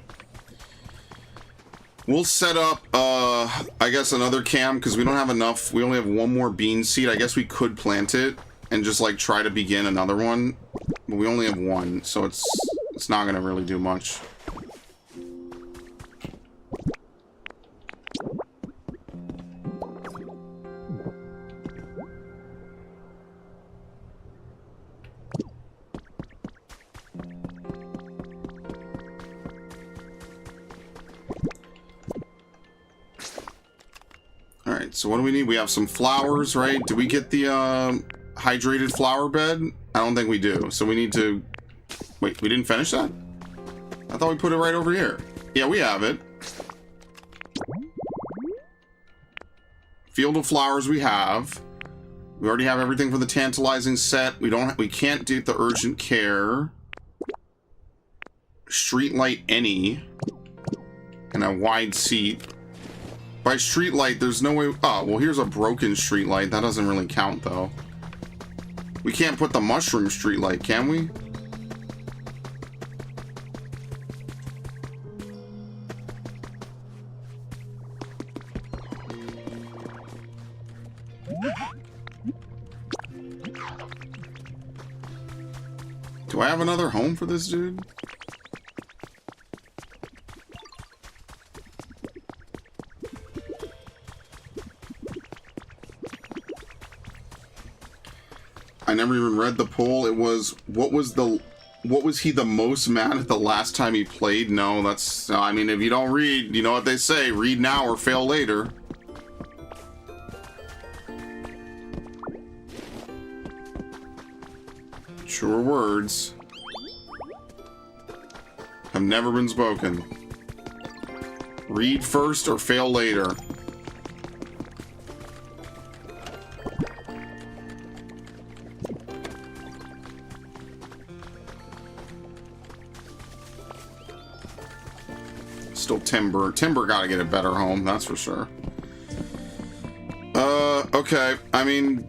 We'll set up, I guess another cam, because we don't have enough. We only have 1 more bean seed. I guess we could plant it and just, like, try to begin another one. But we only have 1, so it's not going to really do much. So what do we need? We have some flowers, right? Do we get the hydrated flower bed? I don't think we do. So we need to... Wait, we didn't finish that? I thought we put it right over here. Yeah, we have it. Field of flowers we have. We already have everything for the tantalizing set. We can't do the urgent care. Streetlight any. And a wide seat. By streetlight, there's no way... Oh, well, here's a broken streetlight. That doesn't really count, though. We can't put the mushroom streetlight, can we? Do I have another home for this dude? I never even read the poll. It was, what was he the most mad at the last time he played? No, that's, I mean, if you don't read, you know what they say, read now or fail later. Sure words have never been spoken. Read first or fail later. Still Timber. Timber gotta get a better home, that's for sure. Okay. I mean...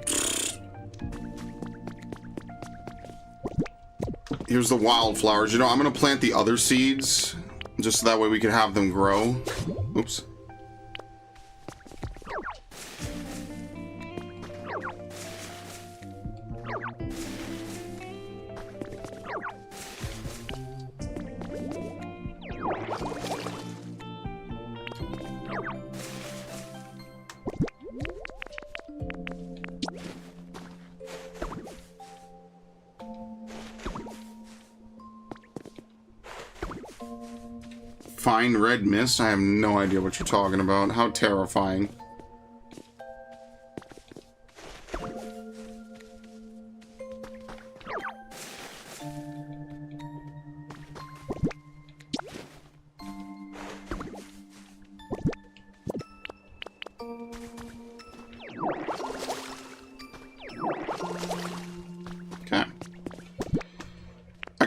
Here's the wildflowers. You know, I'm gonna plant the other seeds, just so that way we can have them grow. Oops. Fine red mist? I have no idea what you're talking about. How terrifying.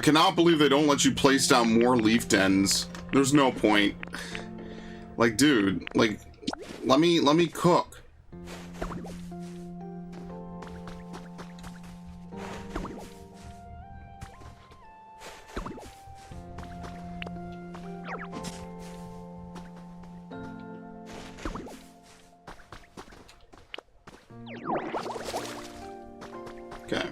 cannot believe they don't let you place down more leaf dens. There's no point. Like, dude, like, let me cook. Okay.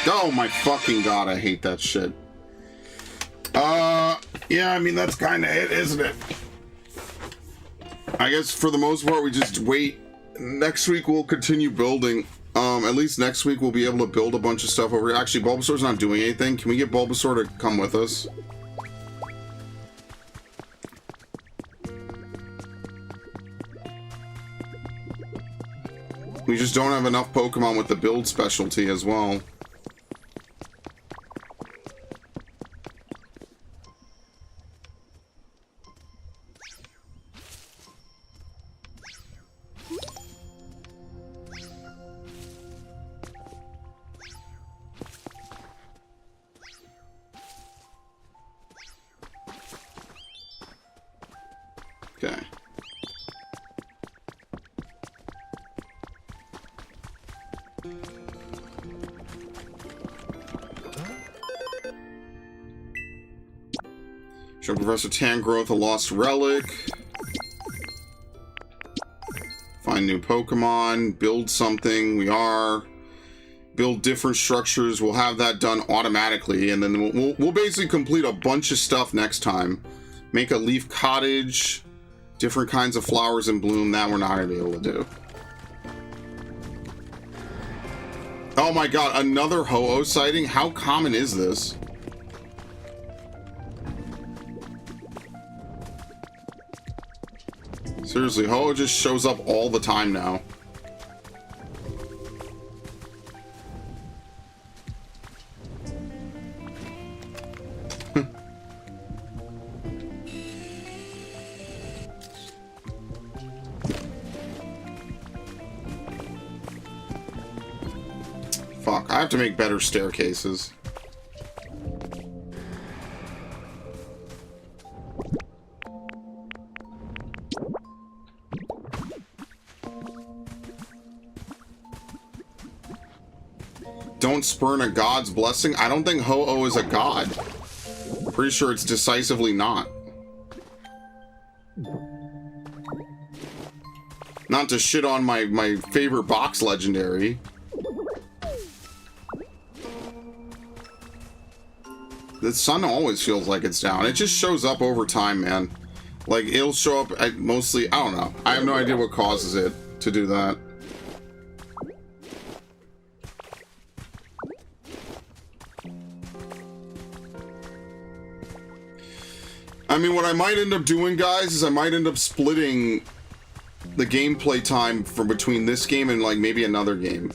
Oh my fucking god, I hate that shit. Yeah, I mean, that's kind of it, isn't it? I guess for the most part, we just wait. Next week, we'll continue building. At least next week, we'll be able to build a bunch of stuff over here. Actually, Bulbasaur's not doing anything. Can we get Bulbasaur to come with us? We just don't have enough Pokemon with the build specialty as well. Okay. Show Professor Tangrowth a lost relic. Find new Pokemon. Build something. We are. Build different structures. We'll have that done automatically, and then we'll basically complete a bunch of stuff next time. Make a leaf cottage. Different kinds of flowers in bloom. That we're not going to be able to do. Oh my god, another Ho-Oh sighting? How common is this? Seriously, Ho-Oh just shows up all the time now. Fuck, I have to make better staircases. Don't spurn a god's blessing? I don't think Ho-Oh is a god. Pretty sure it's decisively not. Not to shit on my favorite box legendary. The sun always feels like it's down. It just shows up over time, man. Like, it'll show up at mostly... I don't know. I have no idea what causes it to do that. I mean, what I might end up doing, guys, is I might end up splitting the gameplay time from between this game and, like, maybe another game.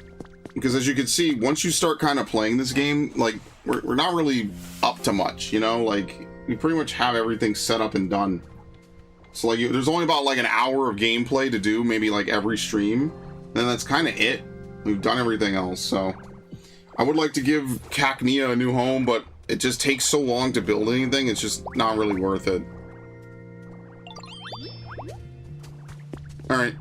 Because as you can see, once you start kind of playing this game, like, we're not really up to much, you know? Like, we pretty much have everything set up and done. So, like, there's only about, like, an hour of gameplay to do, maybe, like, every stream. And that's kind of it. We've done everything else, so... I would like to give Cacnea a new home, but it just takes so long to build anything, it's just not really worth it. Alright.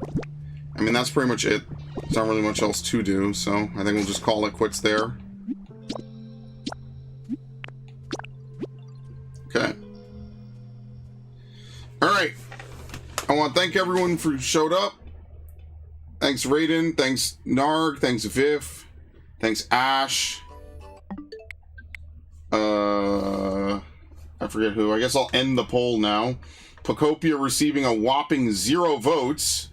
I mean, that's pretty much it. There's not really much else to do, so I think we'll just call it quits there. Okay. Alright. I want to thank everyone for who showed up. Thanks Raiden, thanks Narg, thanks Viv, thanks Ash. I forget who. I guess I'll end the poll now. Pokopia receiving a whopping 0 votes.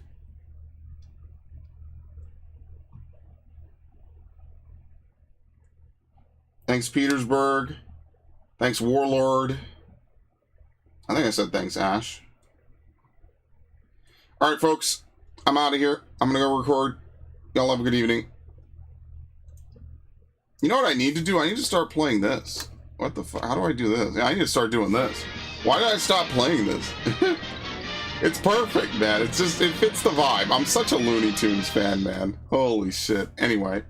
Thanks Petersburg. Thanks Warlord. I think I said thanks Ash. Alright folks, I'm out of here. I'm gonna go record. Y'all have a good evening. You know what I need to do? I need to start playing this. What the fuck? How do I do this? Yeah, I need to start doing this. Why did I stop playing this? It's perfect, man. It's just, it fits the vibe. I'm such a Looney Tunes fan, man. Holy shit. Anyway.